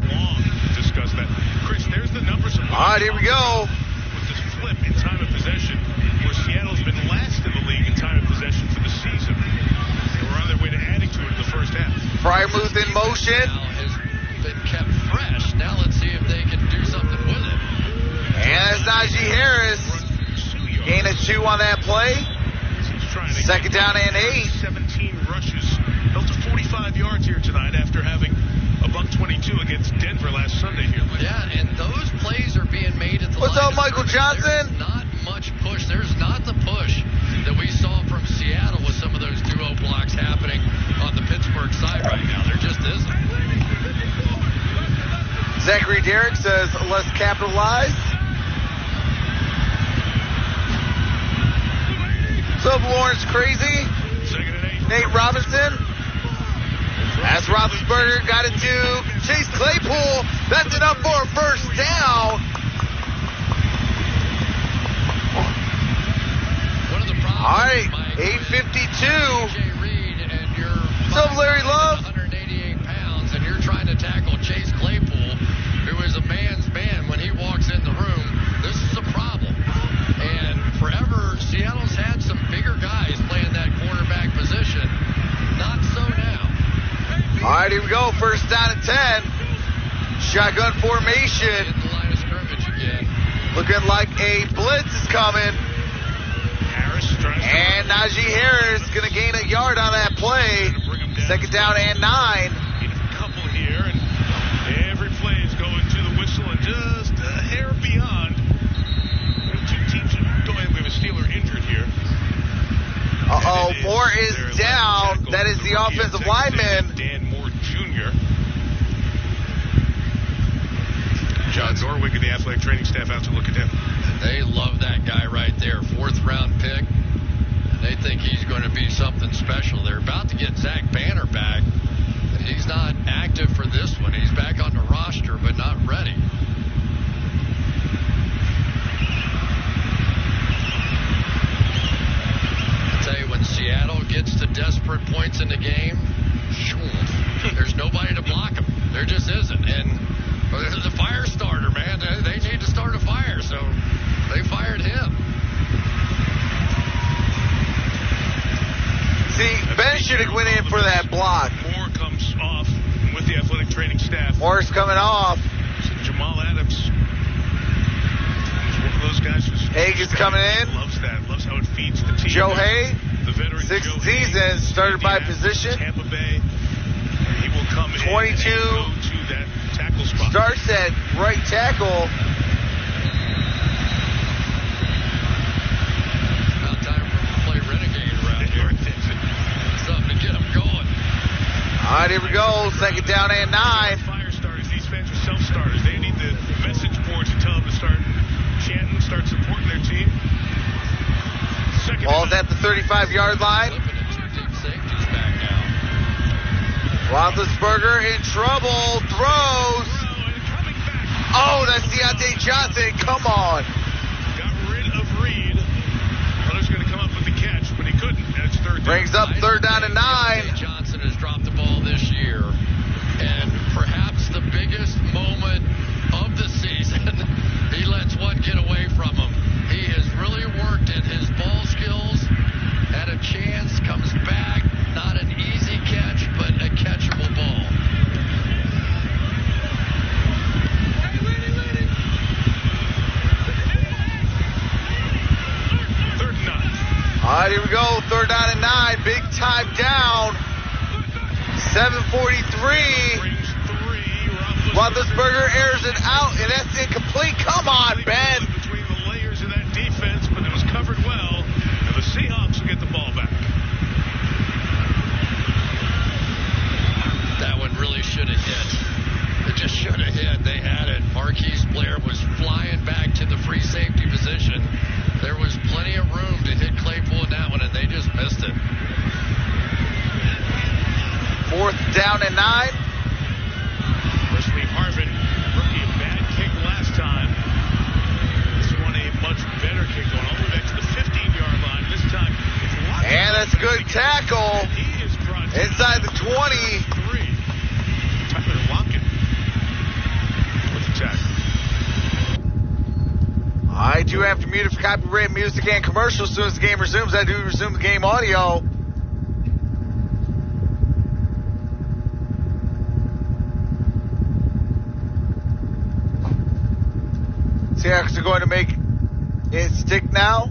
Speaker 1: Long to discuss that. Chris, there's the numbers. All
Speaker 3: right, here we go.
Speaker 1: With this flip in time of possession, where Seattle's been last in the league in time of possession for the season. They were on their way to adding to it in the first half.
Speaker 3: Frymuth in motion.
Speaker 2: Now has been kept fresh. Now let's see if they can do something with it.
Speaker 3: And that's Najee Harris. Gain of 2 on that play. Second down and 8.
Speaker 1: 17 rushes. Held to 45 yards here tonight after having a $122 against Denver last Sunday here.
Speaker 2: Yeah, and those plays are being made at the
Speaker 3: What's
Speaker 2: line
Speaker 3: up,
Speaker 2: of
Speaker 3: Michael
Speaker 2: scrimmage.
Speaker 3: Johnson?
Speaker 2: There's not much push. There's not the push that we saw from Seattle with some of those duo blocks happening on the Pittsburgh side right now. There just isn't.
Speaker 3: Zachary Derrick says, let's capitalize. What's up, Lawrence Crazy? Nate Robinson. That's Roethlisberger. Got it to Chase Claypool. That's enough for a first down.
Speaker 2: One of the problems,
Speaker 3: All right,
Speaker 2: Mike,
Speaker 3: 8:52.
Speaker 2: Jay Reed, and you're
Speaker 3: What's up, Larry Love?
Speaker 2: 188 pounds, and you're trying to tackle Chase Claypool, who is a man's man when he walks in the room. This is a problem. And forever, Seattle's had some bigger guys playing that cornerback position. Not so now.
Speaker 3: All right, here we go. First down and 10. Shotgun formation.
Speaker 2: In the line of scrimmage again.
Speaker 3: Looking like a blitz is coming.
Speaker 1: Harris tries to
Speaker 3: And Najee Harris going to gain a yard on that play. Second down and 9.
Speaker 1: Need a couple here, and every play is going to the whistle and just a hair beyond. Two teams don't have a Steeler injured here.
Speaker 3: Uh-oh, Moore is down. that is the offensive lineman.
Speaker 1: Dan Moore Jr. John Norwick and the athletic training staff out to look at him.
Speaker 2: They love that guy right there, 4th-round pick. And they think he's going to be something special. They're about to get Zach Banner back. And he's not active for this one. He's back on the roster, but not ready. I tell you, when Seattle gets to desperate points in the game, there's nobody to block them. There just isn't. And this is a fire starter, man. They need to start a fire, so they fired him.
Speaker 3: See, Ben should have went in for that block.
Speaker 1: Moore comes off with the athletic training staff.
Speaker 3: Moore's coming off.
Speaker 1: So Jamal Adams is one of those guys who's...
Speaker 3: Haig is coming in.
Speaker 1: Loves that. Loves how it feeds the team.
Speaker 3: Joe Hay,
Speaker 1: the veteran
Speaker 3: 6th season, started by position.
Speaker 1: Tampa Bay. He will come
Speaker 3: 22.
Speaker 1: in and go to that tackle spot.
Speaker 3: Starts at right tackle.
Speaker 2: About time for him to play Renegade around here. Something to get him going.
Speaker 3: All right, here we go. 2nd down and 9.
Speaker 1: Fire starters. These fans are self-starters. They need the message boards to tell them to start chanting, start supporting their team.
Speaker 3: Ball's at the 35-yard line.
Speaker 2: Flipping the 2 deep safeties back now.
Speaker 3: Roethlisberger in trouble. Throws. Oh, that's Deontay Johnson. Come on.
Speaker 1: Got rid of Reed. Hunter's going to come up with the catch, but he couldn't. That's 3rd down.
Speaker 3: Brings up 3rd down and 9.
Speaker 2: Johnson has dropped the ball this year. And perhaps the biggest moment of the season, he lets one get away from him. He has really worked at his ball skills. Had a chance, comes back. Not an easy catch, but a catchable ball.
Speaker 1: 3rd and 9.
Speaker 3: All right, here we go. 3rd down and 9. Big time down. 7:43. Roethlisberger airs it out, and that's incomplete. Come on, Ben.
Speaker 1: Between the layers of that defense, but it was covered well. And the Seahawks will get the ball back.
Speaker 2: That one really should have hit. It just should have hit. They had it. Marquise Blair was flying back to the free safety position. There was plenty of room to hit Claypool in that one, and they just missed it.
Speaker 3: 4th down and 9.
Speaker 1: Wesley Harvin, rookie, a bad kick last time. This one a much better kick going all the way back to the 15-yard line. This time,
Speaker 3: and that's a good tackle.
Speaker 1: He is brought
Speaker 3: Inside the 20.
Speaker 1: Tyler Lockett with the tackle.
Speaker 3: All right, you have to mute it for copyright music and commercials. As soon as the game resumes, I do resume the game audio. Seahawks are going to make it stick now.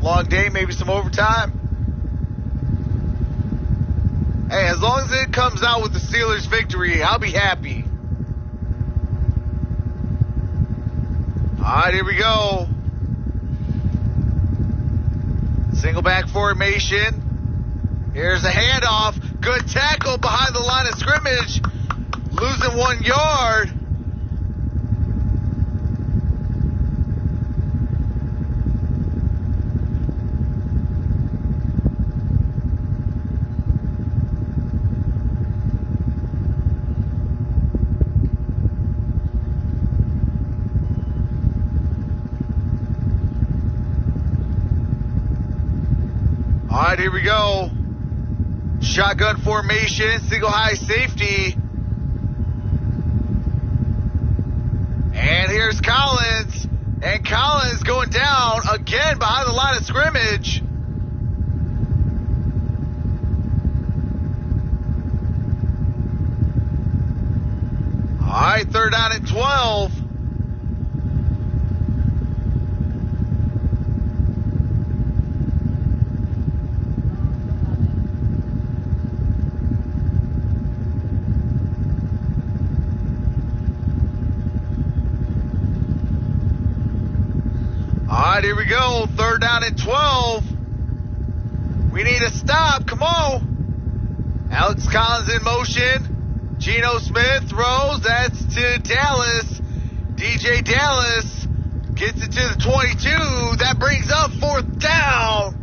Speaker 3: Long day, maybe some overtime. Hey, as long as it comes out with the Steelers' victory, I'll be happy. All right, here we go. Single back formation. Here's a handoff. Good tackle behind the line of scrimmage. Losing 1 yard. All right, here we go. Shotgun formation, single high safety. And here's Collins. And Collins going down again behind the line of scrimmage. All right, 3rd down and 12. All right, here we go. 3rd down and 12. We need a stop. Come on. Alex Collins in motion. Geno Smith throws. That's to Dallas. DJ Dallas gets it to the 22. That brings up 4th down.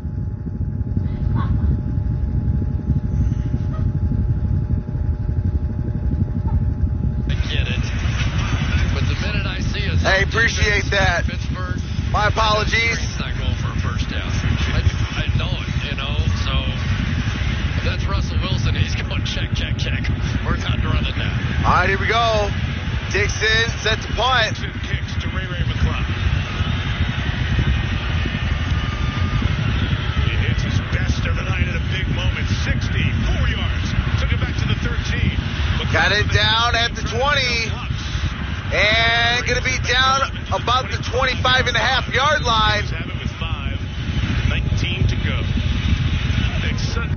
Speaker 3: Hey, appreciate that.
Speaker 2: Pittsburgh.
Speaker 3: My apologies.
Speaker 2: He's not going for a first down. I know it, so if that's Russell Wilson, he's going check. We're not running now.
Speaker 3: All right, here we go. Dixon set to punt.
Speaker 1: Dixon kicks to Ray McCloud. He hits his best of the night at a big moment. 64 yards. Took it back to the 13.
Speaker 3: Got it down at the 20. And going to be down about the 25.5-yard line.
Speaker 1: Have it with 5:19 to go. Next Sunday.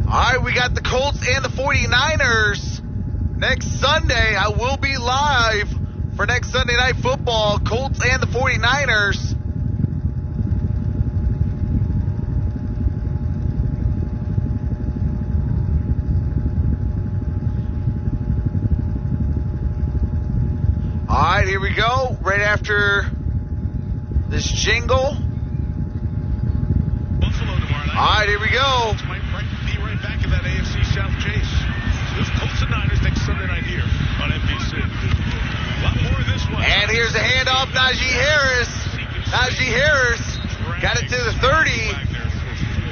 Speaker 3: All right, we got the Colts and the 49ers. Next Sunday, I will be live for next Sunday Night Football. Colts and the 49ers. All right, here we go. Right after this jingle.
Speaker 1: Buffalo tomorrow night.
Speaker 3: All right, here we go.
Speaker 1: Might be right back in that AFC South chase. Those Colts and Niners next Sunday night here on NBC. A lot more of this one.
Speaker 3: And here's a handoff, Najee Harris. Najee Harris got it to the 30.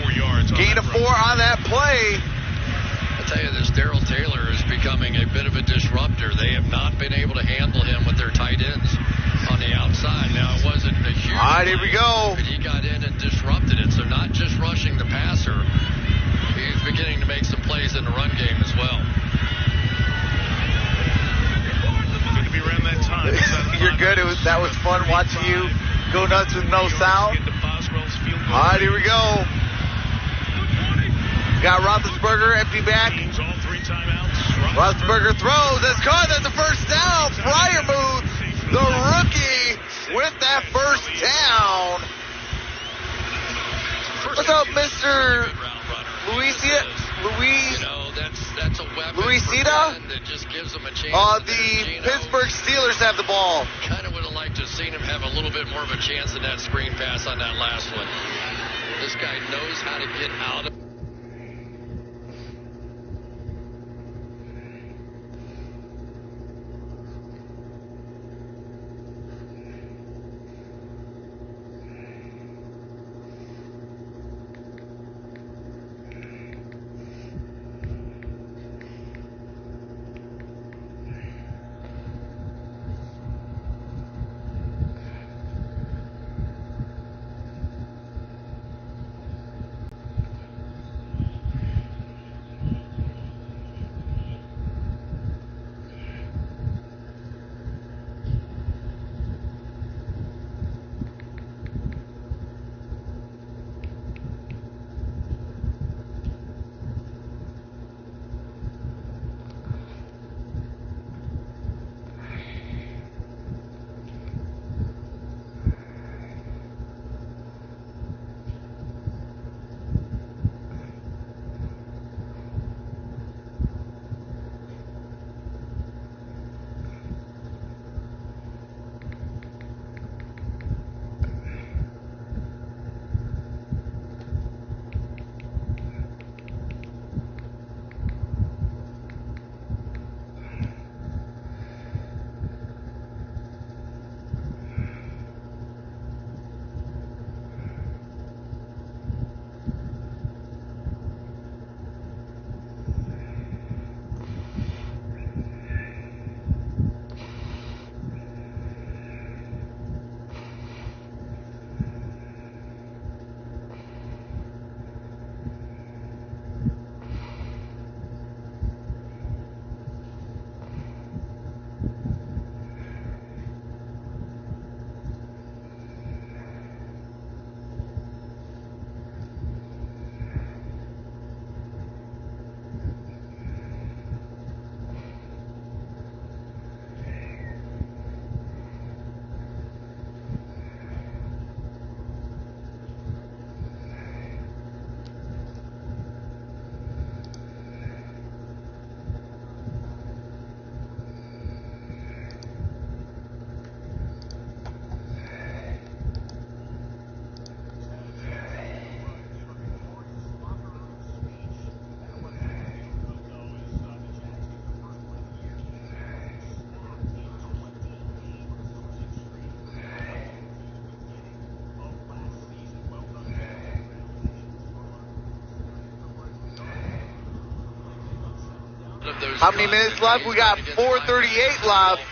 Speaker 1: 4 yards.
Speaker 3: Gain of 4 on that play.
Speaker 2: I tell you, this Darrell Taylor is becoming a bit of a disruptor. They have not been able to handle him with their tight ends on the outside. Now, it wasn't a huge
Speaker 3: All right, here we go.
Speaker 2: but he got in and disrupted it. So not just rushing the passer, he's beginning to make some plays in the run game as well.
Speaker 1: Going to be around that time.
Speaker 3: You're good. That was fun watching you go nuts with no sound. All right, here we go. Got Roethlisberger, empty back. Roethlisberger throws. That's caught. That's the first down. Fryermuth, the rookie, with that first down. What's up, Mr. Louisiana?
Speaker 2: That's a weapon.
Speaker 3: Louisiana?
Speaker 2: That just gives them a chance.
Speaker 3: The Pittsburgh Steelers have the ball.
Speaker 2: Kind of would have liked to have seen him have a little bit more of a chance in that screen pass on that last one. This guy knows how to get out of.
Speaker 3: How many minutes left? We got 4:38 left.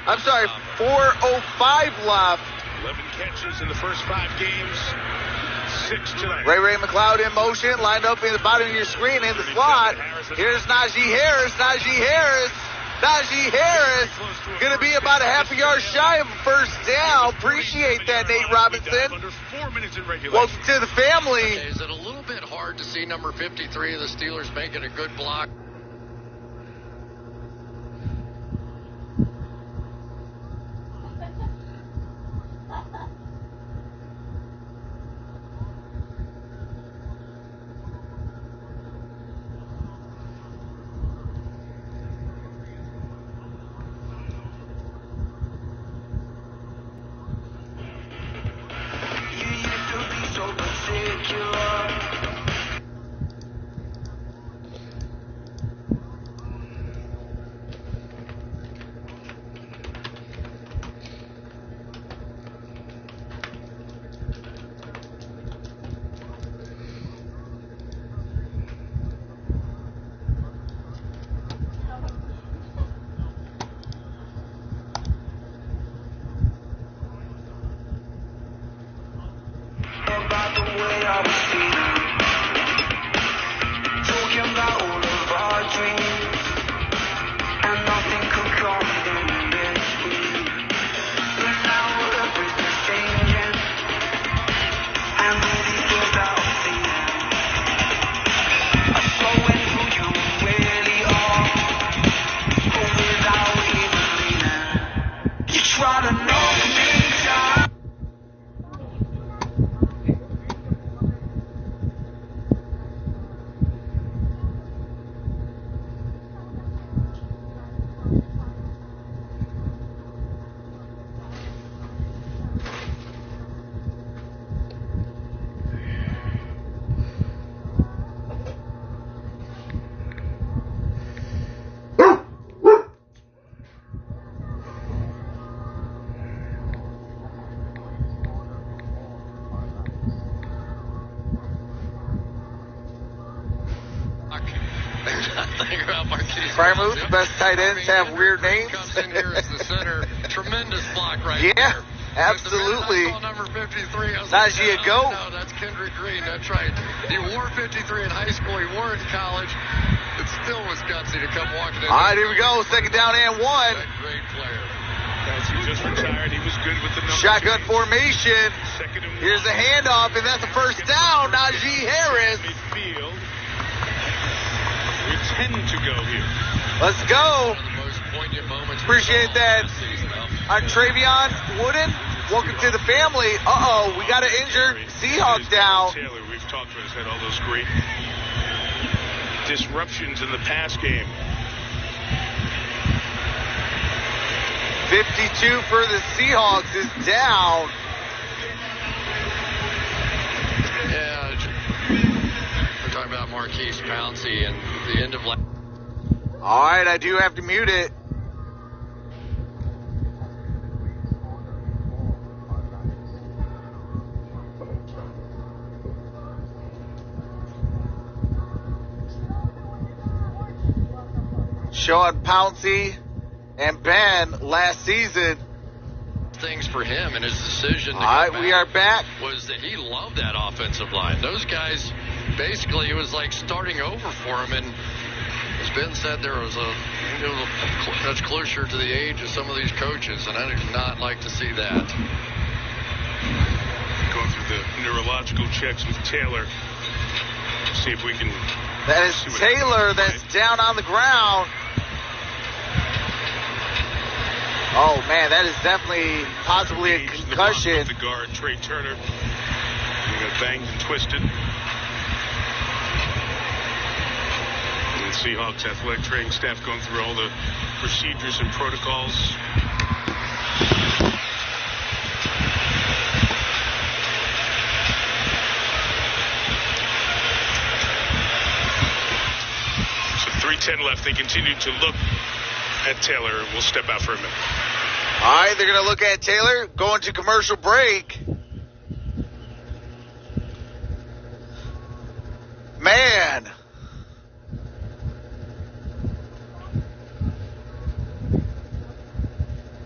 Speaker 3: I'm sorry, 4:05 left.
Speaker 1: 11 catches in the first 5 games. 6 tonight.
Speaker 3: Ray McLeod in motion, lined up in the bottom of your screen in the slot. Here's Najee Harris. Najee Harris going to be about a half a yard shy of a first down. Appreciate that, Nate Robinson.
Speaker 1: Under 4 minutes in regulation.
Speaker 3: Welcome to the family.
Speaker 2: Is it a little bit hard to see number 53 of the Steelers making a good block?
Speaker 3: Primus, best tight ends have weird names.
Speaker 2: Comes in here as the center. Tremendous block right
Speaker 3: Yeah,
Speaker 2: there.
Speaker 3: absolutely.
Speaker 2: I saw number 53. I was
Speaker 3: Najee
Speaker 2: like,
Speaker 3: a goat.
Speaker 2: No, that's Kendrick Green. That's right. He wore 53 in high school. He wore it in college. It still was gutsy to come walking in.
Speaker 3: All right, here we go. Second down and 1.
Speaker 2: That great player.
Speaker 1: He just retired. He was good with the numbers.
Speaker 3: Shotgun formation.
Speaker 1: Second and 1.
Speaker 3: Here's a handoff, and that's the first down. Najee Harris.
Speaker 1: Midfield. With 10 to go here.
Speaker 3: Let's go.
Speaker 2: One of the most poignant moments we
Speaker 3: Appreciate
Speaker 2: saw
Speaker 3: that.
Speaker 2: this season,
Speaker 3: On Travion Wooden. Welcome to the family. Uh-oh, we got an injured Seahawks down.
Speaker 1: Taylor, we've talked about, has had all those great disruptions in the pass game.
Speaker 3: 52 for the Seahawks is down.
Speaker 2: Yeah, we're talking about Marquise Pouncey and the end of last.
Speaker 3: All right, I do have to mute it. Sean Pouncey and Ben last season.
Speaker 2: Things for him and his decision to
Speaker 3: All right,
Speaker 2: come
Speaker 3: we
Speaker 2: back
Speaker 3: are back.
Speaker 2: was that he loved that offensive line. Those guys, basically, it was like starting over for him. And as Ben said, there was much closer to the age of some of these coaches, and I do not like to see that.
Speaker 1: Going through the neurological checks with Taylor. See if we can.
Speaker 3: That is Taylor that's down on the ground. Oh, man, that is definitely possibly a concussion.
Speaker 1: The guard, Trey Turner. He got banged and twisted. And the Seahawks athletic training staff going through all the procedures and protocols. So 3:10 left. They continue to look at Taylor. We'll step out for a minute.
Speaker 3: All right, they're going to look at Taylor, going to commercial break. Man.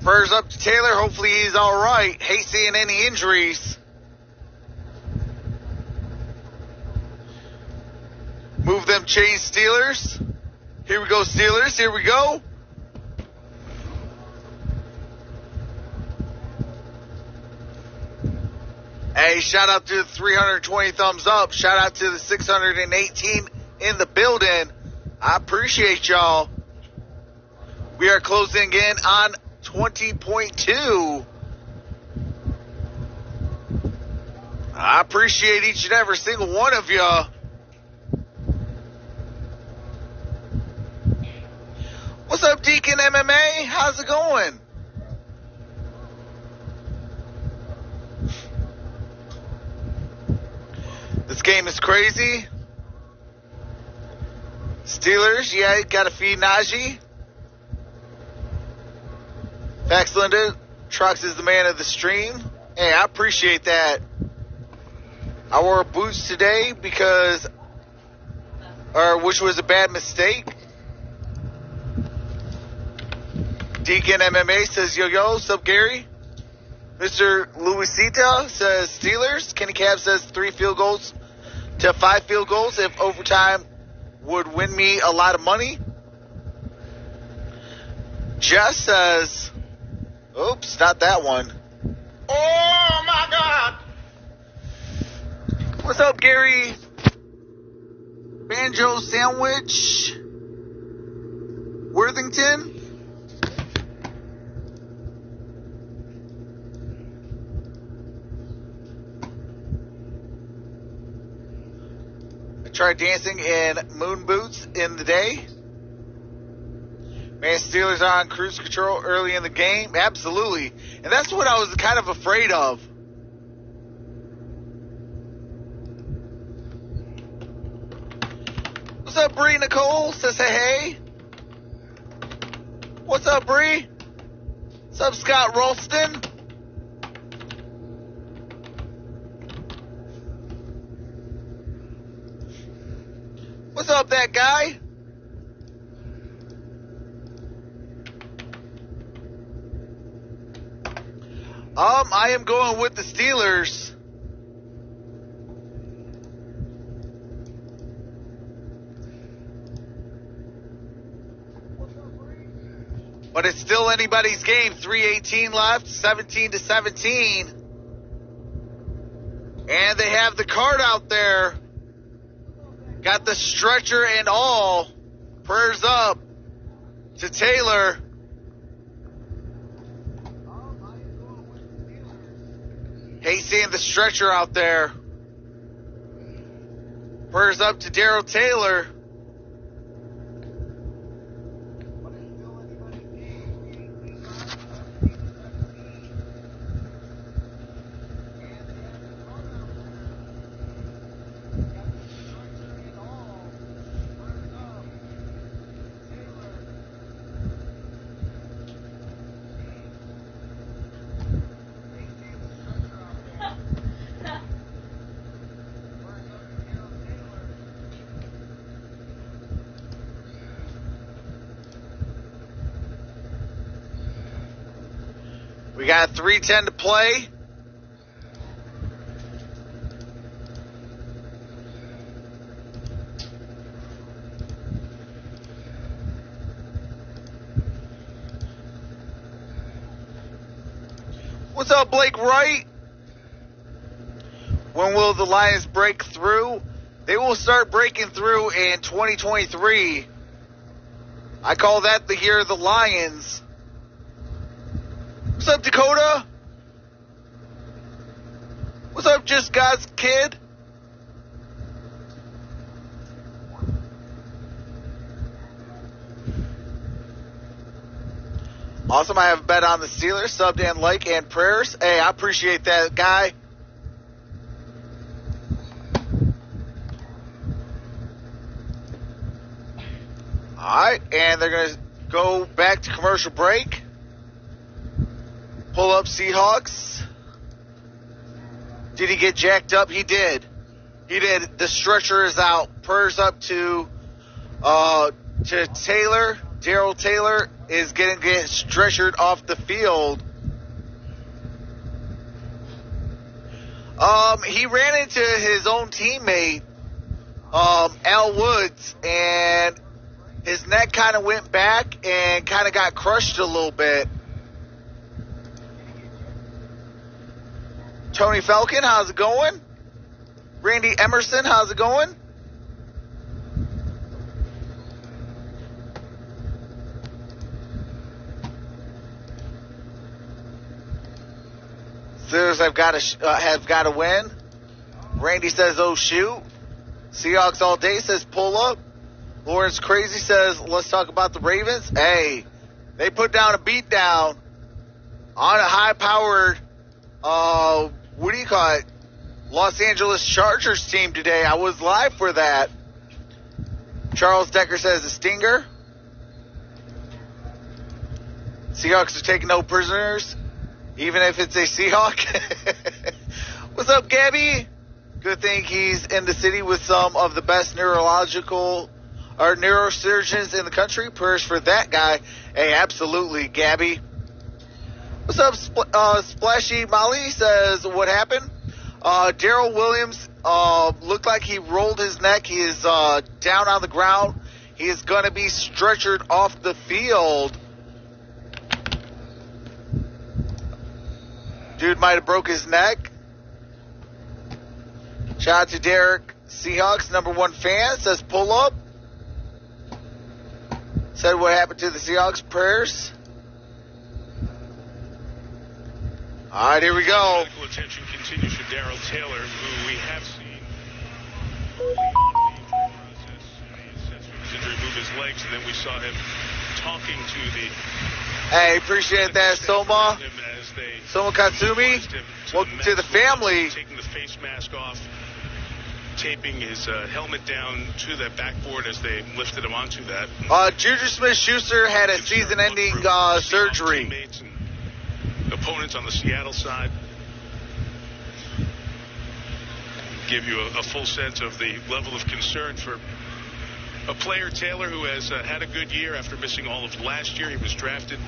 Speaker 3: Prayers up to Taylor. Hopefully he's all right. Hate seeing any injuries. Move them chains, Steelers. Here we go, Steelers. Here we go. Hey, shout out to the 320 thumbs up. Shout out to the 618 in the building. I appreciate y'all. We are closing in on 20.2. I appreciate each and every single one of you. What's up, Deacon MMA? How's it going? This game is crazy. Steelers, yeah, got to feed Najee. Fax Linda, Trucks is the man of the stream. Hey, I appreciate that. I wore boots today which was a bad mistake. Deacon MMA says, yo, sup, Gary? Mr. Luisita says Steelers. Kenny Cab says 3 field goals to 5 field goals if overtime would win me a lot of money. Jess says, oops, not that one. Oh, my God. What's up, Gary? Banjo Sandwich Worthington. I tried dancing in moon boots in the day. Man, Steelers are on cruise control early in the game. Absolutely. And that's what I was kind of afraid of. What's up, Bree Nicole? Says hey. What's up, Bree? What's up, Scott Ralston? What's up, that guy? I am going with the Steelers. But it's still anybody's game. 3:18 left, 17-17. And they have the card out there. Got the stretcher and all. Prayers up to Taylor. Hate seeing the stretcher out there. Prayers up to Daryl Taylor. We got 3:10 to play. What's up, Blake Wright? When will the Lions break through? They will start breaking through in 2023. I call that the year of the Lions. What's up, Dakota? What's up, Just God's Kid? Awesome. I have a bet on the Steelers. Subbed and like and prayers. Hey, I appreciate that, guy. All right, and they're going to go back to commercial break. Pull up Seahawks. Did he get jacked up? He did. He did. The stretcher is out. Prayers up to Taylor. Darrell Taylor is going to get stretchered off the field. He ran into his own teammate, Al Woods, and his neck kind of went back and kind of got crushed a little bit. Tony Falcon, how's it going? Randy Emerson, how's it going? Steelers have got to win. Randy says, oh shoot. Seahawks all day says pull up. Lawrence Crazy says, let's talk about the Ravens. Hey, they put down a beat down on a high-powered, what do you call it, Los Angeles Chargers team today. I was live for that. Charles Decker says a stinger. Seahawks are taking no prisoners, even if it's a Seahawk. What's up, Gabby? Good thing he's in the city with some of the best neurosurgeons in the country. Prayers for that guy. Hey, absolutely, Gabby. What's up, Splashy Molly says, what happened? Darrell Williams looked like he rolled his neck. He is down on the ground. He is going to be stretchered off the field. Dude might have broke his neck. Shout out to Derek Seahawks, #1 fan, says pull up. Said what happened to the Seahawks. Prayers. All right, here we go.
Speaker 1: Medical attention continues for Darrell Taylor, who we have seen his injury move his legs, and then we saw him talking to the.
Speaker 3: Hey, appreciate that, Soma. Soma Katsumi. Welcome to the family.
Speaker 1: Taking the face mask off, taping his helmet down to that backboard as they lifted him onto that.
Speaker 3: Juju Smith-Schuster had a season-ending surgery.
Speaker 1: Teammates and opponents on the Seattle side. Give you a full sense of the level of concern for a player, Taylor, who has had a good year after missing all of last year. He was drafted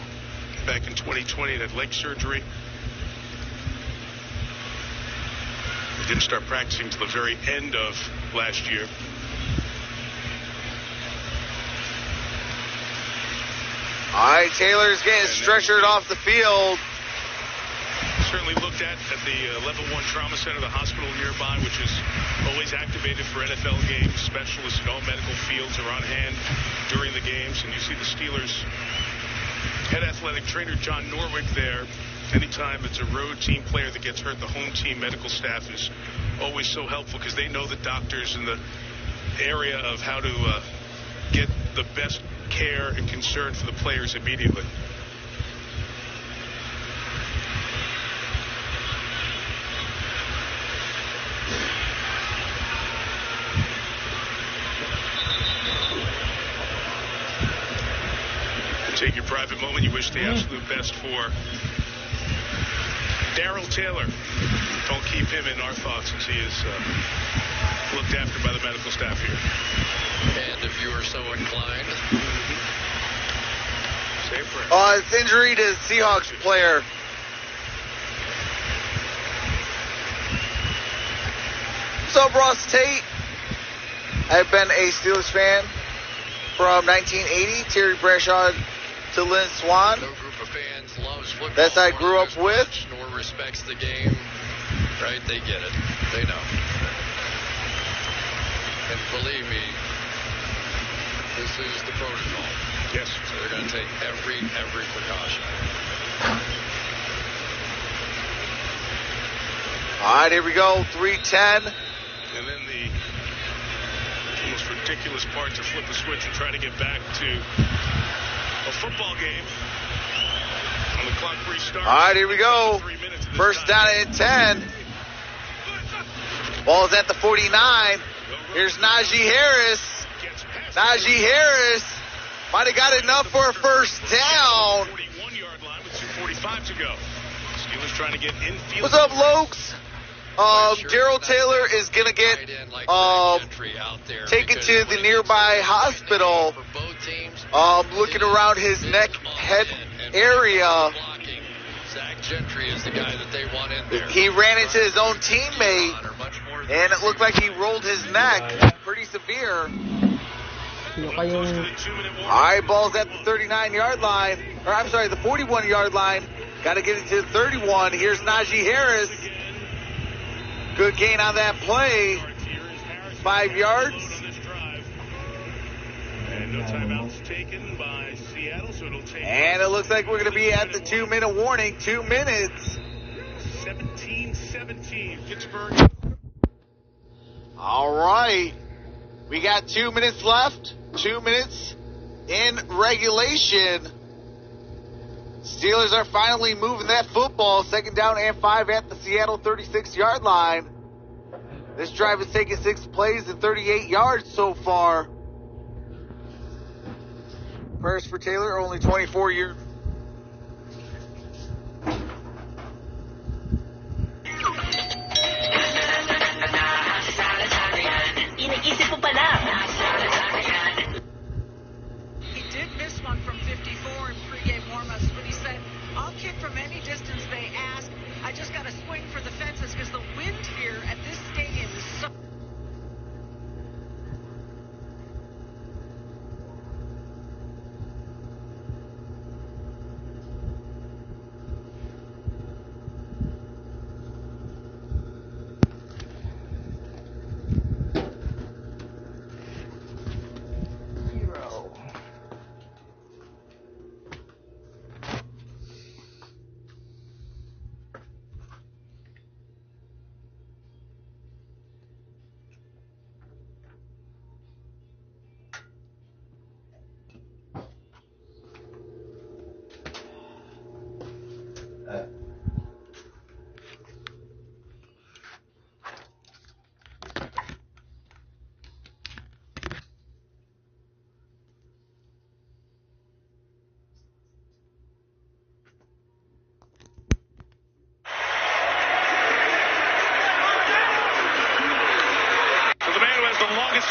Speaker 1: back in 2020 and had leg surgery. He didn't start practicing until the very end of last year.
Speaker 3: All right, Taylor's getting stretchered off the field.
Speaker 1: Certainly looked at the Level 1 Trauma Center, the hospital nearby, which is always activated for NFL games. Specialists in all medical fields are on hand during the games. And you see the Steelers head athletic trainer John Norwick there. Anytime it's a road team player that gets hurt, the home team medical staff is always so helpful because they know the doctors in the area of how to get the best care and concern for the players immediately. Take your private moment. You wish the absolute best for Darrell Taylor. Don't keep him in our thoughts as he is looked after by the medical staff here.
Speaker 2: And if you are so inclined.
Speaker 1: Say a prayer.
Speaker 3: It's injury to Seahawks player. What's up, Ross Tate? I've been a Steelers fan from 1980. Terry Bradshaw to Lynn Swan.
Speaker 2: No group of fans loves football.
Speaker 3: That's I grew up with.
Speaker 2: Nor respects the game. Right? They get it. They know. And believe me, this is the protocol.
Speaker 1: Yes.
Speaker 2: So they're going to take every precaution.
Speaker 3: All right, here we go. 3:10.
Speaker 1: And then the most ridiculous part to flip a switch and try to get back to a football game. When the clock restarts.
Speaker 3: All right, here we go. First down and 10. Ball's at the 49. Here's Najee Harris. Najee Harris might have got enough for a first down.
Speaker 1: 41-yard line with 2:45 to go. Steelers trying to get infield.
Speaker 3: What's up, Lokes? Darrell Taylor is going to get taken to the nearby hospital.
Speaker 2: For both teams,
Speaker 3: looking around his neck, head area.
Speaker 2: Zach Gentry is the guy that they want in there.
Speaker 3: He ran into his own teammate, and it looked like he rolled his neck pretty severe. Eyeballs at the 39-yard line. Or I'm sorry, the 41-yard line. Got to get it to the 31. Here's Najee Harris. Good gain on that play. 5 yards.
Speaker 1: And no timeouts taken by Seattle, so it'll take.
Speaker 3: And it looks like we're going to be at the 2-minute warning. 2 minutes.
Speaker 1: 17-17, Pittsburgh.
Speaker 3: All right. We got 2 minutes left. 2 minutes in regulation. Steelers are finally moving that football. 2nd down and 5 at the Seattle 36-yard line. This drive has taken 6 plays and 38 yards so far. Prayers for Taylor, only 24 years.
Speaker 8: He did miss one from 54 in pregame warm-ups, but he said, I'll kick from any distance they ask. I just got to swing for the fences because the wind here at this stadium is so...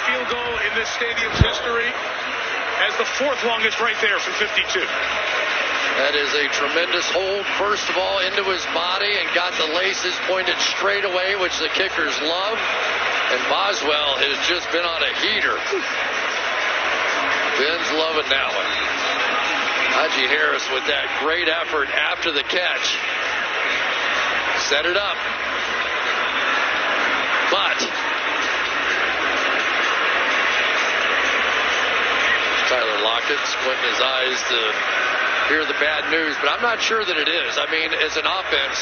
Speaker 1: Field goal in this stadium's history, as the 4th longest right there from 52.
Speaker 2: That is a tremendous hold, first of all, into his body and got the laces pointed straight away, which the kickers love. And Boswell has just been on a heater. Ben's loving that one. Najee Harris with that great effort after the catch. Set it up. But Tyler Lockett squinting his eyes to hear the bad news, but I'm not sure that it is. I mean, as an offense,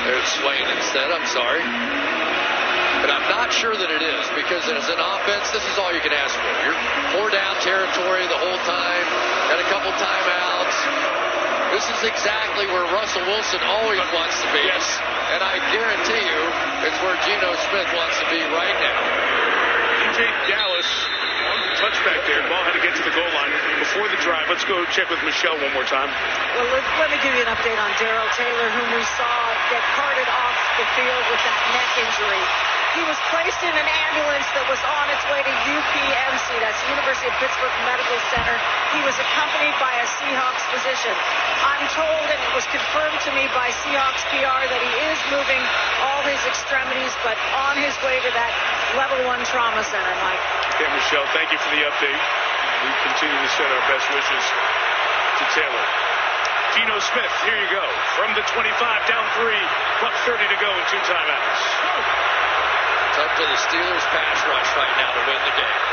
Speaker 2: there's Swain instead, I'm sorry. But I'm not sure that it is, because as an offense, this is all you can ask for. You're 4 down territory the whole time, got a couple timeouts. This is exactly where Russell Wilson always wants to be.
Speaker 1: Yes.
Speaker 2: And I guarantee you, it's where Geno Smith wants to be right now.
Speaker 1: DJ Dallas on the touchback there. Ball had to get to the goal line before the drive. Let's go check with Michelle one more time.
Speaker 8: Well, let me give you an update on Darrell Taylor, whom we saw get carted off the field with that neck injury. He was placed in an ambulance that was on its way to UPMC, that's University of Pittsburgh Medical Center. He was accompanied by a Seahawks physician. I'm told, and it was confirmed to me by Seahawks PR, that he is moving all his extremities, but on his way to that level 1 trauma center, Mike.
Speaker 1: Okay, Michelle, thank you for the update. We continue to send our best wishes to Taylor. Geno Smith, here you go. From the 25, down 3, buck 30 to go in 2 timeouts.
Speaker 2: It's up to the Steelers pass rush right now to win the game.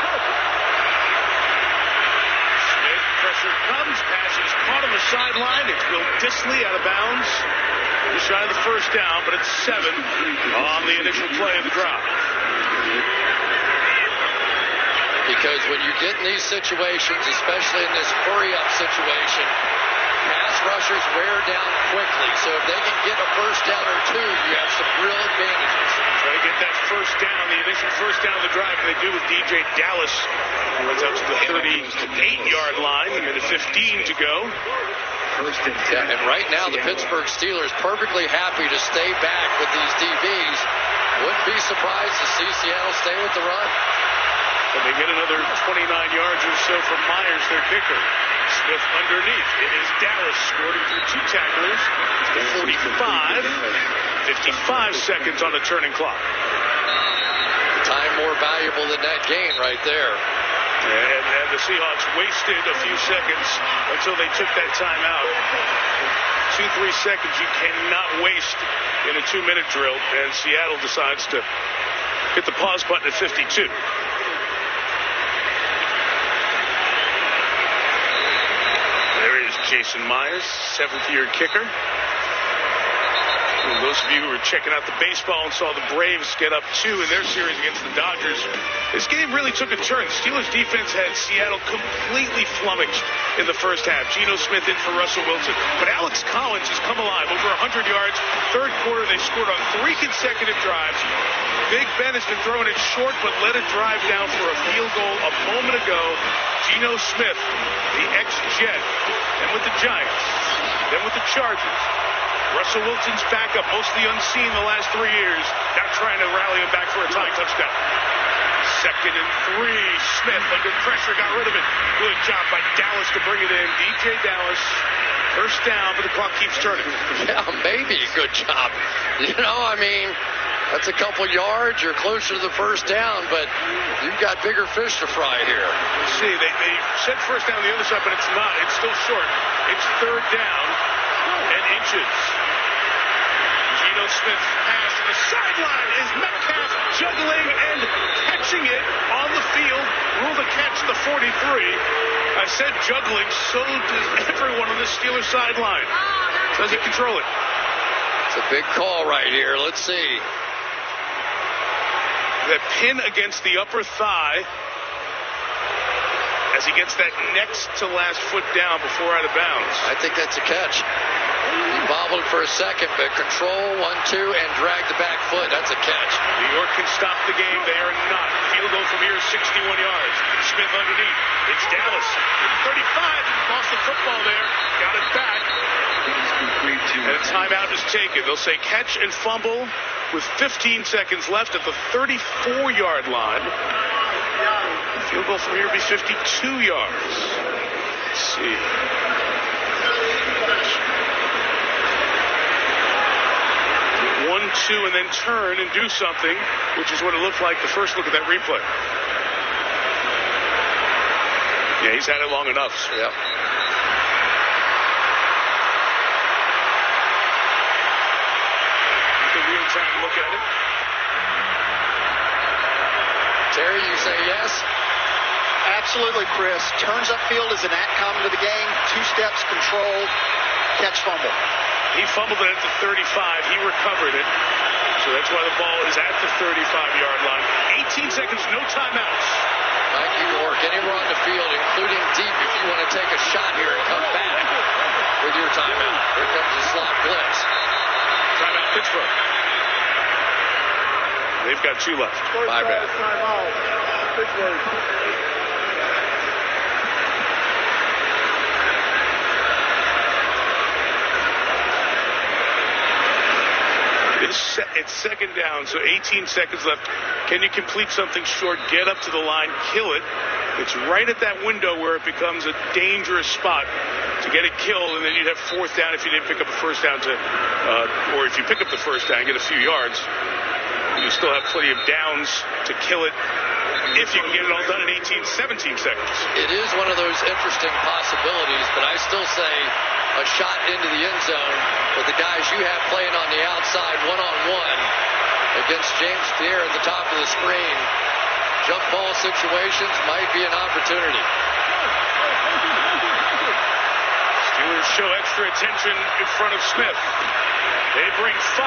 Speaker 1: Smith, pressure comes, pass is caught on the sideline. It's Will Dissly out of bounds. Just shy of the 1st down, but it's 7 on the initial play of the drop.
Speaker 2: Because when you get in these situations, especially in this hurry-up situation, pass rushers wear down quickly. So if they can get a 1st down or 2, you have some real advantages.
Speaker 1: Try to get that 1st down, the initial 1st down of the drive. They do with DJ Dallas. Runs out to the 38-yard line. A minute 15 to go.
Speaker 2: Yeah, and right now the Pittsburgh Steelers perfectly happy to stay back with these DBs. Wouldn't be surprised to see Seattle stay with the run.
Speaker 1: And they get another 29 yards or so from Myers, their kicker. Smith underneath. It is Dallas scoring through 2 tacklers. The 45. 55 seconds on the turning clock.
Speaker 2: Time more valuable than that gain right there.
Speaker 1: And the Seahawks wasted a few seconds until they took that timeout. 2-3 seconds you cannot waste in a 2-minute drill. And Seattle decides to hit the pause button at 52. There is Jason Myers, 7th-year kicker. And those of you who were checking out the baseball and saw the Braves get up 2 in their series against the Dodgers, this game really took a turn. The Steelers defense had Seattle completely flummoxed in the first half. Geno Smith in for Russell Wilson. But Alex Collins has come alive. Over 100 yards. Third quarter, they scored on 3 consecutive drives. Big Ben has been throwing it short, but let it drive down for a field goal a moment ago. Geno Smith, the ex-Jet, and with the Giants, then with the Chargers. Russell Wilson's backup, mostly unseen the last 3 years, now trying to rally him back for a tying touchdown. 2nd and 3. Smith under pressure, got rid of it. Good job by Dallas to bring it in. DJ Dallas, first down, but the clock keeps turning.
Speaker 2: Yeah, maybe. Good job. You know, I mean, that's a couple yards. You're closer to the first down, but you've got bigger fish to fry here.
Speaker 1: See, they said first down on the other side, but it's not. It's still short. It's 3rd down and inches. Geno Smith's pass to the sideline is Metcalf juggling and catching it on the field. Rule the catch, the 43. I said juggling, so does everyone on the Steelers sideline. Does he control it?
Speaker 2: It's a big call right here. Let's see.
Speaker 1: That pin against the upper thigh as he gets that next to last foot down before out of bounds.
Speaker 2: I think that's a catch. He bobbled for a second, but control 1-2 and drag the back foot. That's a catch.
Speaker 1: New York can stop the game. They are not. Field goal from here is 61 yards. Smith underneath. It's Dallas. 35. Lost the football there. Got it back. And a timeout is taken. They'll say catch and fumble with 15 seconds left at the 34-yard line. Field goal from here would be 52 yards. Let's see. 1-2 and then turn and do something, which is what it looked like the first look at that replay. Yeah, he's had it long enough.
Speaker 2: Yep.
Speaker 1: The real-time look at it.
Speaker 2: Terry, you say yes?
Speaker 9: Absolutely, Chris. Turns upfield is an act common to the game. 2 steps, control, catch, fumble.
Speaker 1: He fumbled it at the 35. He recovered it. So that's why the ball is at the 35-yard line. 18 seconds, no timeouts.
Speaker 2: Mike, you can work anywhere on the field, including deep, if you want to take a shot here and come back with your timeout. Here comes the slot blitz.
Speaker 1: Timeout, Pittsburgh. They've got 2 left.
Speaker 2: My bad.
Speaker 4: Timeout, Pittsburgh.
Speaker 1: It's 2nd down, so 18 seconds left. Can you complete something short, get up to the line, kill it? It's right at that window where it becomes a dangerous spot to get it killed, and then you'd have 4th down if you didn't pick up a first down or if you pick up the first down, get a few yards. You still have plenty of downs to kill it if you can get it all done in 17 seconds.
Speaker 2: It is one of those interesting possibilities, but I still say a shot into the end zone with the guys you have playing on the outside one-on-one against James Pierre at the top of the screen. Jump ball situations might be an opportunity.
Speaker 1: Steelers show extra attention in front of Smith. They bring 5.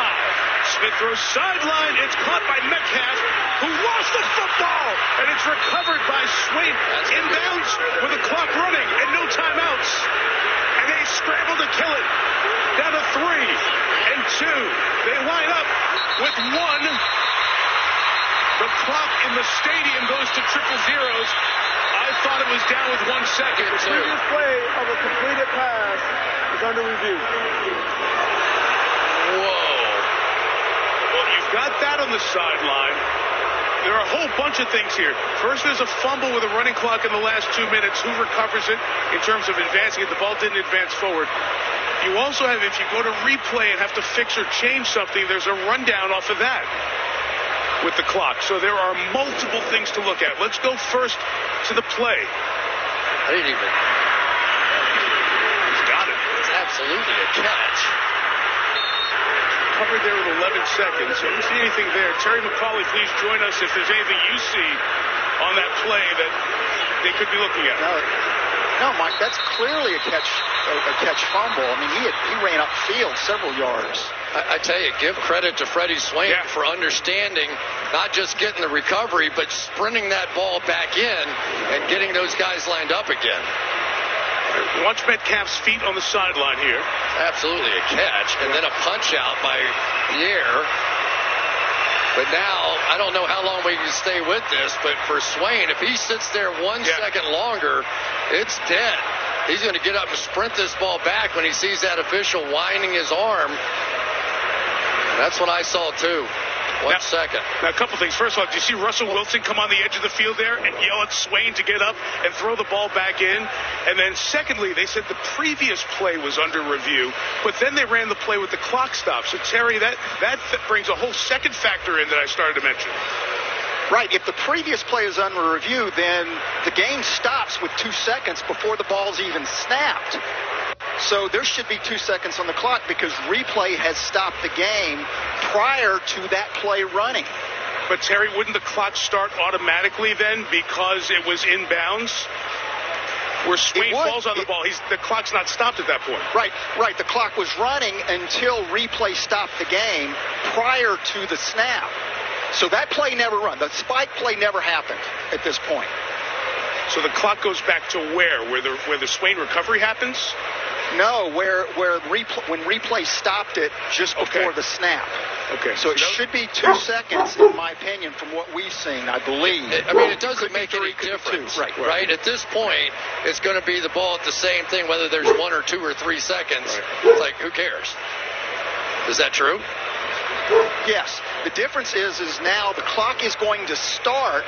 Speaker 1: Smith throws sideline. It's caught by Metcalf, who lost the football, and it's recovered by Swain. Inbounds with the clock running and no timeouts. And they scramble to kill it. Down to 3 and 2. They line up with 1. The clock in the stadium goes to 000. I thought it was down with 1 second.
Speaker 4: The previous play of a completed pass is under review.
Speaker 2: Whoa.
Speaker 1: Well, you've got that on the sideline. there are a whole bunch of things here. First, there's a fumble with a running clock in the last 2 minutes. Who recovers it in terms of advancing it? The ball didn't advance forward. You also have, if you go to replay and have to fix or change something, there's a rundown off of that with the clock. So there are multiple things to look at. Let's go first to the play.
Speaker 2: I didn't even.
Speaker 1: He's got it.
Speaker 2: It's absolutely a catch.
Speaker 1: Covered there with 11 seconds. I don't see anything there. Terry McCauley, please join us if there's anything you see on that play that they could be looking at.
Speaker 9: No, Mike, that's clearly a catch fumble. I mean, he ran upfield several yards.
Speaker 2: I tell you, give credit to Freddie Swain for understanding, not just getting the recovery, but sprinting that ball back in and getting those guys lined up again.
Speaker 1: Watch Metcalf's feet on the sideline here.
Speaker 2: Absolutely a catch, and then a punch out by Pierre. But now, I don't know how long we can stay with this, but for Swain, if he sits there 1 second longer, it's dead. He's going to get up and sprint this ball back when he sees that official winding his arm. That's what I saw, too. One second.
Speaker 1: Now, a couple things. First of all, did you see Russell Wilson come on the edge of the field there and yell at Swain to get up and throw the ball back in? And then secondly, they said the previous play was under review, but then they ran the play with the clock stop. So, Terry, that brings a whole second factor in that I started to mention.
Speaker 9: Right. If the previous play is under review, then the game stops with 2 seconds before the ball's even snapped. So there should be 2 seconds on the clock because replay has stopped the game prior to that play running.
Speaker 1: But, Terry, wouldn't the clock start automatically then because it was inbounds? Where Swain falls on the ball, the clock's not stopped at that point.
Speaker 9: Right. The clock was running until replay stopped the game prior to the snap. So that play never run. The spike play never happened at this point.
Speaker 1: So the clock goes back to where the Swain recovery happens?
Speaker 9: No, when replay stopped it just before the snap.
Speaker 1: Okay.
Speaker 9: So it should be 2 seconds, in my opinion, from what we've seen, I believe.
Speaker 2: I mean, it doesn't make any difference, right? At this point, it's going to be the ball at the same thing, whether there's 1 or 2 or 3 seconds. It's like, who cares? Is that true?
Speaker 9: Yes. The difference is now the clock is going to start,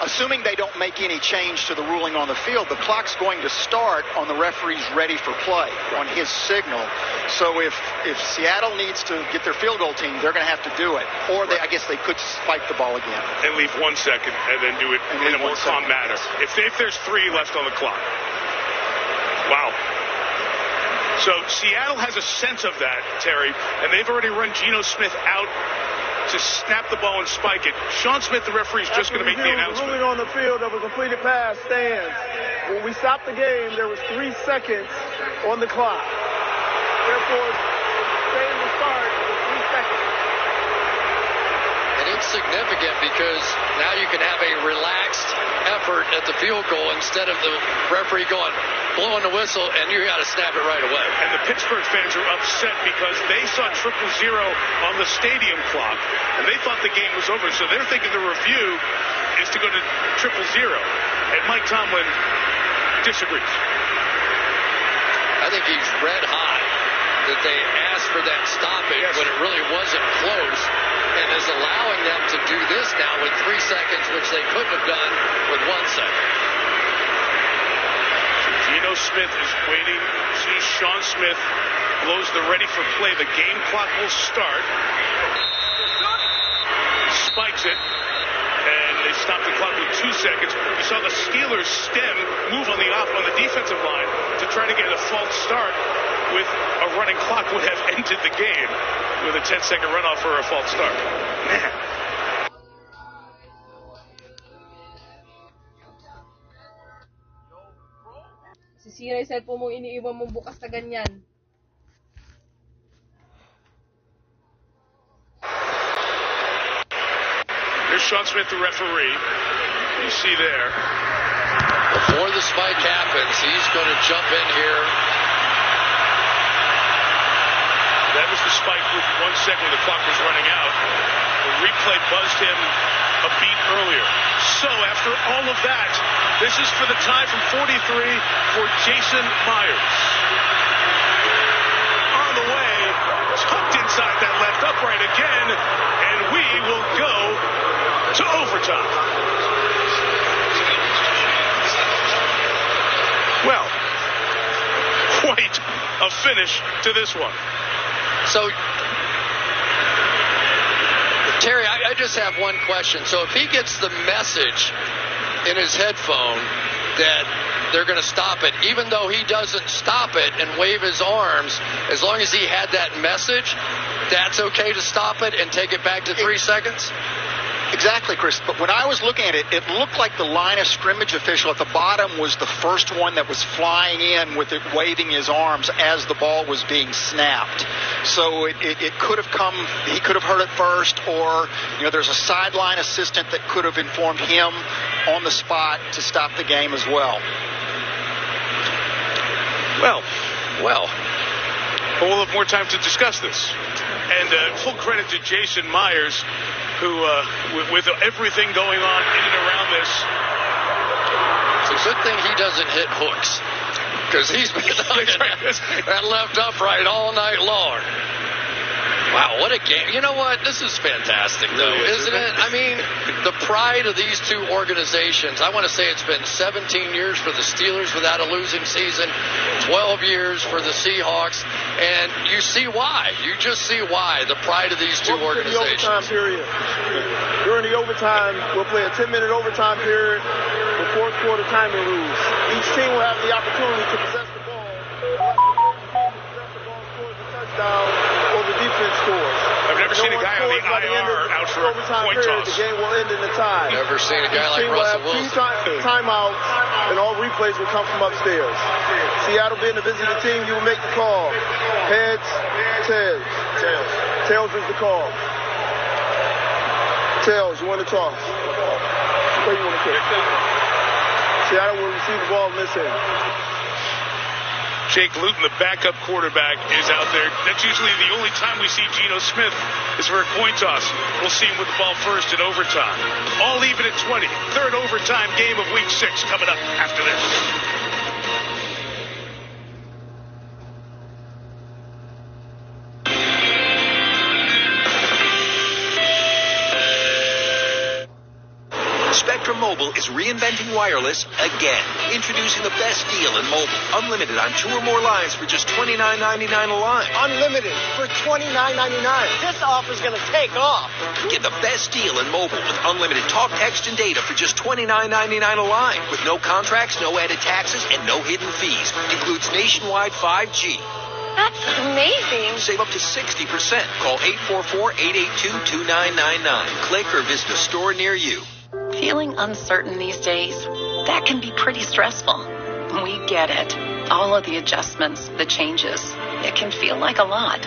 Speaker 9: assuming they don't make any change to the ruling on the field, the clock's going to start on the referee's ready for play, on his signal. So if Seattle needs to get their field goal team, they're going to have to do it. Or I guess they could spike the ball again.
Speaker 1: And leave 1 second and then do it in a more calm manner. If there's 3 left on the clock. Wow. So Seattle has a sense of that, Terry, and they've already run Geno Smith out to snap the ball and spike it. Sean Smith, the referee, is just going to make the announcement.
Speaker 4: The ruling on the field of a completed pass stands. When we stopped the game, there was 3 seconds on the clock. Therefore, the game will start with 3 seconds.
Speaker 2: And it's significant because now you can have a relaxed effort at the field goal instead of the referee blowing the whistle, and you got to snap it right away.
Speaker 1: And the Pittsburgh fans are upset because they saw 000 on the stadium clock, and they thought the game was over. So they're thinking the review is to go to 000. And Mike Tomlin disagrees.
Speaker 2: I think he's red hot that they asked for that stoppage when it really wasn't close, and is allowing them to do this now with 3 seconds, which they couldn't have done with 1 second.
Speaker 1: Geno Smith is waiting. As soon as Sean Smith blows the ready for play, the game clock will start. Spikes it, and they stop the clock with 2 seconds. You saw the Steelers stem move on the defensive line to try to get a false start with a running clock would have ended the game with a 10-second runoff for a false start. Man.
Speaker 6: Sisira yung cellphone mo, iniiwan mong bukas na ganyan.
Speaker 1: Here's Sean Smith, the referee. You see there.
Speaker 2: Before the spike happens, he's going to jump in here.
Speaker 1: That was the spike with 1 second when the clock was running out. The replay buzzed him a beat earlier. So after all of that, this is for the tie from 43 for Jason Myers. On the way, tucked inside that left upright again, and we will go to overtime. overtime. Well, quite a finish to this one.
Speaker 2: So, Terry, I just have one question. So if he gets the message in his headphone that they're going to stop it, even though he doesn't stop it and wave his arms, as long as he had that message, that's okay to stop it and take it back to 3 seconds?
Speaker 9: Exactly, Chris. But when I was looking at it, it looked like the line of scrimmage official at the bottom was the first one that was flying in with it waving his arms as the ball was being snapped. So it could have come, he could have heard it first, or, there's a sideline assistant that could have informed him on the spot to stop the game as well.
Speaker 1: Well, we'll have more time to discuss this. And full credit to Jason Myers, who, with everything going on in and around this.
Speaker 2: It's a good thing he doesn't hit hooks, because he's been that left upright all night long. Wow, what a game. You know what? This is fantastic, though, isn't it? I mean, the pride of these two organizations. I want to say it's been 17 years for the Steelers without a losing season, 12 years for the Seahawks, and you see why. You just see why, the pride of these two organizations.
Speaker 4: The overtime period. During the overtime, we'll play a 10-minute overtime period with fourth quarter timing rules. Each team will have the opportunity to possess the ball. Scores the touchdown, or the defense scores.
Speaker 1: I've never seen a guy on the IR out for a point toss.
Speaker 4: The game will end in the tie.
Speaker 2: Never seen a guy like Russell Wilson.
Speaker 4: Timeouts, and all replays will come from upstairs. Seattle being the visiting team, you will make the call. Heads, tails. Tails is the call. Tails, you want to toss. Where you want to kick? Seattle will receive the ball missing.
Speaker 1: Jake Luton, the backup quarterback, is out there. That's usually the only time we see Geno Smith is for a coin toss. We'll see him with the ball first in overtime. All even at 20. Third overtime game of Week 6 coming up after this.
Speaker 10: Spectrum Mobile is reinventing wireless again. Introducing the best deal in mobile. Unlimited on 2 or more lines for just $29.99 a line.
Speaker 11: Unlimited for $29.99. This offer's going to take off.
Speaker 10: Get the best deal in mobile with unlimited talk, text, and data for just $29.99 a line. With no contracts, no added taxes, and no hidden fees. Includes nationwide 5G.
Speaker 7: That's amazing.
Speaker 10: Save up to 60%. Call 844-882-2999. Click or visit a store near you.
Speaker 12: Feeling uncertain these days? That can be pretty stressful. We get it. All of the adjustments, the changes. It can feel like a lot.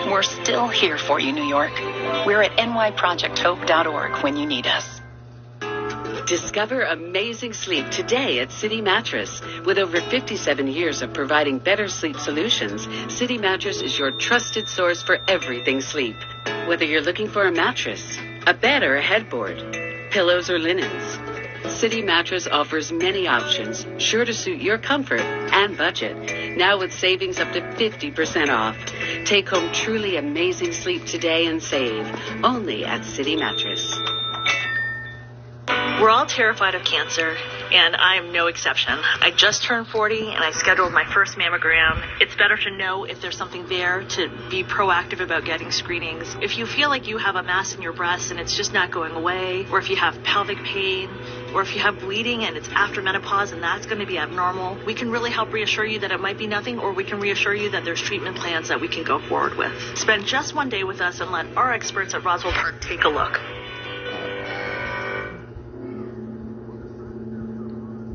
Speaker 12: We're still here for you, New York. We're at nyprojecthope.org when you need us.
Speaker 13: Discover amazing sleep today at City Mattress. With over 57 years of providing better sleep solutions, City Mattress is your trusted source for everything sleep. Whether you're looking for a mattress, a bed, or a headboard, pillows or linens, City Mattress offers many options, sure to suit your comfort and budget. Now with savings up to 50% off. Take home truly amazing sleep today and save. Only at City Mattress.
Speaker 14: We're all terrified of cancer, and I am no exception. I just turned 40, and I scheduled my first mammogram. It's better to know if there's something there, to be proactive about getting screenings. If you feel like you have a mass in your breast and it's just not going away, or if you have pelvic pain, or if you have bleeding and it's after menopause and that's going to be abnormal, we can really help reassure you that it might be nothing, or we can reassure you that there's treatment plans that we can go forward with. Spend just one day with us and let our experts at Roswell Park take a look.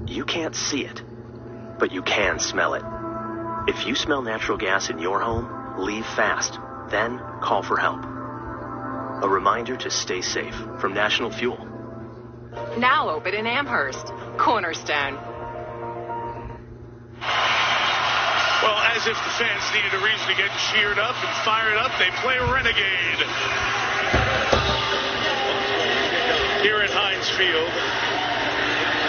Speaker 15: You can't see it, but you can smell it. If you smell natural gas in your home, leave fast, then call for help. A reminder to stay safe from National Fuel.
Speaker 16: Now open in Amherst. Cornerstone.
Speaker 1: Well, as if the fans needed a reason to get cheered up and fired up, they play Renegade here at Heinz Field.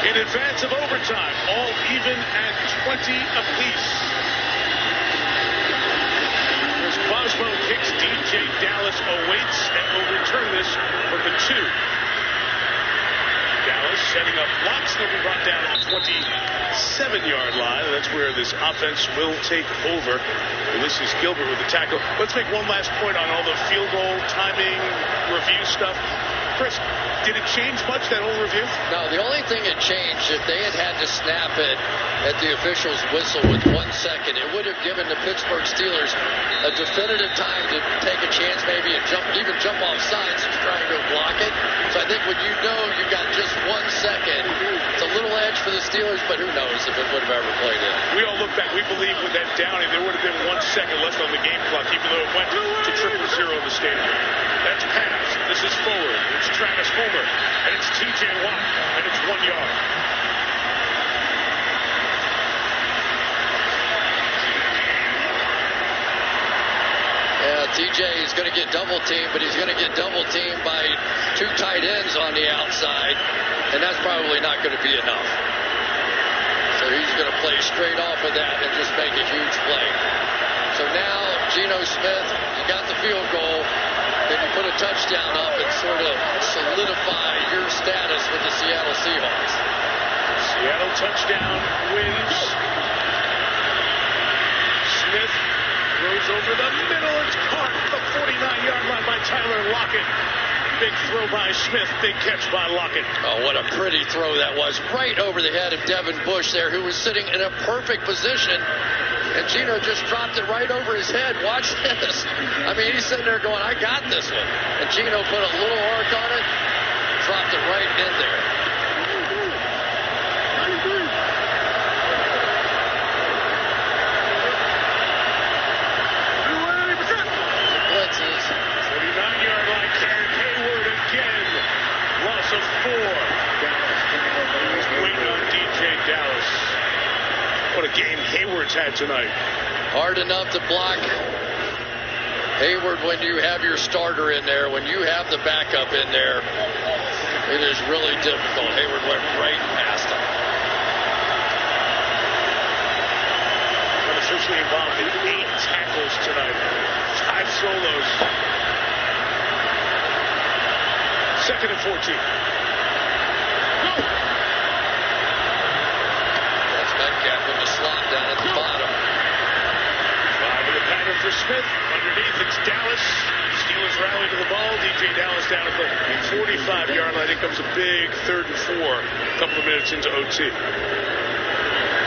Speaker 1: In advance of overtime, all even at 20 apiece. As Bosmo kicks, DJ Dallas awaits and will return this from the 2. up blocks. They'll be brought down at the 27-yard line. That's where this offense will take over. And this is Gilbert with the tackle. Let's make one last point on all the field goal timing review stuff. Chris, did it change much, that whole review?
Speaker 2: No, the only thing that changed, if they had to snap it at the official's whistle with 1 second, it would have given the Pittsburgh Steelers a definitive time to take a chance maybe and even jump off sides and try and go block it. So I think when you know you've got just 1 second, it's a little edge for the Steelers, but who knows if it would have ever played in.
Speaker 1: We all look back. We believe with that downing, there would have been 1 second left on the game clock, even though it went to 0-0 in the stadium. That's pass. This is forward. It's Travis Homer. And it's T.J. Watt. And it's 1 yard.
Speaker 2: Yeah, T.J. is going to get double-teamed, but he's going to get double-teamed by 2 tight ends on the outside. And that's probably not going to be enough. So he's going to play straight off of that and just make a huge play. So now, Geno Smith, you got the field goal. Then you put a touchdown up and sort of solidify your status with the Seattle Seahawks.
Speaker 1: Seattle touchdown wins. Smith throws over the middle. It's caught at the 49-yard line by Tyler Lockett. Big throw by Smith. Big catch by Lockett.
Speaker 2: Oh, what a pretty throw that was. Right over the head of Devin Bush there, who was sitting in a perfect position. And Geno just dropped it right over his head. Watch this. I mean, he's sitting there going, I got this one. And Geno put a little arc on it, dropped it right in there. Blitzes.
Speaker 1: 49-yard line carry. Hayward again. Loss of 4. He's waiting on DJ Dallas. What a game Hayward's had tonight.
Speaker 2: Hard enough to block Hayward when you have your starter in there. When you have the backup in there, it is really difficult. Hayward went right past him.
Speaker 1: Unofficially involved in 8 tackles tonight. 5 solos. 2nd and 14.
Speaker 2: Metcalf in the slot down at the bottom.
Speaker 1: 5 in the pattern for Smith. Underneath, it's Dallas. Steelers rally to the ball. DJ Dallas down at the 45-yard line. Here comes a big 3rd and 4. A couple of minutes into OT.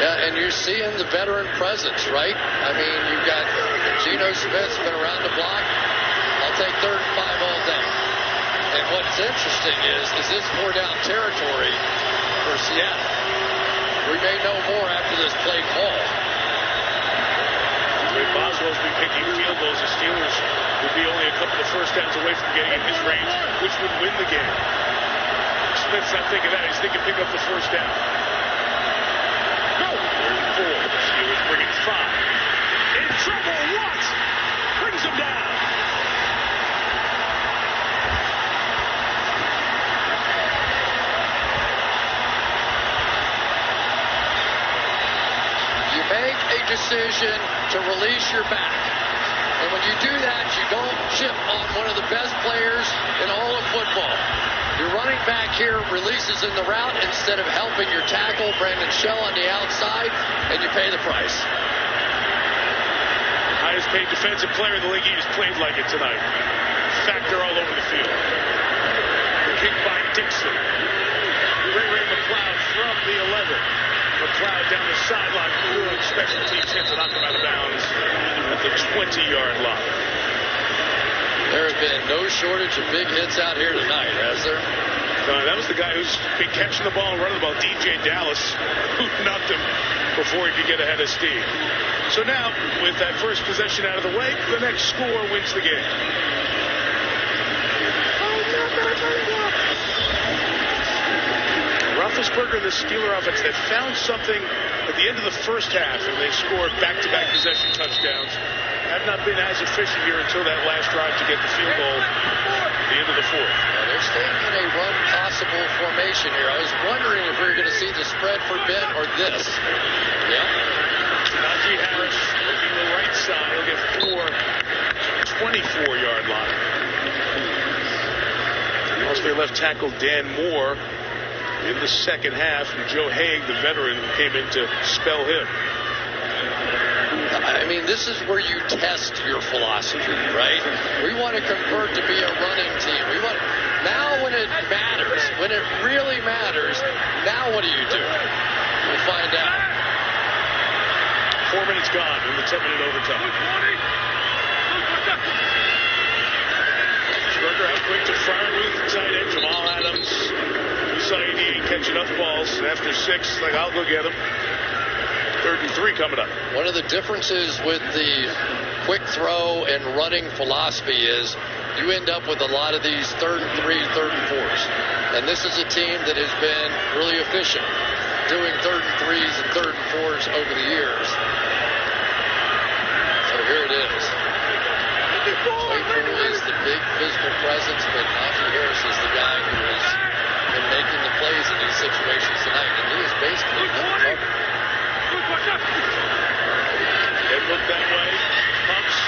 Speaker 2: Yeah, and you're seeing the veteran presence, right? I mean, you've got Geno Smith's been around the block. I'll take 3rd and 5 all day. And what's interesting is this 4-down territory for Seattle. We may know more after this play call.
Speaker 1: Ray Boswell's been picking field goals. The Steelers would be only a couple of first downs away from getting in his range, which would win the game. Smith's not thinking that. He's thinking pick up the first down. No! 3rd and 4. The Steelers bring it 5. In trouble. Watt brings him down.
Speaker 2: Make a decision to release your back. And when you do that, you don't chip on one of the best players in all of football. Your running back here releases in the route instead of helping your tackle, Brandon Shell, on the outside, and you pay the price.
Speaker 1: Highest paid defensive player in the league. He just played like it tonight. Factor all over the field. Kick by Dixon. Ray McLeod from the 11. McLeod down the sideline. Good special teams hit to knock him out of bounds at the 20-yard line.
Speaker 2: There have been no shortage of big hits out here tonight, has there?
Speaker 1: That was the guy who's been catching the ball and running the ball, DJ Dallas, who knocked him before he could get ahead of steam. So now, with that first possession out of the way, the next score wins the game. Roethlisberger and the Steeler offense that found something at the end of the first half, and they scored back-to-back possession touchdowns. Have not been as efficient here until that last drive to get the field goal at the end of the 4th.
Speaker 2: They're staying in a run-possible formation here. I was wondering if we were going to see the spread for Ben or this. Yeah.
Speaker 1: Najee Harris looking the right side. He'll get 24-yard line. Also, their left tackle, Dan Moore, in the second half. And Joe Haig, the veteran, came in to spell him.
Speaker 2: I mean, this is where you test your philosophy, right? We want to convert to be a running team. Now when it matters, when it really matters, now what do you do? We'll find out.
Speaker 1: 4 minutes gone in the 10-minute overtime. Pittsburgh out quick to fire with tight end Jamal Adams. Decided he ain't catch enough balls after 6. Like, I'll go get him. 3rd and 3 coming up.
Speaker 2: One of the differences with the quick throw and running philosophy is you end up with a lot of these 3rd and 3, 3rd and 4s. And this is a team that has been really efficient doing 3rd and 3s and 3rd and 4s over the years. So here it is. Claypool is the big physical presence, but Najee Harris is the guy who has been making the plays in these situations tonight. And he is basically covered.
Speaker 1: They look that way. Pumps,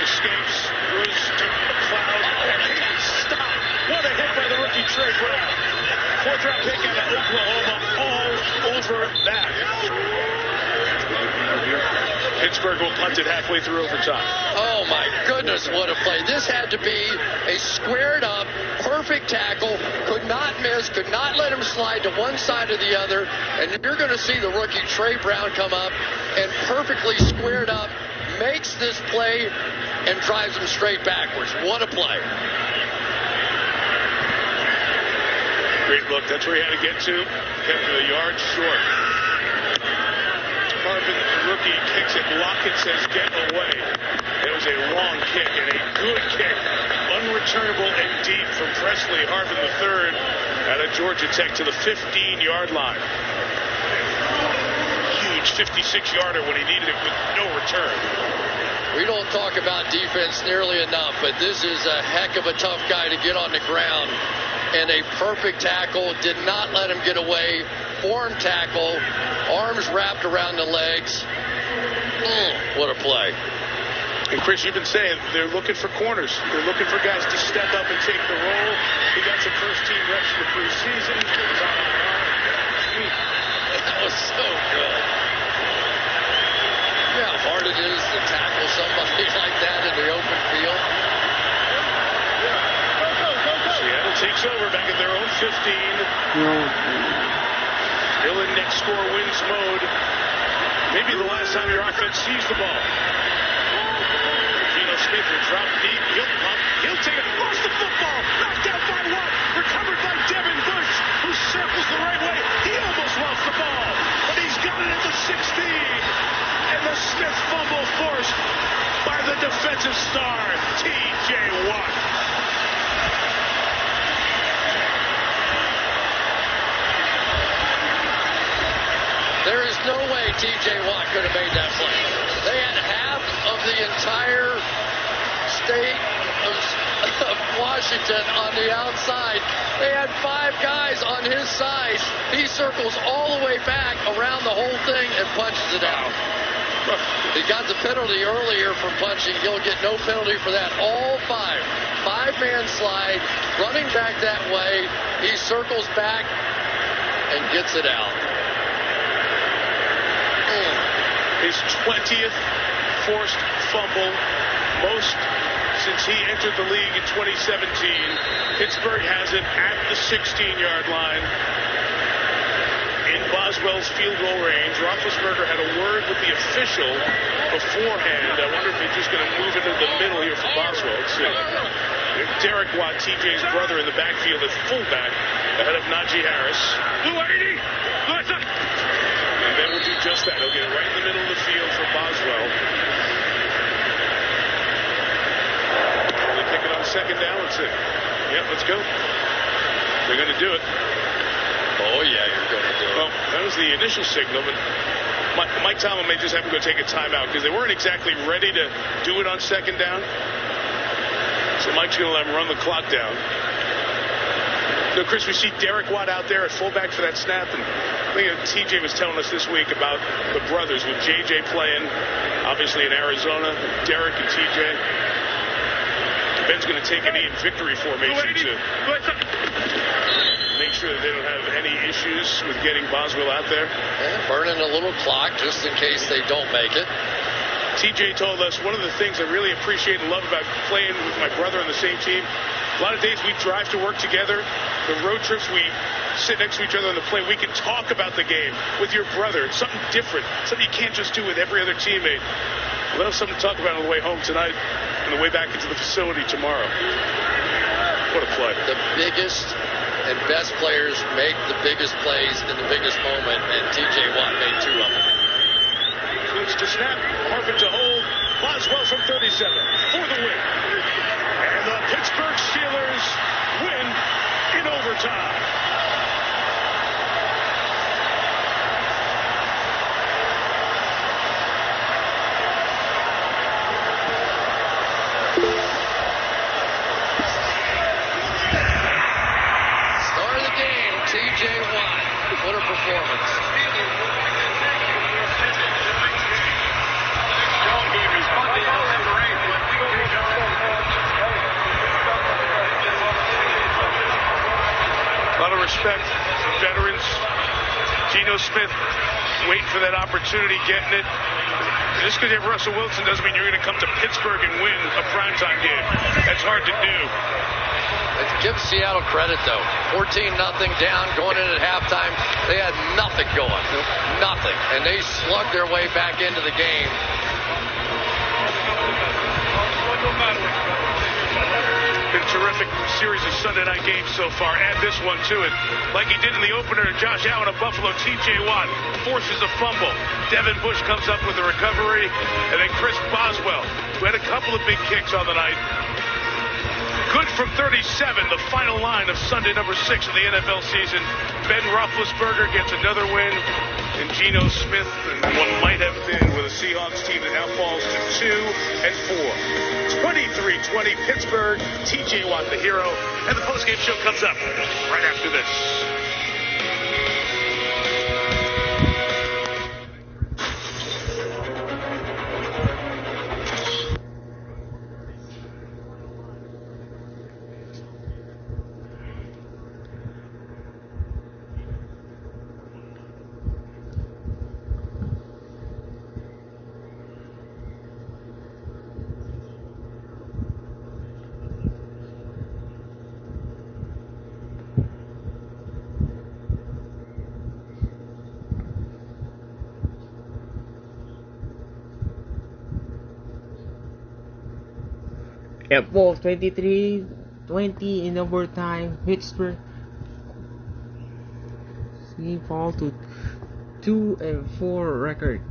Speaker 1: escapes, goes to McLeod, and he's stopped. What a hit by the rookie Trey Brown. 4th-round pick out of Oklahoma, all over that. Pittsburgh will punt it halfway through overtime.
Speaker 2: Oh, my goodness, what a play. This had to be a squared-up, perfect tackle. Could not miss, could not let him slide to one side or the other. And you're going to see the rookie Trey Brown come up and perfectly squared up, makes this play, and drives him straight backwards. What a play.
Speaker 1: Great look. That's where he had to get to. Kept it a yard short. Harvin, the rookie, kicks it. Lockett says, get away. It was a long kick and a good kick. Unreturnable and deep from Presley Harvin III out of Georgia Tech to the 15-yard line. Huge 56-yarder when he needed it with no return.
Speaker 2: We don't talk about defense nearly enough, but this is a heck of a tough guy to get on the ground. And a perfect tackle, did not let him get away. Form tackle, arms wrapped around the legs. What a play.
Speaker 1: And Chris, you've been saying they're looking for corners. They're looking for guys to step up and take the role. He got some first-team reps in the preseason.
Speaker 2: That was so good. You know how hard it is to tackle somebody like that in the open field?
Speaker 1: Seattle takes over back at their own 15. Still in next score wins mode. Maybe the last time your offense sees the ball. Geno Smith will drop deep. He'll pump. He'll take it. Lost the football. Knocked out by Watt. Recovered by Devin Bush, who circles the right way. He almost lost the ball, but he's got it at the 16. And the Smith fumble forced by the defensive star, T.J. Watt.
Speaker 2: There is no way T.J. Watt could have made that play. They had half of the entire state of Washington on the outside. They had 5 guys on his side. He circles all the way back around the whole thing and punches it out. He got the penalty earlier for punching. He'll get no penalty for that. All 5. 5-man slide, running back that way. He circles back and gets it out.
Speaker 1: His 20th forced fumble, most since he entered the league in 2017. Pittsburgh has it at the 16-yard line in Boswell's field goal range. Roethlisberger had a word with the official beforehand. I wonder if he's just going to move it into the middle here for Boswell. Let's see. Derek Watt, TJ's brother, in the backfield at fullback ahead of Najee Harris. And then we'll do just that. He'll get it right in the middle of the field for Boswell. Only pick it on second down. Let's see. Yep, let's go. They're going to do it.
Speaker 2: Oh, yeah, you're going to do it.
Speaker 1: Well, that was the initial signal, but Mike Tomlin may just have to go take a timeout because they weren't exactly ready to do it on second down. So Mike's going to let him run the clock down. So, Chris, we see Derek Watt out there at fullback for that snap, and I think TJ was telling us this week about the brothers with JJ playing, obviously in Arizona, Derek and TJ. Ben's going to take a knee in victory formation to make sure that they don't have any issues with getting Boswell out there?
Speaker 2: Yeah, burning a little clock just in case they don't make it.
Speaker 1: TJ told us one of the things I really appreciate and love about playing with my brother on the same team, a lot of days we drive to work together. The road trips, we sit next to each other on the plane. We can talk about the game with your brother. It's something different, something you can't just do with every other teammate. We'll have something to talk about on the way home tonight and the way back into the facility tomorrow. What a play.
Speaker 2: The biggest and best players make the biggest plays in the biggest moment, and TJ Watt made 2 of them.
Speaker 1: Switch to snap, Harvard to hold, Boswell from 37 for the win. And the Pittsburgh Steelers win in overtime.
Speaker 2: Start of the game, TJ Watt. What a performance.
Speaker 1: A lot of respect for veterans. Geno Smith waiting for that opportunity, getting it. Just because you have Russell Wilson doesn't mean you're going to come to Pittsburgh and win a primetime game. That's hard to do.
Speaker 2: Give Seattle credit, though. 14-0 down, going in at halftime. They had nothing going. Nothing. And they slugged their way back into the game.
Speaker 1: Been a terrific series of Sunday night games so far. Add this one to it. Like he did in the opener, Josh Allen of Buffalo, TJ Watt forces a fumble. Devin Bush comes up with a recovery. And then Chris Boswell, who had a couple of big kicks on the night. Good from 37, the final line of Sunday number 6 of the NFL season. Ben Roethlisberger gets another win. And Geno Smith, and what might have been with a Seahawks team that now falls to 2-4. 23-20 Pittsburgh, TJ Watt the hero. And the postgame show comes up right after this.
Speaker 6: At both 23-20 in overtime, Pittsburgh fall to 2-4 record.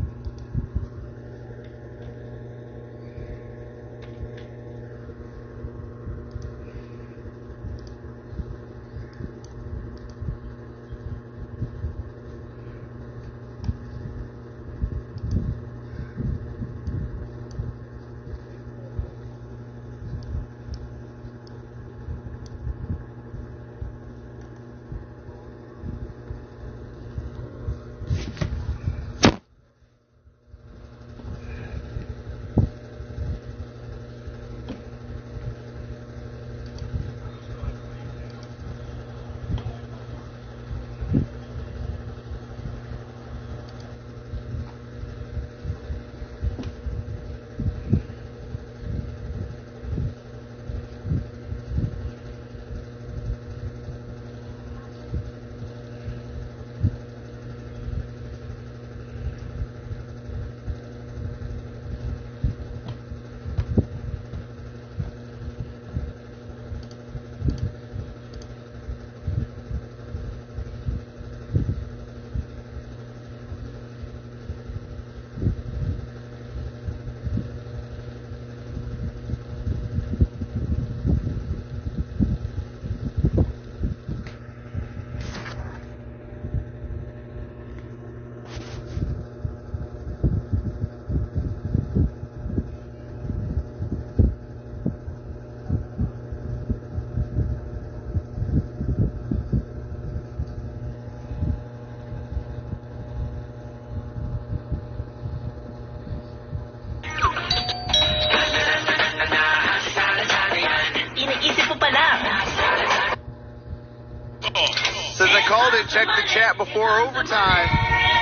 Speaker 3: Says I called it. Check the chat before overtime.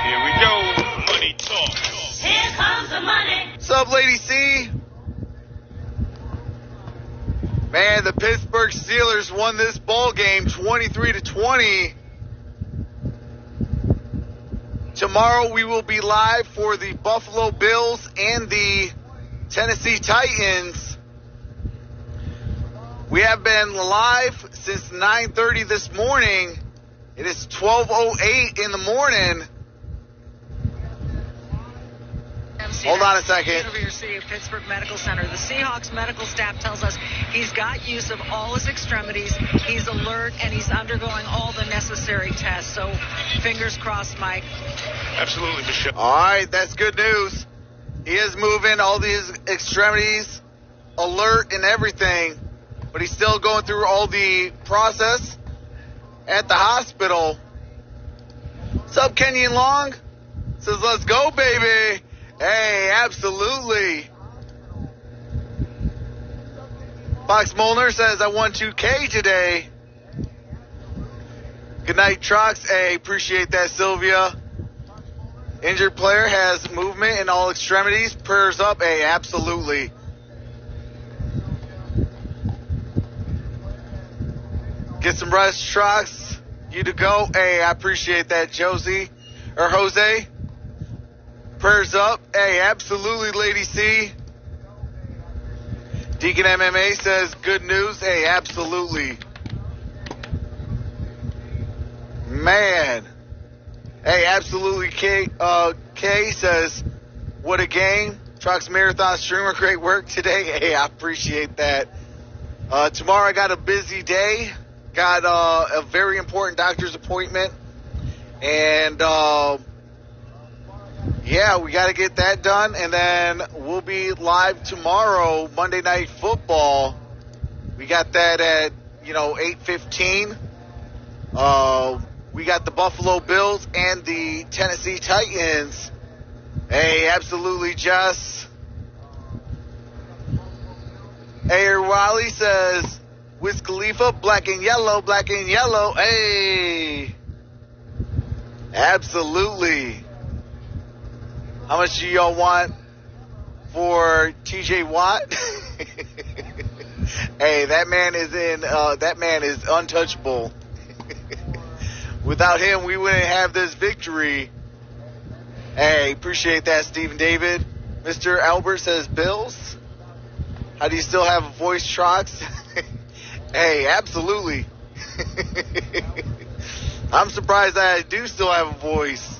Speaker 1: Here we go. Money talk.
Speaker 5: Here comes the money.
Speaker 3: What's up, Lady C? Man, the Pittsburgh Steelers won this ball game 23-20. Tomorrow we will be live for the Buffalo Bills and the Tennessee Titans. We have been live since 9:30 this morning. It is 12:08 in the morning. Hold on a second.
Speaker 8: University of Pittsburgh Medical Center. The Seahawks medical staff tells us he's got use of all his extremities. He's alert and he's undergoing all the necessary tests. So fingers crossed, Mike.
Speaker 1: Absolutely, Michelle.
Speaker 3: All right, that's good news. He is moving all these extremities, alert and everything, but he's still going through all the process at the hospital. What's up, Kenyon Long? Says, let's go, baby. Hey, absolutely. Fox Molnar says, I won 2K today. Good night, Trox. Hey, appreciate that, Sylvia. Injured player has movement in all extremities. Prayers up. Hey, absolutely. Get some rest, Trox. You to go. Hey, I appreciate that, Josie. Or Jose. Prayers up. Hey, absolutely, Lady C. Deacon MMA says, good news. Hey, absolutely. Man. Hey, absolutely. K says, what a game. Trucks Marathon Streamer, great work today. Hey, I appreciate that. Tomorrow I got a busy day. Got a very important doctor's appointment. And, yeah, we got to get that done, and then we'll be live tomorrow, Monday Night Football. We got that at, 8:15. We got the Buffalo Bills and the Tennessee Titans. Hey, absolutely, Jess. Ayer Wiley says, Wiz Khalifa, black and yellow, black and yellow. Hey, absolutely. How much do y'all want for TJ Watt? Hey, that man is untouchable. Without him, we wouldn't have this victory. Hey, appreciate that, Stephen David. Mr. Albert says, Bills? How do you still have a voice, Trox? Hey, absolutely. I'm surprised that I do still have a voice.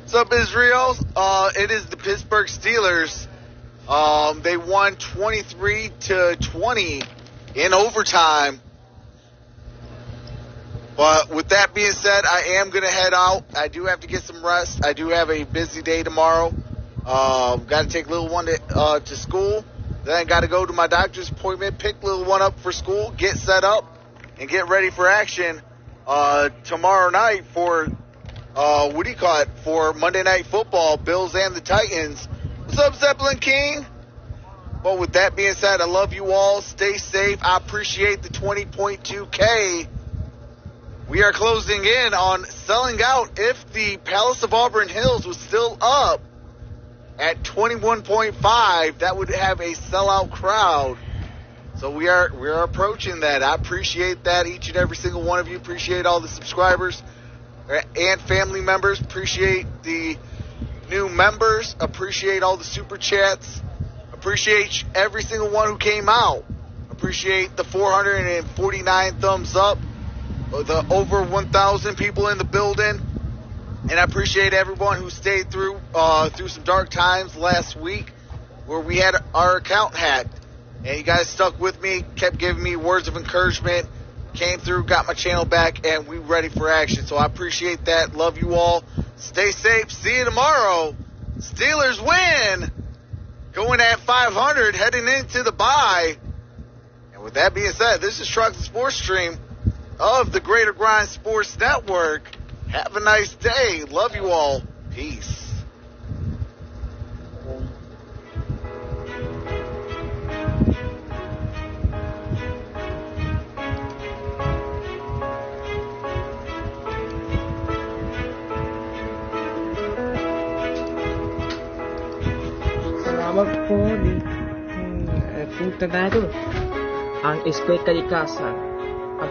Speaker 3: What's up, Israel? It is the Pittsburgh Steelers. They won 23-20 in overtime. But with that being said, I am going to head out. I do have to get some rest. I do have a busy day tomorrow. Got to take little one to school. Then I got to go to my doctor's appointment, pick little one up for school, get set up, and get ready for action tomorrow night for for Monday Night Football, Bills and the Titans. What's up, Zeppelin King? But with that being said, I love you all. Stay safe. I appreciate the 20.2K. We are closing in on selling out. If the Palace of Auburn Hills was still up at 21.5, that would have a sellout crowd. So we are approaching that. I appreciate that. Each and every single one of you. Appreciate all the subscribers and family members. Appreciate the new members. Appreciate all the super chats. Appreciate every single one who came out. Appreciate the 449 thumbs up. The over 1,000 people in the building. And I appreciate everyone who stayed through some dark times last week where we had our account hacked. And you guys stuck with me, kept giving me words of encouragement. Came through, got my channel back, and we ready for action. So I appreciate that. Love you all. Stay safe. See you tomorrow. Steelers win. Going at 500, heading into the bye. And with that being said, this is Trucks and Sports Stream of the Greater Grind Sports Network. Have a nice day. Love you all. Peace.
Speaker 6: wag po punta na ito ang eskwela kalikasan ang